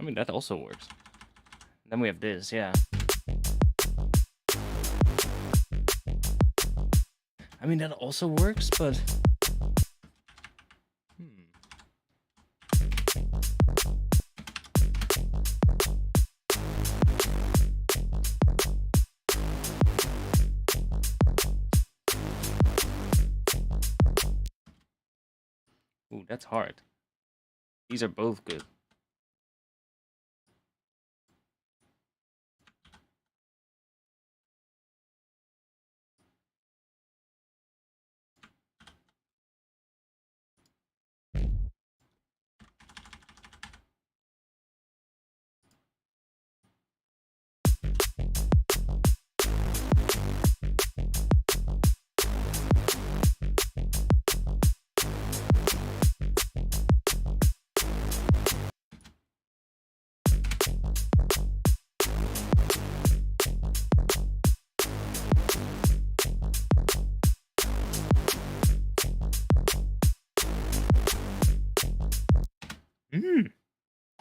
I mean, that also works. Then we have this, yeah. I mean, that also works, but... Ooh, that's hard. These are both good.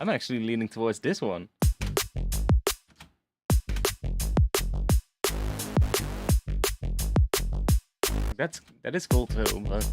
I'm actually leaning towards this one. That is cool too, but...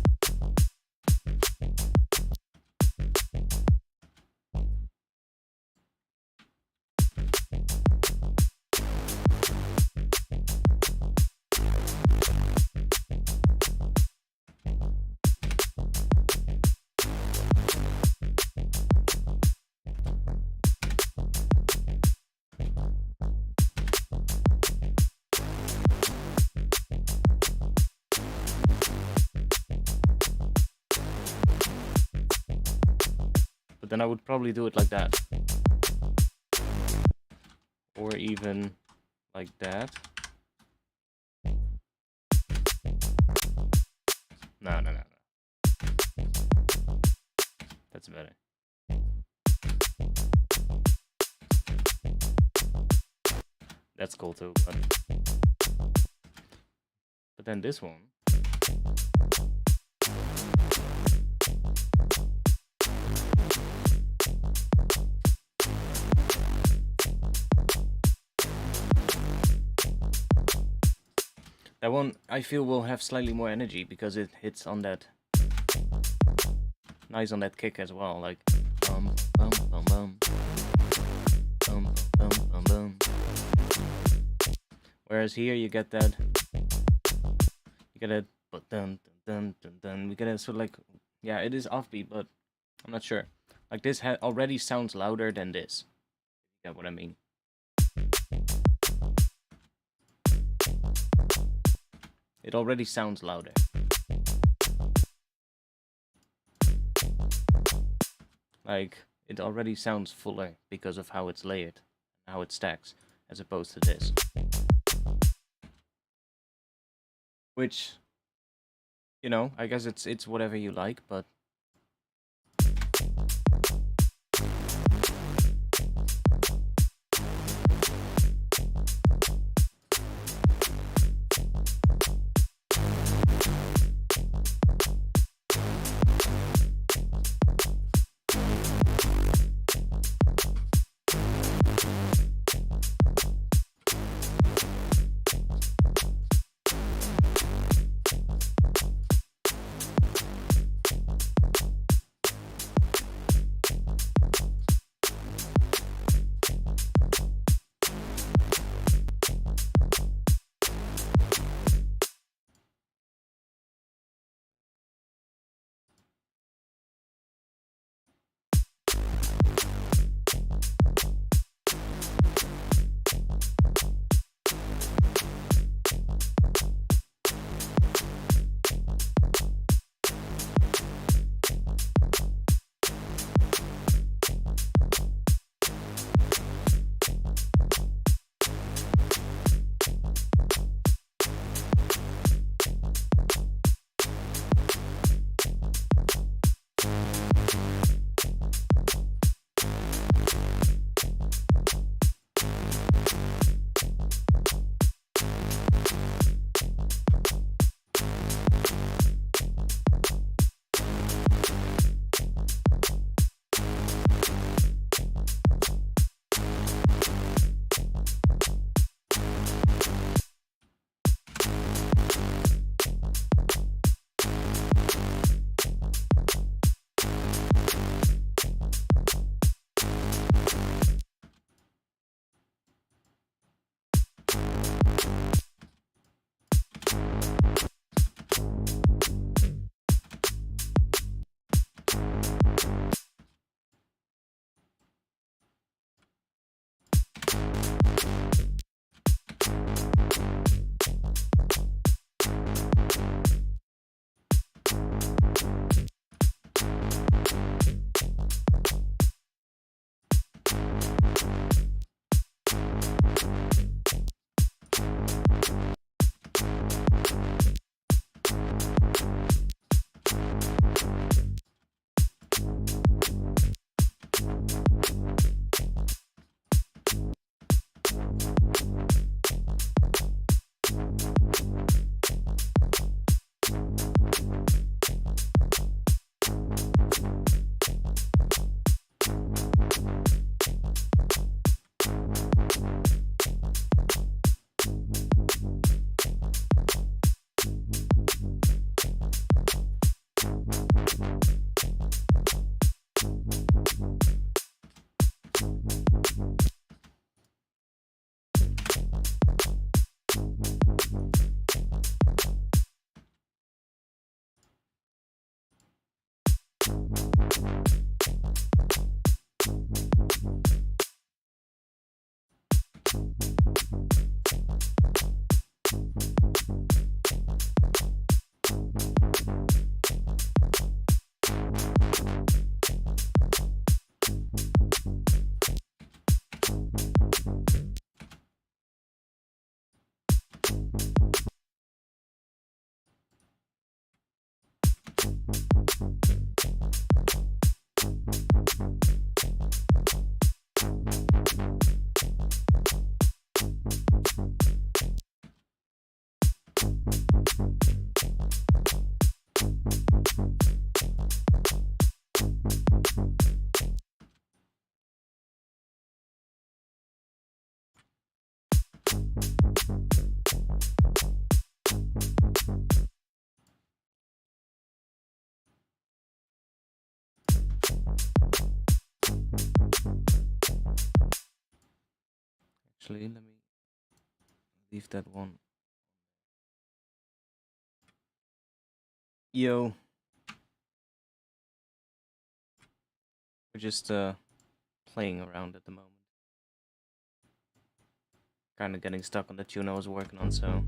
But then I would probably do it like that. Or even like that. No. That's better. That's cool too, but then this one. That one, I feel, will have slightly more energy because it hits on that... Nice on that kick as well, like... Bum, bum, bum, bum. Bum, bum, bum, bum. Whereas here you get that... You get a... But dun, dun, dun, dun. We get a sort of like... Yeah, it is offbeat, but... I'm not sure. Like, this already sounds louder than this. You get what I mean? It already sounds louder. Like, it already sounds fuller because of how it's layered, how it stacks, as opposed to this. Which, you know, I guess it's whatever you like, but... Actually, let me leave that one. Yo. We're just playing around at the moment. Kind of getting stuck on the tune I was working on, so.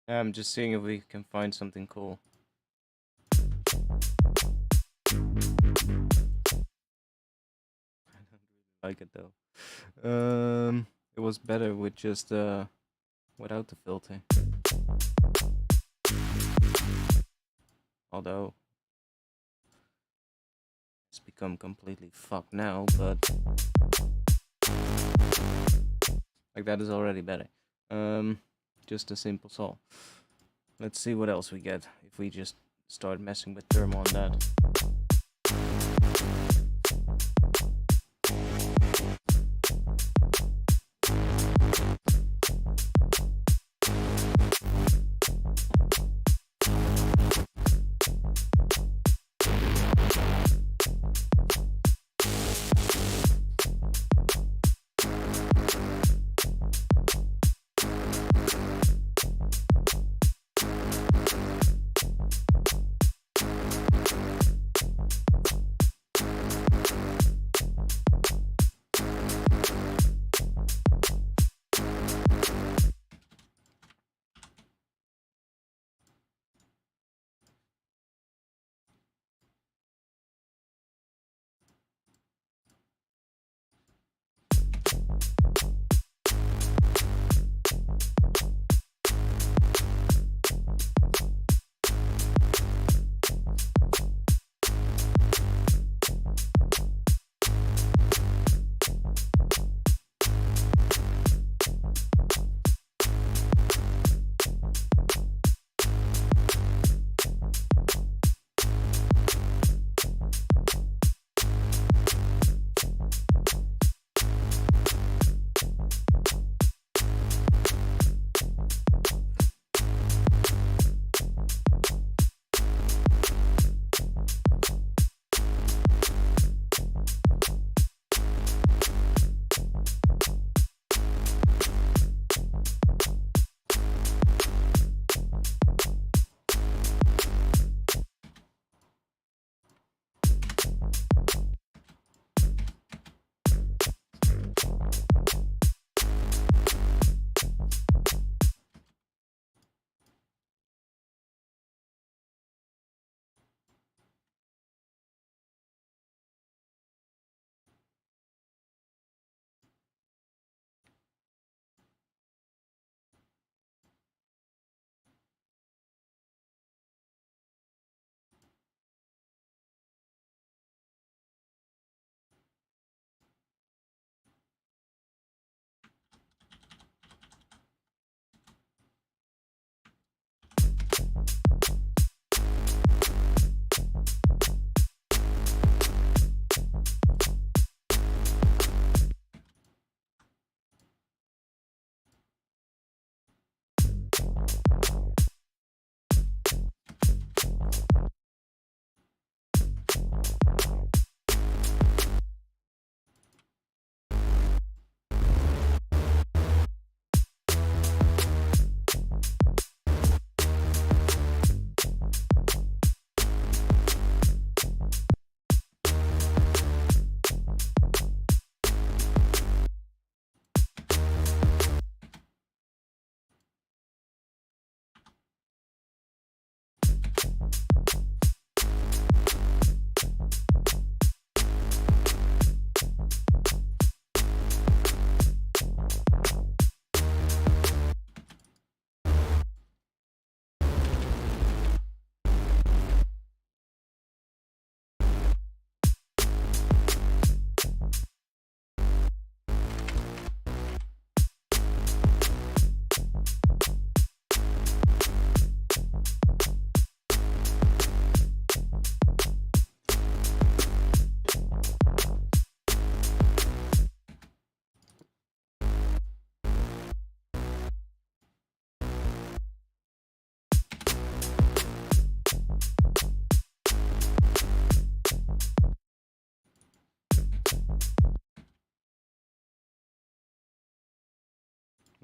I'm just seeing if we can find something cool. I don't really like it though. It was better with just without the filter. Although it's become completely fucked now, but like that is already better. Just a simple solve. Let's see what else we get if we just start messing with thermal on that.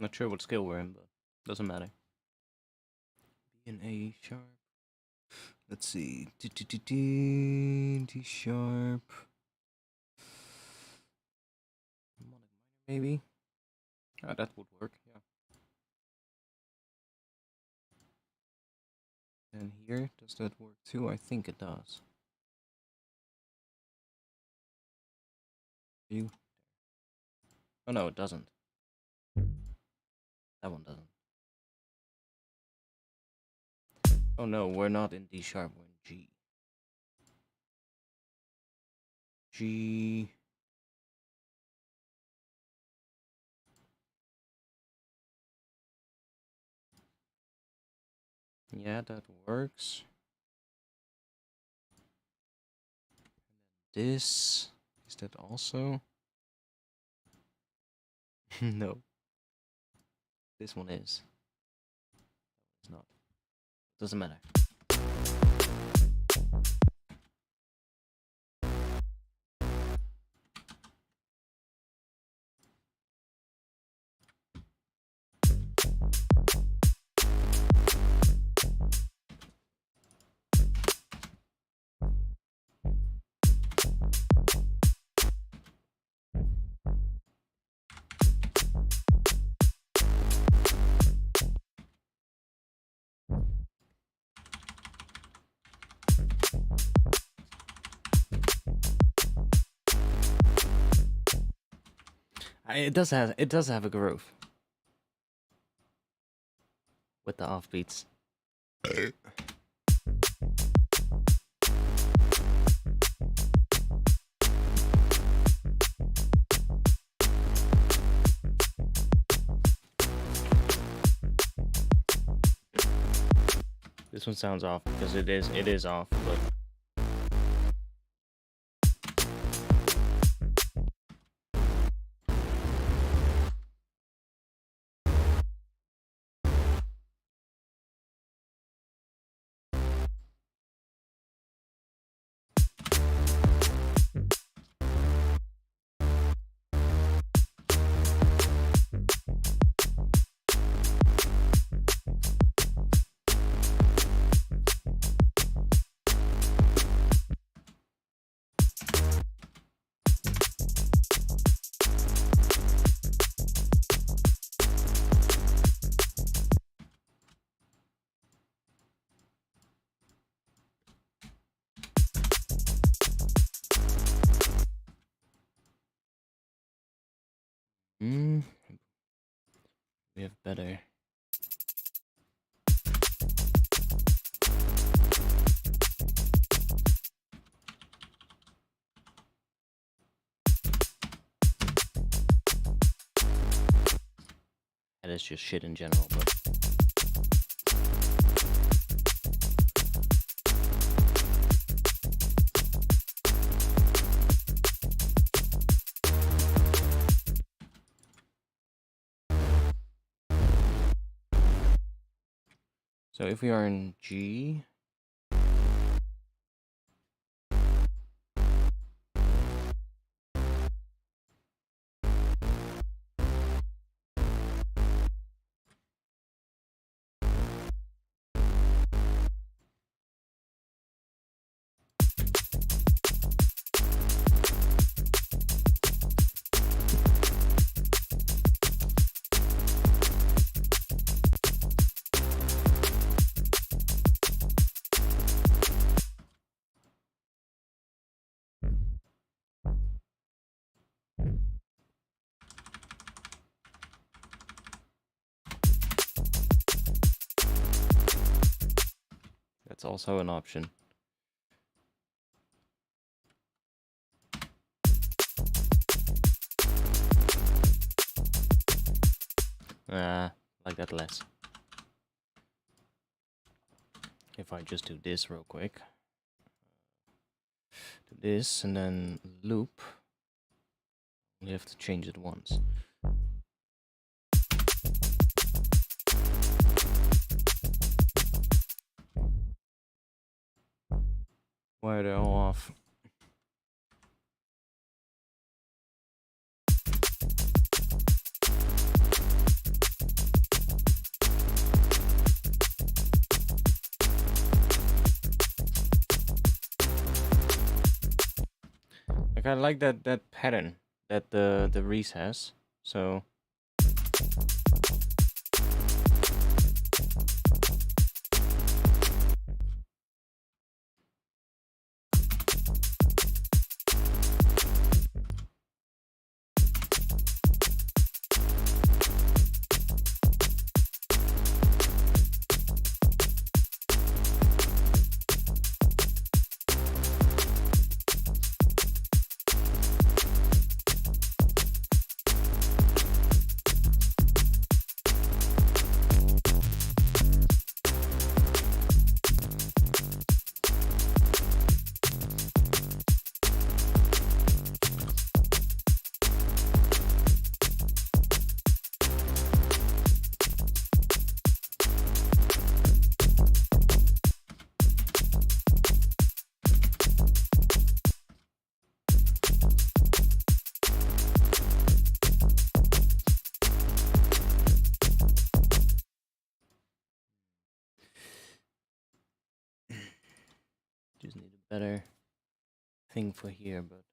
Not sure what scale we're in, but doesn't matter. B and A sharp. Let's see. D sharp. Maybe. Ah, that would work, yeah. And here, does that work too? I think it does. You. Oh no, it doesn't. That one doesn't. Oh no, we're not in D sharp, we're in G. G. Yeah, that works. This. Is that also? No. This one is. It's not. Doesn't matter. It does have a groove with the offbeats. This one sounds off because it is off, but we have better. That is just shit in general, but So if we are in G, that's also an option. Like that less. If I just do this real quick. Do this and then loop. You have to change it once. Why are they all off? Like I like that pattern that the Reese has. So just need a better thing for here, but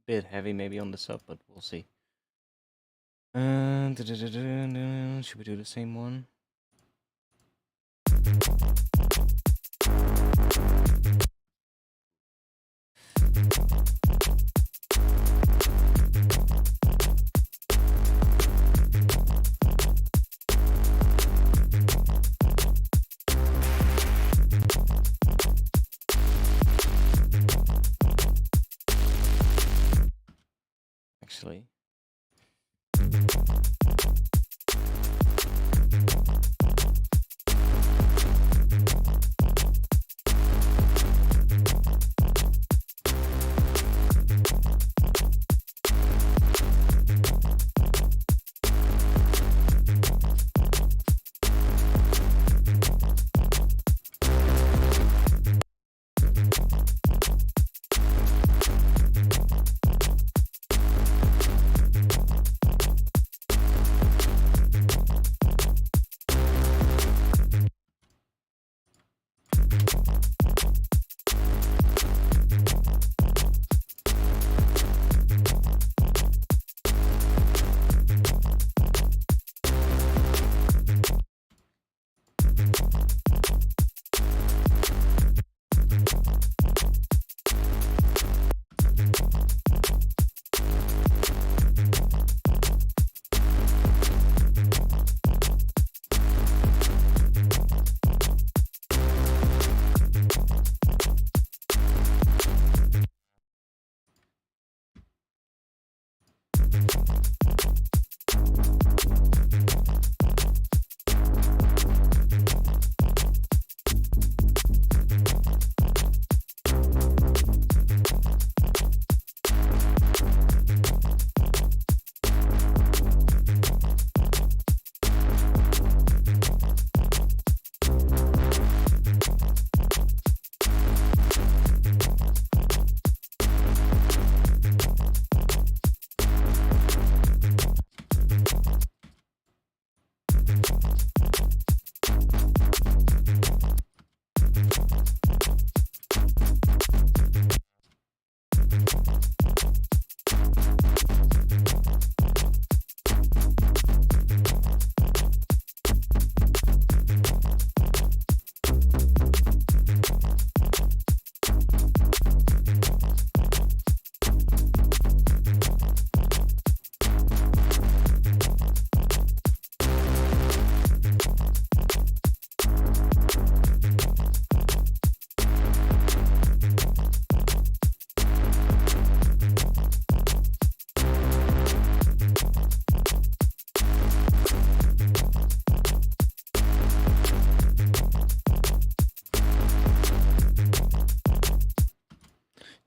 Bit heavy maybe on the sub, but we'll see. Should we do the same one? Actually.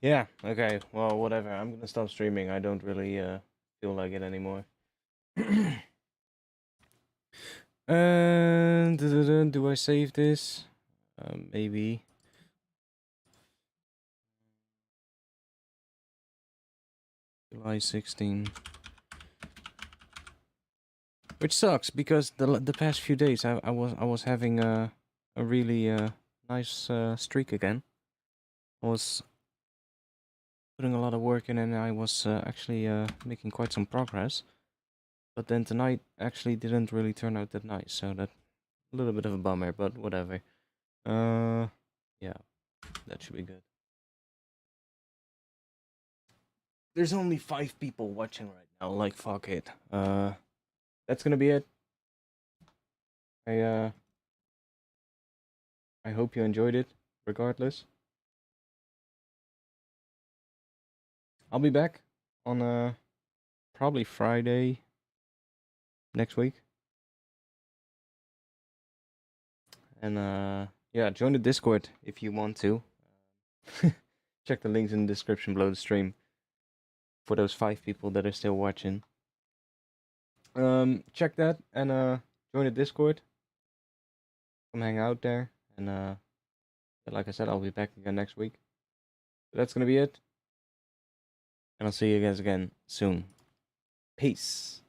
Yeah, okay. Well, whatever. I'm gonna stop streaming. I don't really feel like it anymore. And do I save this? Maybe. July 16. Which sucks because the past few days I was having a really nice streak again. I was putting a lot of work in and I was actually making quite some progress. But then tonight actually didn't really turn out that nice, so that a little bit of a bummer, but whatever. Yeah, that should be good. There's only 5 people watching right now. Like fuck it. That's gonna be it. I hope you enjoyed it, regardless. I'll be back on probably Friday next week. And yeah, join the Discord if you want to. Check the links in the description below the stream for those 5 people that are still watching. Check that and join the Discord. Come hang out there and like I said, I'll be back again next week. So that's gonna be it. And I'll see you guys again soon. Peace.